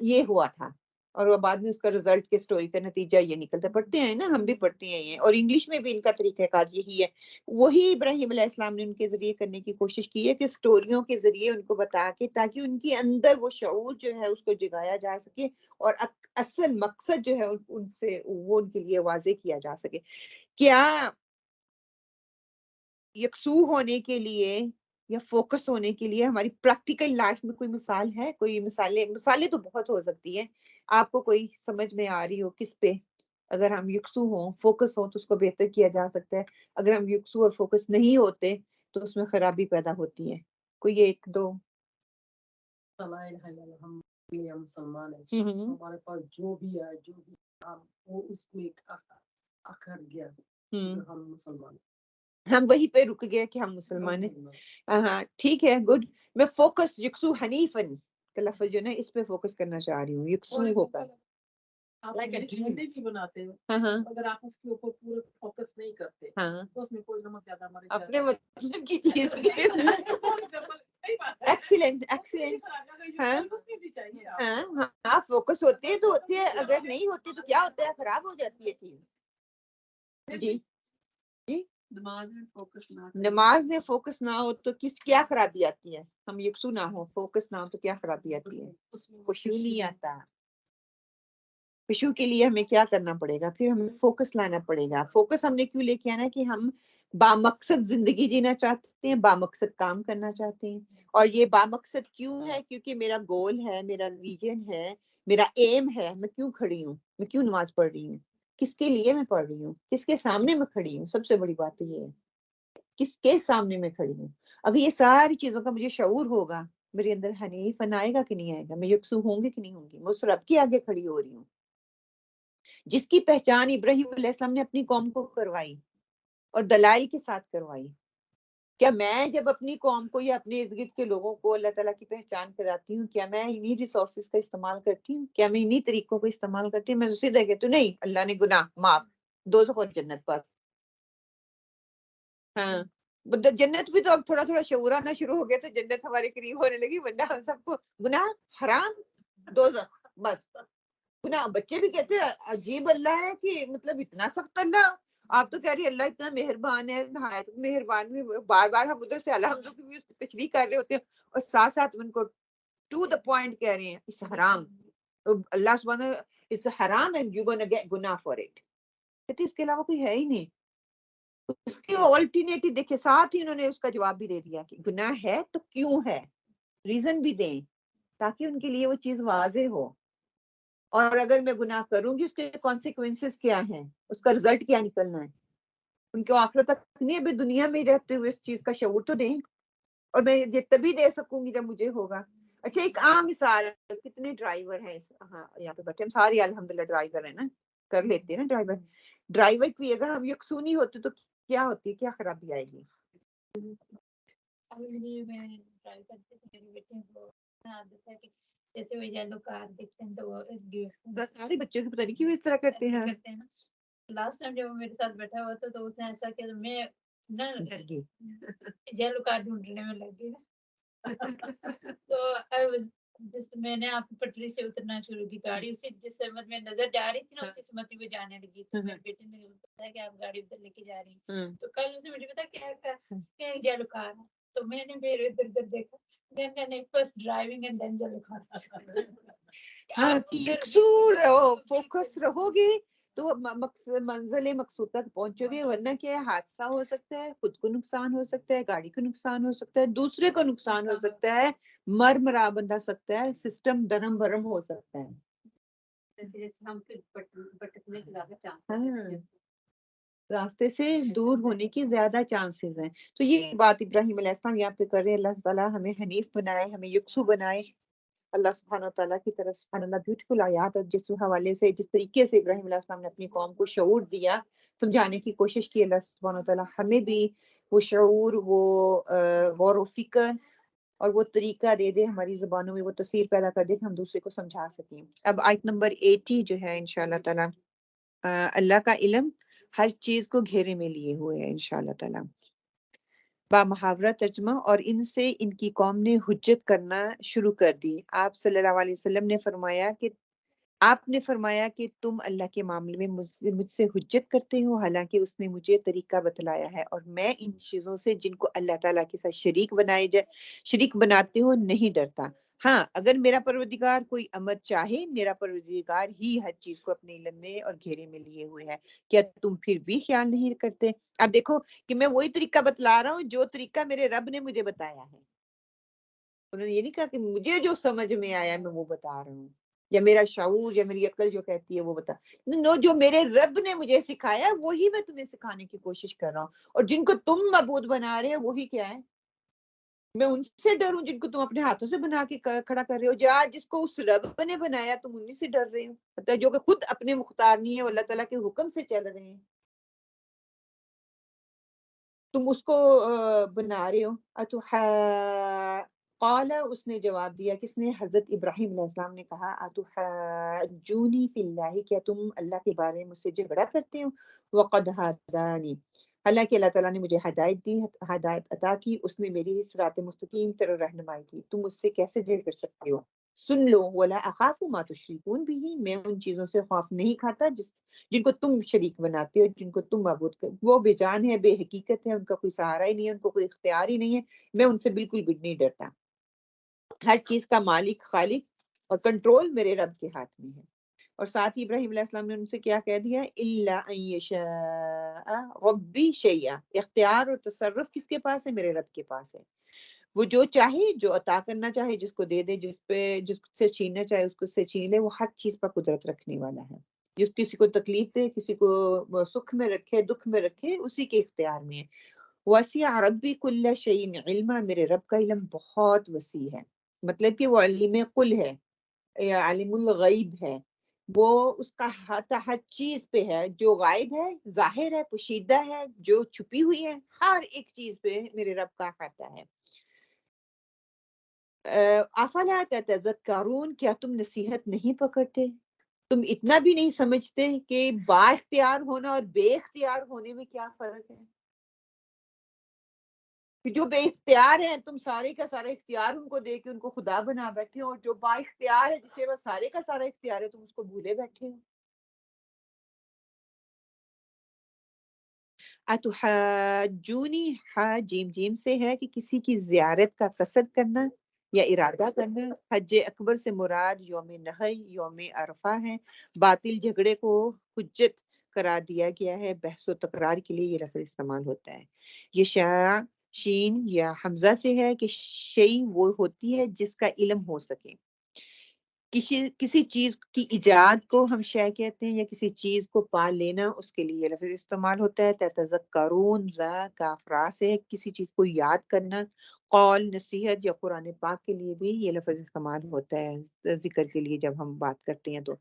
یہ ہوا تھا، اور وہ بعد میں اس کا رزلٹ کے سٹوری کا نتیجہ یہ نکلتا. پڑھتے ہیں نا، ہم بھی پڑھتے ہیں یہ، اور انگلش میں بھی ان کا طریقہ کار یہی ہے. وہی ابراہیم علیہ السلام نے ان کے ذریعے کرنے کی کوشش کی ہے کہ سٹوریوں کے ذریعے ان کو بتا کے، تاکہ ان کے اندر وہ شعور جو ہے اس کو جگایا جا سکے، اور اصل مقصد جو ہے ان سے وہ ان کے لیے واضح کیا جا سکے. کیا یکسو ہونے کے لیے یا فوکس ہونے کے لیے ہماری پریکٹیکل لائف میں کوئی مثال ہے؟ کوئی مثالیں تو بہت ہو سکتی ہیں. آپ کو کوئی سمجھ میں آ رہی ہو کس پہ اگر ہم یکسو ہوں، فوکس ہوں، تو اس کو بہتر کیا جا سکتا ہے؟ اگر ہم یکسو اور فوکس نہیں ہوتے تو اس میں خرابی پیدا ہوتی ہے. کوئی 1-2؟ ہم مسلمان ہیں، ہمارے پاس جو بھی ہے، جو بھی وہ اس میں اکھر گیا، ہم مسلمان ہیں. ہم وہیں پہ رک گئے کہ ہم مسلمان ہیں. ہاں ٹھیک ہے، گڈ. میں فوکس یکسو حنیفن کا لفظ جو نا، اس پہ فوکس کرنا چاہ رہی ہوں. یکسو ہو کر آپ بھی بناتے ہو، اگر آپ اس کے اوپر پورا فوکس نہیں کرتے تو اس میں کوئی نمک زیادہ مرے اپنے مطلب کی چیز. Excellent excellent. ہاں فوکس ہوتے ہیں تو ہوتے ہیں، اگر نہیں ہوتے تو کیا ہوتا ہے، خراب ہو جاتی ہے چیز. جی نماز میں فوکس نہ ہو تو کیا خرابی آتی ہے؟ ہم یکسو نہ ہو، فوکس نہ ہو تو کیا خرابی آتی ہے؟ خشوع نہیں آتا. خشوع کے لیے ہمیں کیا کرنا پڑے گا؟ پھر ہمیں فوکس لانا پڑے گا. فوکس ہم نے کیوں لے کے آنا؟ کہ ہم بامقصد زندگی جینا چاہتے ہیں، بامقصد کام کرنا چاہتے ہیں. اور یہ بامقصد کیوں ہے؟ کیونکہ میرا گول ہے، میرا ویژن ہے، میرا ایم ہے. میں کیوں کھڑی ہوں؟ میں کیوں نماز پڑھ رہی ہوں؟ کس کے لیے میں پڑھ رہی ہوں؟ کس کے سامنے میں کھڑی ہوں؟ سب سے بڑی بات تو یہ ہے، کس کے سامنے میں کھڑی ہوں. اگر یہ ساری چیزوں کا مجھے شعور ہوگا، میرے اندر حنیف آئے گا کہ نہیں آئے گا؟ میں یکسو ہوں گی کہ نہیں ہوں گی؟ میں اس رب کے آگے کھڑی ہو رہی ہوں جس کی پہچان ابراہیم علیہ السلام نے اپنی قوم کو کروائی اور دلائل کے ساتھ کروائی. کیا میں جب اپنی قوم کو یا اپنے ارد گرد کے لوگوں کو اللہ تعالیٰ کی پہچان کراتی ہوں، کیا میں انہی ریسورسز کا استعمال کرتی ہوں؟ کیا میں انہی طریقوں کو استعمال کرتی ہوں؟ میں سیدھا کہتی ہوں نہیں، اللہ نے گناہ معاف، دوزخ اور جنت پاس. ہاں جنت بھی تو اب تھوڑا تھوڑا شعور آنا شروع ہو گیا تو جنت ہمارے قریب ہونے لگی، ورنہ ہم سب کو گناہ، حرام، دوزخ، بس. گناہ. بچے بھی کہتے ہیں عجیب اللہ ہے کہ مطلب اتنا سخت اللہ. آپ تو کہہ رہی اللہ اتنا مہربان ہے، نہایت مہربان. بار بار ہم ادھر سے الحمد کی بھی اس کی تشریح کر رہے ہوتے ہیں، اور ساتھ ساتھ ان کو ٹو دا پوائنٹ کہہ رہے ہیں اس حرام. اللہ سبحانہ اس حرام اینڈ یو گونا گیٹ گناہ فار اٹ. کہتے اس کے علاوہ کوئی ہے ہی نہیں. اس کی آلٹرنیٹو دیکھیں، ساتھ ہی انہوں نے اس کا جواب بھی دے دیا کہ گناہ ہے تو کیوں ہے، ریزن بھی دیں. تاکہ ان کے لیے وہ چیز واضح ہو، اور اگر میں گناہ کروں گی اس کے کانسیکوینسز کیا ہیں، اس کا رزلٹ کیا نکلنا ہے، ان کو آخرت تک نہیں، ابھی دنیا میں رہتے ہوئے اس چیز کا شعور تو دیں، اور میں یہ تبھی دے سکوں گی جب مجھے ہوگا۔ اچھا ایک عام مثال، کتنے ڈرائیور ہیں ہاں یہاں پہ بیٹھے، ہم سارے الحمدللہ ڈرائیور ہیں نا، کر لیتے ہیں نا ڈرائیور کی اگر ہم یکسونی ہوتے تو کیا ہوتی، کیا خرابی آئے گی؟ اگر یہ میں ڈرائیو کرتے تو میرے بیٹے کو عادت ہے کہ جیسے وہ یلو کار دیکھتے ہیں تو وہ سارے بچوں کی پتہ نہیں کیوں اس طرح کرتے ہیں۔ کرتے ہیں نا۔ لاسٹ ٹائم جب وہ میرے ساتھ بیٹھا ہوا تھا تو اس نے ایسا کیا، تو میں نا یلو کار ڈھونڈنے میں لگ گئی نا۔ تو جس میں نے آپ پٹری سے اترنا شروع کی، گاڑی اسی جس سمت میں نظر جا رہی تھی نا اسی سمت میں جانے لگی، تو میرے بیٹے نے بتایا کہ آپ گاڑی ادھر لے کے جا رہی ہیں، تو کل اس نے مجھے بتایا کیا یلو کار ہے، تو میں نے پھر ادھر ادھر دیکھا، میں نے first driving and then yellow car. ہاں یکسور رہو، فوکس رہو گے تو منزل مقصود تک پہنچو گے، ورنہ کیا ہے حادثہ ہو سکتا ہے، خود کو نقصان ہو سکتا ہے، گاڑی کو نقصان ہو سکتا ہے، دوسرے کو نقصان ہو سکتا ہے، مرا بندہ سکتا ہے، سسٹم درم برم ہو سکتا ہے۔ جیسے ہم پھر بھٹکنے کے زیادہ چانس ہیں، راستے سے دور ہونے کی زیادہ چانسز ہیں۔ تو یہ بات ابراہیم علیہ السلام یہاں پہ کر رہے ہیں، اللہ تعالیٰ ہمیں حنیف بنائے، ہمیں یکسو بنائے۔ اللہ سبحانہ وتعالیٰ کی طرف سبحان اللہ بیوٹیفل آیات، اور جس حوالے سے جس طریقے سے ابراہیم علیہ السلام نے اپنی قوم کو شعور دیا، سمجھانے کی کوشش کی، اللہ سبحانہ وتعالیٰ ہمیں بھی وہ شعور، وہ غور و فکر اور وہ طریقہ دے دے، ہماری زبانوں میں وہ تاثیر پیدا کر دے کہ ہم دوسرے کو سمجھا سکیں۔ اب آیت نمبر 80 جو ہے انشاءاللہ تعالیٰ، اللہ کا علم ہر چیز کو گھیرے میں لیے ہوئے ہے انشاءاللہ تعالیٰ۔ با محاورہ ترجمہ، اور ان سے ان کی قوم نے حجت کرنا شروع کر دی۔ آپ صلی اللہ علیہ وسلم نے فرمایا کہ آپ نے فرمایا کہ تم اللہ کے معاملے میں مجھ سے حجت کرتے ہو، حالانکہ اس نے مجھے طریقہ بتلایا ہے، اور میں ان چیزوں سے جن کو اللہ تعالیٰ کے ساتھ شریک بناتے ہو نہیں ڈرتا۔ ہاں اگر میرا پروردگار کوئی امر چاہے، میرا پروردگار ہی ہر چیز کو اپنے علم میں اور گھیرے میں لیے ہوئے ہے، کیا تم پھر بھی خیال نہیں کرتے؟ اب دیکھو کہ میں وہی طریقہ بتلا رہا ہوں جو طریقہ میرے رب نے مجھے بتایا ہے۔ انہوں نے یہ نہیں کہا کہ مجھے جو سمجھ میں آیا میں وہ بتا رہا ہوں، یا میرا شعور یا میری عقل جو کہتی ہے وہ بتا، نو، جو میرے رب نے مجھے سکھایا وہی میں تمہیں سکھانے کی کوشش کر رہا ہوں، اور جن کو تم معبود بنا رہے ہو وہی کیا ہے، میں ان سے ڈروں جن کو تم اپنے ہاتھوں سے بنا کے کھڑا کر رہے ہو، جس کو اس رب نے بنایا تم انہی سے ڈر رہے ہو، جو کہ خود اپنے مختار نہیں ہے، وہ اللہ تعالیٰ کے حکم سے چل رہے ہیں، تم اس کو بنا رہے ہو۔ قال، اس نے جواب دیا، کس نے؟ حضرت ابراہیم علیہ السلام نے کہا، اتحاجونی فی اللہ، کیا تم اللہ کے بارے میں مجھ سے جھگڑا کرتے ہو؟ وقد ہدانی، حالانکہ اللہ تعالیٰ نے مجھے ہدایت دی، ہدایت عطا کی، اس نے میری صراط مستقیم طرح رہنمائی کی، تم مجھ سے کیسے جھگڑ کر سکتے ہو؟ سن لو، ولا اخاف ما تشرکون بھی، میں ان چیزوں سے خوف نہیں کھاتا جن کو تم شریک بناتے ہو، جن کو تم معبود کر، وہ بے جان ہے، بے حقیقت ہے، ان کا کوئی سہارا ہی نہیں ہے، ان کو کوئی اختیار ہی نہیں ہے، میں ان سے بالکل بھی نہیں ڈرتا۔ ہر چیز کا مالک، خالق اور کنٹرول میرے رب کے ہاتھ میں ہے۔ اور ساتھ ہی ابراہیم علیہ السلام نے ان سے کیا کہہ دیا؟ الا ان یشاء ربی شیئا، اختیار اور تصرف کس کے پاس ہے؟ میرے رب کے پاس ہے، وہ جو چاہے، جو عطا کرنا چاہے جس کو دے دے، جس سے چھیننا چاہے اس کو سے چھین لے، وہ ہر چیز پر قدرت رکھنے والا ہے، جس کسی کو تکلیف دے، کسی کو سکھ میں رکھے، دکھ میں رکھے، اسی کے اختیار میں ہے۔ وسع ربی کل شیء علما، میرے رب کا علم بہت وسیع ہے، مطلب کہ وہ علیم کل ہے یا عالم الغیب ہے، وہ اس کا ہر چیز پہ ہے، جو غائب ہے، ظاہر ہے، پوشیدہ ہے، جو چھپی ہوئی ہے، ہر ایک چیز پہ میرے رب کا احاطہ ہے۔ افلا تتذکرون، کیا تم نصیحت نہیں پکڑتے؟ تم اتنا بھی نہیں سمجھتے کہ با اختیار ہونا اور بے اختیار ہونے میں کیا فرق ہے؟ کہ جو بے اختیار ہیں تم سارے کا سارا اختیار ان کو دے کے ان کو خدا بنا بیٹھے ہو، اور جو با اختیار ہے جس کے پاس سارے کا سارا اختیار ہے تم اس کو بھولے بیٹھے ہو۔ اتحاجونی، جیم جیم سے ہے کہ کسی کی زیارت کا قصد کرنا یا ارادہ کرنا۔ حج اکبر سے مراد یوم نحر، یوم عرفہ ہے۔ باطل جھگڑے کو حجت قرار دیا گیا ہے، بحث و تکرار کے لیے یہ لفظ استعمال ہوتا ہے۔ یہ شین یا حمزہ سے ہے کہ شیء وہ ہوتی ہے جس کا علم ہو سکے۔ کسی چیز کی ایجاد کو ہم شے کہتے ہیں، یا کسی چیز کو پا لینا، اس کے لیے یہ لفظ استعمال ہوتا ہے۔ تتذکرون ذا کافرا سے کسی چیز کو یاد کرنا، قول نصیحت یا قرآن پاک کے لیے بھی یہ لفظ استعمال ہوتا ہے ذکر کے لیے جب ہم بات کرتے ہیں۔ تو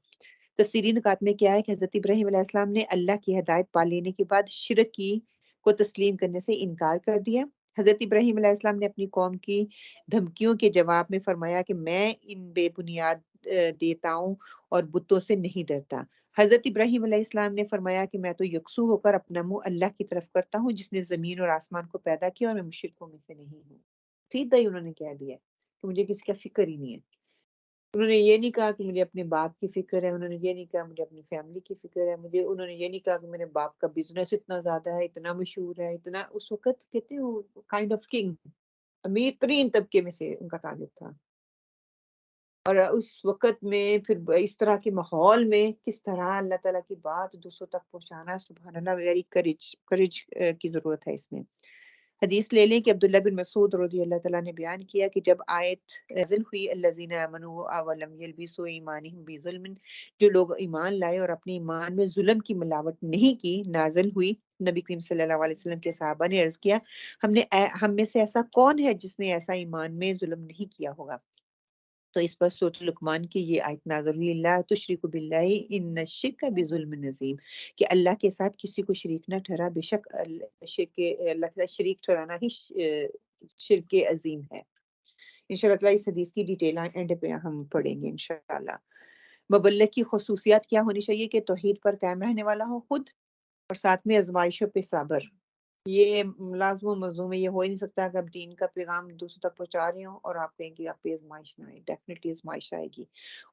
تفسیری نکات میں کیا ہے کہ حضرت ابراہیم علیہ السلام نے اللہ کی ہدایت پا لینے کے بعد شرک کی کو تسلیم کرنے سے انکار کر دیا۔ حضرت ابراہیم علیہ السلام نے اپنی قوم کی دھمکیوں کے جواب میں فرمایا کہ میں ان بے بنیاد دیوتاؤں اور بتوں سے نہیں ڈرتا۔ حضرت ابراہیم علیہ السلام نے فرمایا کہ میں تو یکسو ہو کر اپنا منہ اللہ کی طرف کرتا ہوں جس نے زمین اور آسمان کو پیدا کیا، اور میں مشرکوں میں سے نہیں ہوں۔ سیدھا ہی انہوں نے کہہ دیا کہ مجھے کسی کا فکر ہی نہیں ہے۔ انہوں نے یہ نہیں کہا کہ مجھے اپنے باپ کی فکر ہے، انہوں نے یہ نہیں کہا مجھے اپنی فیملی کی فکر ہے، انہوں نے یہ نہیں کہا کہ میرے باپ کا بزنس اتنا زیادہ ہے، اتنا مشہور ہے، اتنا اس وقت کہتے ہیں وہ کائنڈ آف کنگ، امیر ترین طبقے میں سے ان کا تعلق تھا۔ اور اس وقت میں پھر اس طرح کے ماحول میں کس طرح اللہ تعالیٰ کی بات دوسروں تک پہنچانا، سبحان اللہ، ویری کریج کی ضرورت ہے اس میں۔ حدیث لے لیں کہ عبداللہ بن مسعود رضی اللہ تعالیٰ نے بیان کیا کہ جب آیت نازل ہوئی الذین آمنوا ولم یلبسوا ایمانہم بظلم، جو لوگ ایمان لائے اور اپنے ایمان میں ظلم کی ملاوٹ نہیں کی، نازل ہوئی، نبی کریم صلی اللہ علیہ وسلم کے صحابہ نے عرض کیا ہم میں سے ایسا کون ہے جس نے ایسا ایمان میں ظلم نہیں کیا ہوگا؟ تو اس پر سورۃ لقمان کی یہ آیت نازل ہوئی، لا تشرکوا باللہ ان الشرک بظلم عظیم، کہ اللہ کے ساتھ کسی کو شریک نہ ٹھہرا، بے شک اللہ کے ساتھ شریک ٹھہرانا ہی شرک عظیم ہے۔ انشاءاللہ اس حدیث کی ڈیٹیل اینڈ پہ ہم پڑھیں گے انشاءاللہ۔ مبلغ کی خصوصیات کیا ہونی چاہیے کہ توحید پر قائم رہنے والا ہو خود، اور ساتھ میں آزمائشوں پہ صابر۔ یہ لازم و ملزوم ہے، یہ ہو ہی نہیں سکتا کہ آپ دین کا پیغام دوسروں تک پہنچا رہے ہوں اور آپ کہیں کہ آپ پہ آزمائش نہ آئے، ڈیفینیٹلی آزمائش آئے گی۔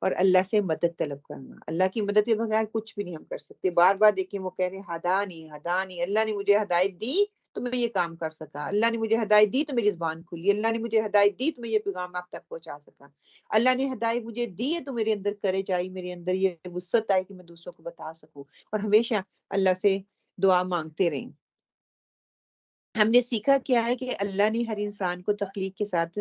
اور اللہ سے مدد طلب کرنا، اللہ کی مدد کے بغیر کچھ بھی نہیں ہم کر سکتے۔ بار بار دیکھیں وہ کہہ رہے ہیں ہدانی ہدانی، اللہ نے مجھے ہدایت دی تو میں یہ کام کر سکا، اللہ نے مجھے ہدایت دی تو میری زبان کھلی، اللہ نے مجھے ہدایت دی تو میں یہ پیغام آپ تک پہنچا سکا، اللہ نے ہدایت مجھے دی ہے تو میرے اندر کرج آئی، میرے اندر یہ وسعت آئی کہ میں دوسروں کو بتا سکوں، اور ہمیشہ اللہ سے دعا مانگتے رہیں۔ ہم نے سیکھا کیا ہے کہ اللہ نے ہر انسان کو تخلیق کے ساتھ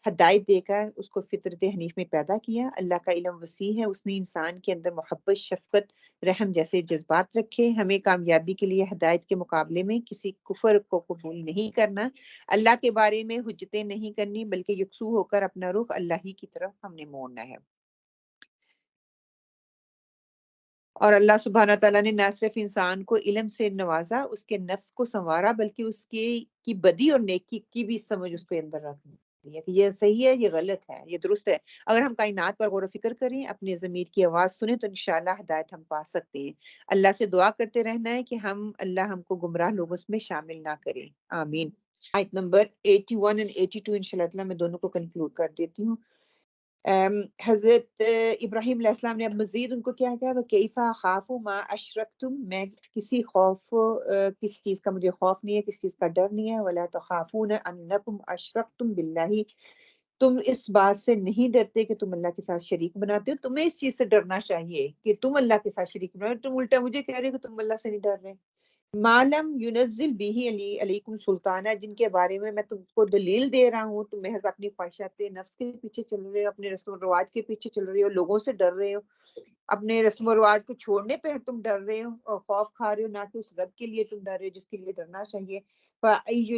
ہدایت دے کر اس کو فطرت حنیف میں پیدا کیا۔ اللہ کا علم وسیع ہے، اس نے انسان کے اندر محبت، شفقت، رحم جیسے جذبات رکھے۔ ہمیں کامیابی کے لیے ہدایت کے مقابلے میں کسی کفر کو قبول نہیں کرنا، اللہ کے بارے میں حجتیں نہیں کرنی، بلکہ یکسو ہو کر اپنا رخ اللہ ہی کی طرف ہم نے موڑنا ہے۔ اور اللہ سبحانہ تعالیٰ نے نہ صرف انسان کو علم سے نوازا، اس کے نفس کو سنوارا، بلکہ اس کی بدی اور نیکی کی بھی سمجھ اس کے اندر رکھ دی ہے کہ یہ صحیح ہے، یہ غلط ہے، یہ درست ہے۔ اگر ہم کائنات پر غور و فکر کریں، اپنے ضمیر کی آواز سنیں تو انشاءاللہ ہدایت ہم پا سکتے ہیں۔ اللہ سے دعا کرتے رہنا ہے کہ اللہ ہم کو گمراہ لوگوں میں شامل نہ کرے، آمین۔ آیت نمبر 81 اور 82 انشاءاللہ تعالیٰ میں دونوں کو کنکلوڈ کر دیتی ہوں۔ حضرت ابراہیم علیہ السلام نے اب مزید ان کو کیا کہا، وَكَيْفَ أَخَافُ مَا أَشْرَكْتُمْ، میں کسی چیز کا مجھے خوف نہیں ہے، کسی چیز کا ڈر نہیں ہے، وَلَا تَخَافُونَ أَنَّكُمْ أَشْرَكْتُمْ بِاللَّهِ، تم اس بات سے نہیں ڈرتے کہ تم اللہ کے ساتھ شریک بناتے ہو۔ تمہیں اس چیز سے ڈرنا چاہیے کہ تم اللہ کے ساتھ شریک بناتے ہو، تم الٹا مجھے کہہ رہے ہو کہ تم اللہ سے نہیں ڈر رہے۔ معلم ینزل بھی علیکم سلطانہ، جن کے بارے میں تم کو دلیل دے رہا ہوں، تم محض اپنی خواہشات نفس کے پیچھے چل رہے ہو، اپنے رسم و رواج کے پیچھے چل رہے ہو، لوگوں سے ڈر رہے ہو، اپنے رسم و رواج کو چھوڑنے پہ تم ڈر رہے ہو اور خوف کھا رہے ہو، نہ کہ اس رب کے لیے تم ڈر رہے ہو جس کے لیے ڈرنا چاہیے۔ فَأَيُّ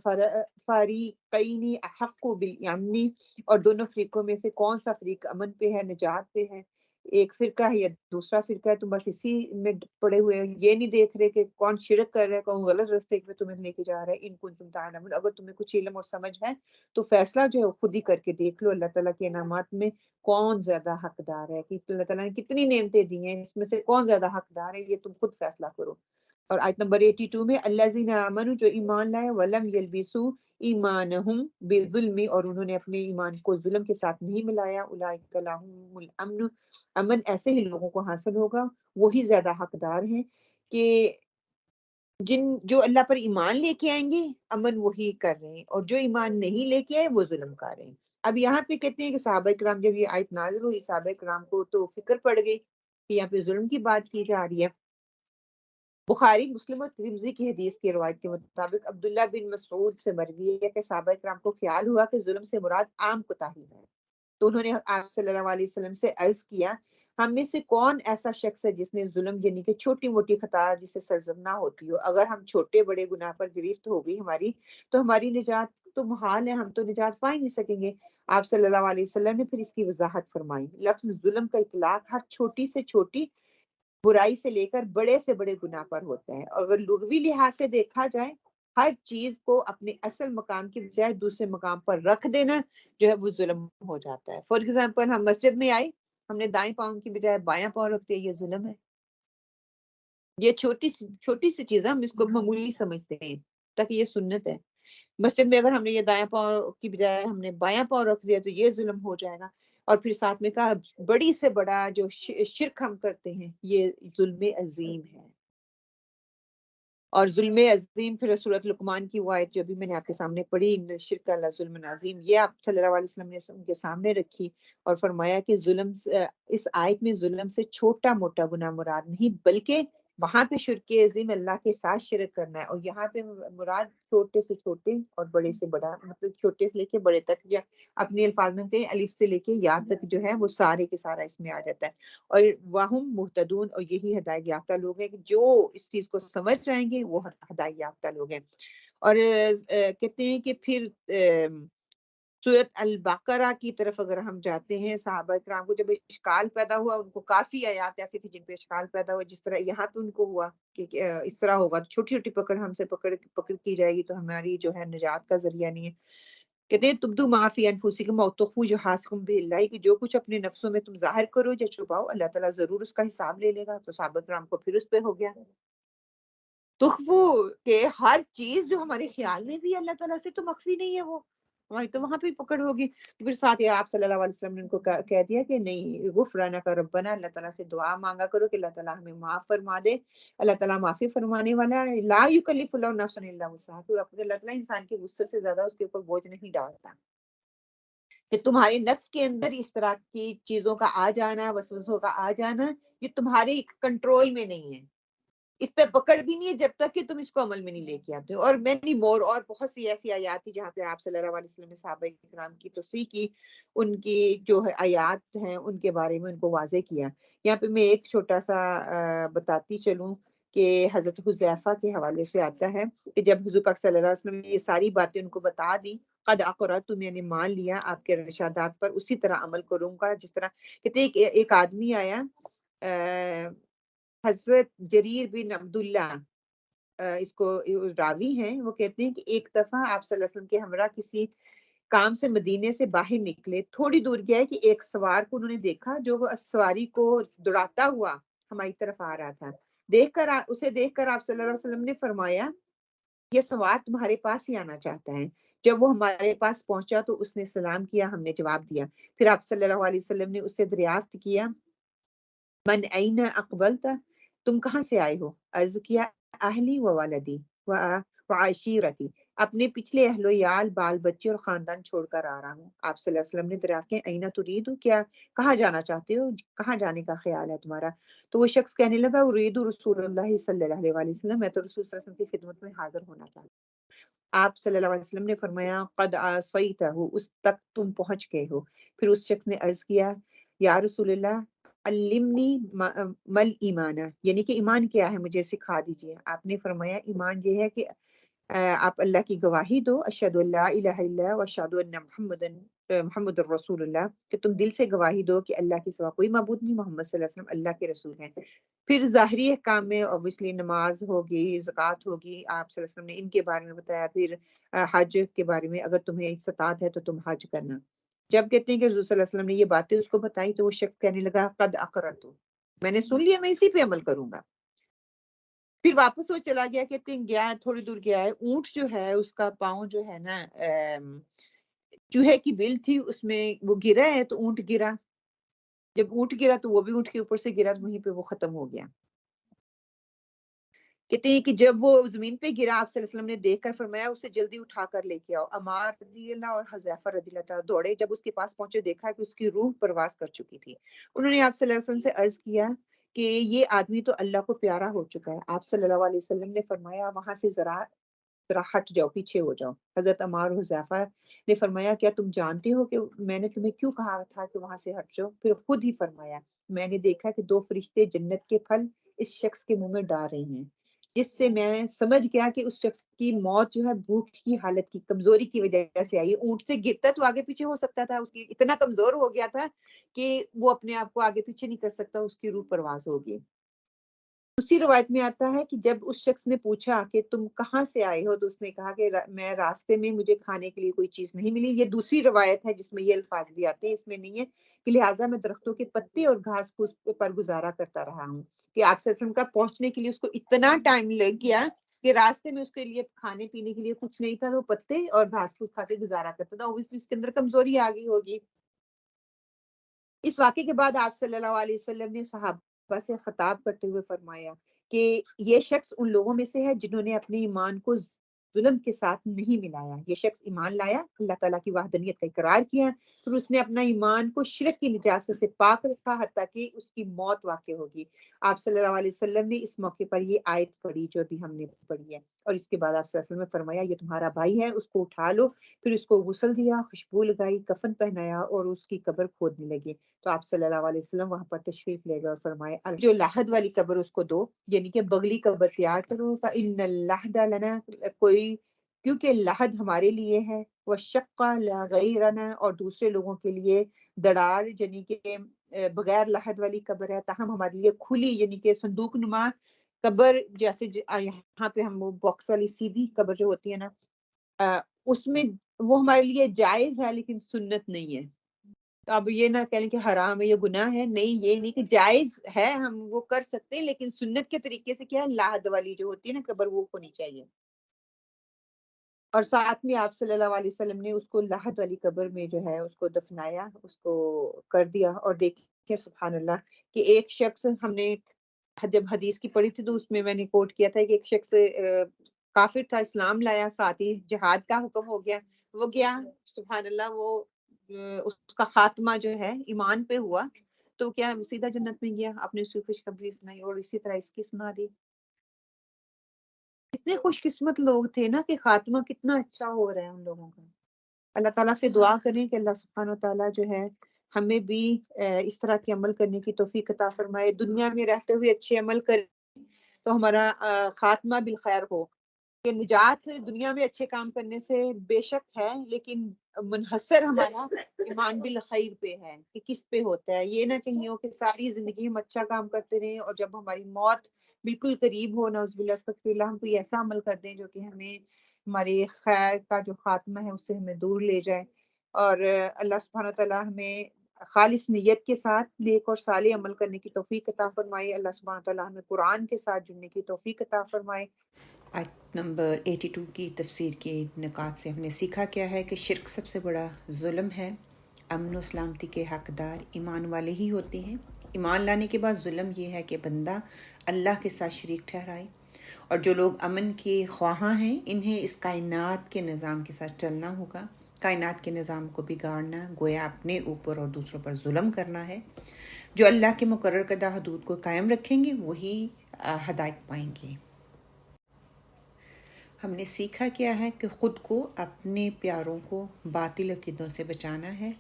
الْفَرِيقَيْنِ أَحَقُّ بِالْأَمْنِ، اور دونوں فریقوں میں سے کون سا فریق امن پہ ہے، نجات پہ ہے، ایک فرقہ ہے یا دوسرا فرقہ ہے، تم بس اسی میں پڑے ہوئے ہو، یہ نہیں دیکھ رہے کہ کون شرک کر رہا ہے، کون غلط راستے پہ تمہیں لے کے جا رہا ہے۔ ان کنتم تعلمون، اگر تمہیں کچھ علم اور سمجھ ہے تو فیصلہ جو ہے وہ خود ہی کر کے دیکھ لو، اللہ تعالیٰ کے انعامات میں کون زیادہ حقدار ہے، کہ اللہ تعالیٰ نے کتنی نعمتیں دی ہیں، اس میں سے کون زیادہ حقدار ہے، یہ تم خود فیصلہ کرو۔ اور آیت نمبر 82 میں الذین آمنوا، جو ایمان لائے، ولم یلبسوا ایمانہم بالظلم، اور انہوں نے اپنے ایمان کو ظلم کے ساتھ نہیں ملایا، اولئک لہم الامن، امن ایسے ہی لوگوں کو حاصل ہوگا، وہی زیادہ حقدار ہیں کہ جو اللہ پر ایمان لے کے آئیں گے امن وہی کر رہے ہیں، اور جو ایمان نہیں لے کے آئے وہ ظلم کر رہے ہیں۔ اب یہاں پہ کہتے ہیں کہ صحابہ کرام جب یہ آیت نازل ہوئی، صحابہ کرام کو تو فکر پڑ گئی کہ یہاں پہ ظلم کی بات کی جا رہی ہے۔ بخاری، مسلم اور ترمذی کی حدیث کی روایت کے مطابق عبداللہ بن مسعود سے مروی ہے کہ صحابہ کرام کو خیال ہوا کہ ظلم سے مراد عام کوتاہی ہے، تو انہوں نے آپ صلی اللہ علیہ وسلم سے عرض کیا ہم میں سے کون ایسا شخص ہے جس نے ظلم یعنی کہ چھوٹی موٹی خطا جسے سرزد نہ ہوتی ہو، اگر ہم چھوٹے بڑے گناہ پر گرفت ہو گئی ہماری تو ہماری نجات تو محال ہے، ہم تو نجات پا ہی نہیں سکیں گے۔ آپ صلی اللہ علیہ وسلم نے پھر اس کی وضاحت فرمائی، لفظ ظلم کا اطلاق ہر چھوٹی سے چھوٹی برائی سے لے کر بڑے سے بڑے گناہ پر ہوتا ہے، اور اگر لغوی لحاظ سے دیکھا جائے ہر چیز کو اپنے اصل مقام کی بجائے دوسرے مقام پر رکھ دینا جو ہے وہ ظلم ہو جاتا ہے۔ فار ایگزامپل ہم مسجد میں آئے، ہم نے دائیں پاؤں کی بجائے بایاں پاؤں رکھ دیا، یہ ظلم ہے۔ یہ چھوٹی سی چیز ہے، ہم اس کو معمولی سمجھتے ہیں تاکہ یہ سنت ہے۔ مسجد میں اگر ہم نے یہ دایاں پاؤں کی بجائے ہم نے بایاں پاؤں رکھ دیا تو یہ ظلم ہو جائے گا۔ اور پھر ساتھ میں کہا بڑی سے بڑا جو شرک ہم کرتے ہیں یہ ظلم عظیم ہے۔ اور ظلم عظیم پھر سورۃ لقمان کی وہ آیت جو بھی میں نے آپ کے سامنے پڑھی، ان الشرک لظلم عظیم، یہ آپ صلی اللہ علیہ وسلم نے ان کے سامنے رکھی اور فرمایا کہ ظلم، اس آیت میں ظلم سے چھوٹا موٹا گناہ مراد نہیں بلکہ وہاں پہ شرک عظیم اللہ کے ساتھ شرک کرنا ہے، اور یہاں پہ مراد چھوٹے سے چھوٹے اور بڑے سے بڑا، مطلب چھوٹے سے لے کے بڑے تک، یا اپنے الفاظ میں کہیں الف سے لے کے یا تک جو ہے وہ سارے کے سارا اس میں آ جاتا ہے۔ اور وہم مہتدون، اور یہی ہدایت یافتہ لوگ ہیں کہ جو اس چیز کو سمجھ جائیں گے وہ ہدایت یافتہ لوگ ہیں۔ اور کہتے ہیں کہ پھر سورۃ البقرہ کی طرف اگر ہم جاتے ہیں، صحابہ کرام کو جب اشکال پیدا ہوا، ان کو کافی آیات ایسی تھی جن پہ اشکال پیدا ہوا، جس طرح یہاں پہ ان کو ہوا کہ اس طرح ہوگا، چھوٹی چھوٹی پکڑ ہم سے پکڑ کی جائے گی تو ہماری جو ہے نجات کا ذریعہ نہیں ہے۔ کہتے ہیں تبدو ما فی انفسکم او تخفوا یحاسبکم بہ اللہ، کہ جو کچھ اپنے نفسوں میں تم ظاہر کرو یا چھپاؤ اللہ تعالیٰ ضرور اس کا حساب لے لے گا۔ تو صحابہ کرام کو پھر اس پہ ہو گیا تخفو، کہ ہر چیز جو ہمارے خیال میں بھی اللہ تعالیٰ سے تو مخفی نہیں ہے، وہ ہماری تو وہاں پہ پکڑ ہوگی۔ پھر ساتھ ہی آپ صلی اللہ علیہ وسلم نے ان کو کہہ دیا کہ نہیں، غفرانک ربنا، اللہ تعالیٰ سے دعا مانگا کرو کہ اللہ تعالیٰ ہمیں معاف فرما دے، اللہ تعالیٰ معافی فرمانے والا ہے، لا یکلف اللہ نفسا الا وسعها، تو اللہ تعالیٰ انسان کی وسعت سے زیادہ اس کے اوپر بوجھ نہیں ڈالتا۔ کہ تمہارے نفس کے اندر اس طرح کی چیزوں کا آ جانا، وسوسوں کا آ جانا، یہ تمہارے کنٹرول میں نہیں ہے، اس پہ پکڑ بھی نہیں ہے جب تک کہ تم اس کو عمل میں نہیں لے کے آتے ہو۔ اور مینی مور، اور بہت سی ایسی آیات تھی جہاں پہ آپ صلی اللہ علیہ وسلم نے صحابہ کرام کی توصیح کی، ان کی جو آیات ہیں ان کے بارے میں ان کو واضح کیا۔ یہاں پہ میں ایک چھوٹا سا بتاتی چلوں کہ حضرت حذیفہ کے حوالے سے آتا ہے کہ جب حضور پاک صلی اللہ علیہ وسلم نے یہ ساری باتیں ان کو بتا دی، قد اقررت، میں نے مان لیا آپ کے ارشادات پر، اسی طرح عمل کروں گا جس طرح۔ کہتے ہیں ایک آدمی آیا، حضرت جریر بن عبداللہ اس کو راوی ہیں، وہ کہتے ہیں کہ ایک دفعہ آپ صلی اللہ علیہ وسلم کے ہمراہ کسی کام سے مدینے سے باہر نکلے، تھوڑی دور گیا ہے کہ ایک سوار کو انہوں نے دیکھا جو سواری کو دوڑاتا ہوا ہماری طرف آ رہا تھا۔ اسے دیکھ کر آپ صلی اللہ علیہ وسلم نے فرمایا یہ سوار تمہارے پاس ہی آنا چاہتا ہے۔ جب وہ ہمارے پاس پہنچا تو اس نے سلام کیا، ہم نے جواب دیا۔ پھر آپ صلی اللہ علیہ وسلم نے اس سے دریافت کیا من این اقبلت، تم کہاں سے آئے ہو؟ عرض کیا اہلی و والدی و عشیرتی، اپنے پچھلے اہل و عیال، بال بچے اور خاندان چھوڑ کر آ رہا ہوں۔ آپ صلی اللہ علیہ وسلم نے دریافت کیا اینا ترید، کیا کہاں جانا چاہتے ہو، کہاں جانے کا خیال ہے تمہارا؟ تو وہ شخص کہنے لگا ارید رسول اللہ صلی اللہ علیہ وسلم، میں تو رسول صلی اللہ علیہ وسلم کی خدمت میں حاضر ہونا چاہتا ہوں۔ آپ صلی اللہ علیہ وسلم نے فرمایا قد عصیتہ، اس تک تم پہنچ گئے ہو۔ پھر اس شخص نے عرض کیا یا رسول اللہ علمنی مل ایمانہ، یعنی کہ ایمان کیا ہے مجھے سکھا دیجئے۔ آپ نے فرمایا ایمان یہ ہے کہ آپ اللہ کی گواہی دو، اشہد ان لا الہ الا اللہ و اشہد ان محمد الرسول اللہ، کہ تم دل سے گواہی دو کہ اللہ کے سوا کوئی معبود نہیں، محمد صلی اللہ علیہ وسلم اللہ کے رسول ہیں۔ پھر ظاہری احکام میں اوبویسلی نماز ہوگی، زکوٰۃ ہوگی، آپ صلی اللہ علیہ وسلم نے ان کے بارے میں بتایا۔ پھر حج کے بارے میں اگر تمہیں استطاعت ہے تو تم حج کرنا۔ جب کہتے ہیں کہ رسول صلی اللہ علیہ وسلم نے یہ باتیں اس کو بتائی تو وہ شخص کہنے لگا قد اقررت، میں نے سن لیا، میں اسی پہ عمل کروں گا۔ پھر واپس وہ چلا گیا، کہتے ہیں گیا تھوڑی دور گیا ہے، اونٹ جو ہے اس کا پاؤں جو ہے نا چوہے کی بل تھی، اس میں وہ گرا ہے تو اونٹ گرا، جب اونٹ گرا تو وہ بھی اونٹ کے اوپر سے گرا، تو وہیں پہ وہ ختم ہو گیا۔ کہتے ہیں کہ جب وہ زمین پہ گرا آپ صلی اللہ علیہ وسلم نے دیکھ کر فرمایا اسے جلدی اٹھا کر لے کے آؤ۔ عمار رضی اللہ اور حذیفہ رضی اللہ تعالیٰ دوڑے، جب اس کے پاس پہنچے دیکھا کہ اس کی روح پرواز کر چکی تھی۔ انہوں نے آپ صلی اللہ علیہ وسلم سے عرض کیا کہ یہ آدمی تو اللہ کو پیارا ہو چکا ہے۔ آپ صلی اللہ علیہ وسلم نے فرمایا وہاں سے ذرا ذرا ہٹ جاؤ، پیچھے ہو جاؤ۔ حضرت عمار اور حذیفہ نے فرمایا کیا تم جانتے ہو کہ میں نے تمہیں کیوں کہا تھا کہ وہاں سے ہٹ جاؤ؟ پھر خود ہی فرمایا میں نے دیکھا کہ 2 فرشتے جنت کے پھل اس شخص کے منہ میں ڈال رہے ہیں، جس سے میں سمجھ گیا کہ اس شخص کی موت جو ہے بھوک کی حالت کی کمزوری کی وجہ سے آئی۔ اونٹ سے گرتا تو آگے پیچھے ہو سکتا تھا، اس کی اتنا کمزور ہو گیا تھا کہ وہ اپنے آپ کو آگے پیچھے نہیں کر سکتا، اس کی روح پرواز ہوگی۔ اسی روایت میں آتا ہے کہ جب اس شخص نے پوچھا کہ تم کہاں سے آئے ہو تو اس نے کہا کہ میں راستے میں مجھے کھانے کے لیے کوئی چیز نہیں ملی۔ یہ دوسری روایت ہے جس میں یہ الفاظ بھی آتے ہیں، اس میں نہیں ہے کہ لہٰذا میں درختوں کے پتے اور گھاس پھوس پر گزارا کرتا رہا ہوں، کہ آپ صلی اللہ علیہ وسلم کا پہنچنے کے لیے اس کو اتنا ٹائم لگ گیا کہ راستے میں اس کے لیے کھانے پینے کے لیے کچھ نہیں تھا، تو پتے اور گھاس پھوس کھا کے گزارا کرتا تھا۔ اوبویسلی اس کے اندر کمزوری آ گئی ہوگی۔ اس واقعے کے بعد آپ صلی اللہ علیہ وسلم نے صحابہ سے خطاب کرتے ہوئے فرمایا کہ یہ شخص ان لوگوں میں سے ہے جنہوں نے اپنے ایمان کو ظلم کے ساتھ نہیں ملایا۔ یہ شخص ایمان لایا، اللہ تعالیٰ کی وحدانیت کا اقرار کیا، پھر اس نے اپنا ایمان کو شرک کی نجاست سے پاک رکھا حتیٰ کہ اس کی موت واقع ہوگی۔ آپ صلی اللہ علیہ وسلم نے اس موقع پر یہ آیت پڑھی جو ابھی ہم نے پڑھی ہے، اور اس کے بعد آپ صلی اللہ علیہ وسلم نے فرمایا یہ تمہارا بھائی ہے، اس کو اٹھا لو۔ پھر اس کو غسل دیا، خوشبو لگائی، کفن پہنایا اور اس کی قبر کھودنے لگے۔ تو آپ صلی اللہ علیہ وسلم وہاں پر تشریف لے گئے اور فرمائے جو لحد والی قبر اس کو دو، یعنی کہ بغلی قبر تیار کرو، فإن اللحد لنا، کیونکہ لحد ہمارے لیے ہے، وشق لغیرنا، اور دوسرے لوگوں کے لیے دڑار یعنی کہ بغیر لحد والی قبر ہے، تاہم ہمارے لیے کھلی یعنی کہ صندوق نما قبر، جیسے یہاں پہ ہم وہ باکس والی سیدھی قبر جو ہوتی ہے نا، اس میں وہ ہمارے لیے جائز ہے لیکن سنت نہیں ہے۔ تو اب یہ نہ کہیں کہ حرام ہے یا گناہ ہے، نہیں، یہ نہیں کہ جائز ہے، ہم وہ کر سکتے ہیں، لیکن سنت کے طریقے سے کیا ہے، لاحد والی جو ہوتی ہے نا قبر، وہ ہونی چاہیے۔ اور ساتھ میں آپ صلی اللہ علیہ وسلم نے اس کو لاحد والی قبر میں جو ہے اس کو دفنایا، اس کو کر دیا۔ اور دیکھیں سبحان اللہ کہ ایک شخص، ہم نے جب حدیث کی پڑھی تھی تو اس میں نے کوٹ کیا تھا کہ ایک شخص کافر تھا، اسلام لایا، ساتھ ہی جہاد کا حکم ہو گیا، وہ گیا سبحان اللہ، وہ اس کا خاتمہ جو ہے ایمان پہ ہوا، تو کیا سیدھا جنت میں گیا، آپ نے اس کی خوشخبری سنائی، اور اسی طرح اس کی سنا دی۔ اتنے خوش قسمت لوگ تھے نا کہ خاتمہ کتنا اچھا ہو رہا ہے ان لوگوں کا۔ اللہ تعالیٰ سے دعا کریں کہ اللہ سبحانہ و تعالیٰ جو ہے ہمیں بھی اس طرح کے عمل کرنے کی توفیق عطا فرمائے، دنیا میں رہتے ہوئے اچھے عمل کریں تو ہمارا خاتمہ بالخیر ہو۔ کہ نجات دنیا میں اچھے کام کرنے سے بے شک ہے، لیکن منحصر ہمارا ایمان بالخیر پہ ہے کہ کس پہ ہوتا ہے۔ یہ نہ کہیں ہو کہ ساری زندگی ہم اچھا کام کرتے رہیں اور جب ہماری موت بالکل قریب ہو، نعوذ باللہ استغفر اللہ، ہم کوئی ایسا عمل کر دیں جو کہ ہمیں ہماری خیر کا جو خاتمہ ہے اس سے ہمیں دور لے جائے۔ اور اللہ سبحانہ وتعالیٰ ہمیں خالص نیت کے ساتھ نیک اور صالح عمل کرنے کی توفیق عطا فرمائے۔ اللہ سبحانہ وتعالیٰ ہمیں قرآن کے ساتھ جڑنے کی توفیق عطا فرمائے۔ آیت نمبر 82 کی تفسیر کی نکات سے ہم نے سیکھا کیا ہے کہ شرک سب سے بڑا ظلم ہے۔ امن و سلامتی کے حقدار ایمان والے ہی ہوتے ہیں۔ ایمان لانے کے بعد ظلم یہ ہے کہ بندہ اللہ کے ساتھ شریک ٹھہرائے، اور جو لوگ امن کے خواہاں ہیں انہیں اس کائنات کے نظام کے ساتھ چلنا ہوگا۔ کائنات کے نظام کو بگاڑنا گویا اپنے اوپر اور دوسروں پر ظلم کرنا ہے۔ جو اللہ کے مقرر کردہ حدود کو قائم رکھیں گے وہی ہدایت پائیں گے۔ ہم نے سیکھا کیا ہے کہ خود کو اپنے پیاروں کو باطل عقیدوں سے بچانا ہے۔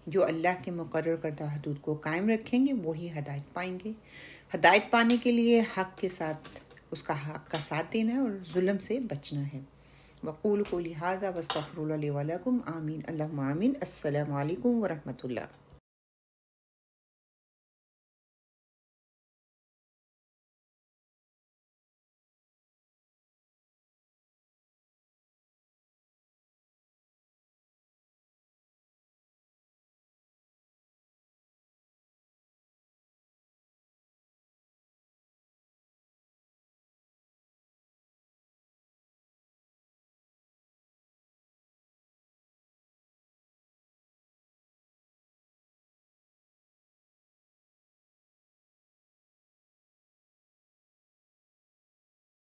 جو اللہ کے مقرر کردہ حدود کو قائم رکھیں گے وہی ہدایت پائیں گے۔ ہدایت پانے کے لیے حق کے ساتھ اس کا حق کا ساتھ دینا ہے اور ظلم سے بچنا ہے۔ وقول قولی ھذا واستغفر اللہ لی ولکم، آمین، اللہم آمین۔ السلام علیکم ورحمۃ اللہ۔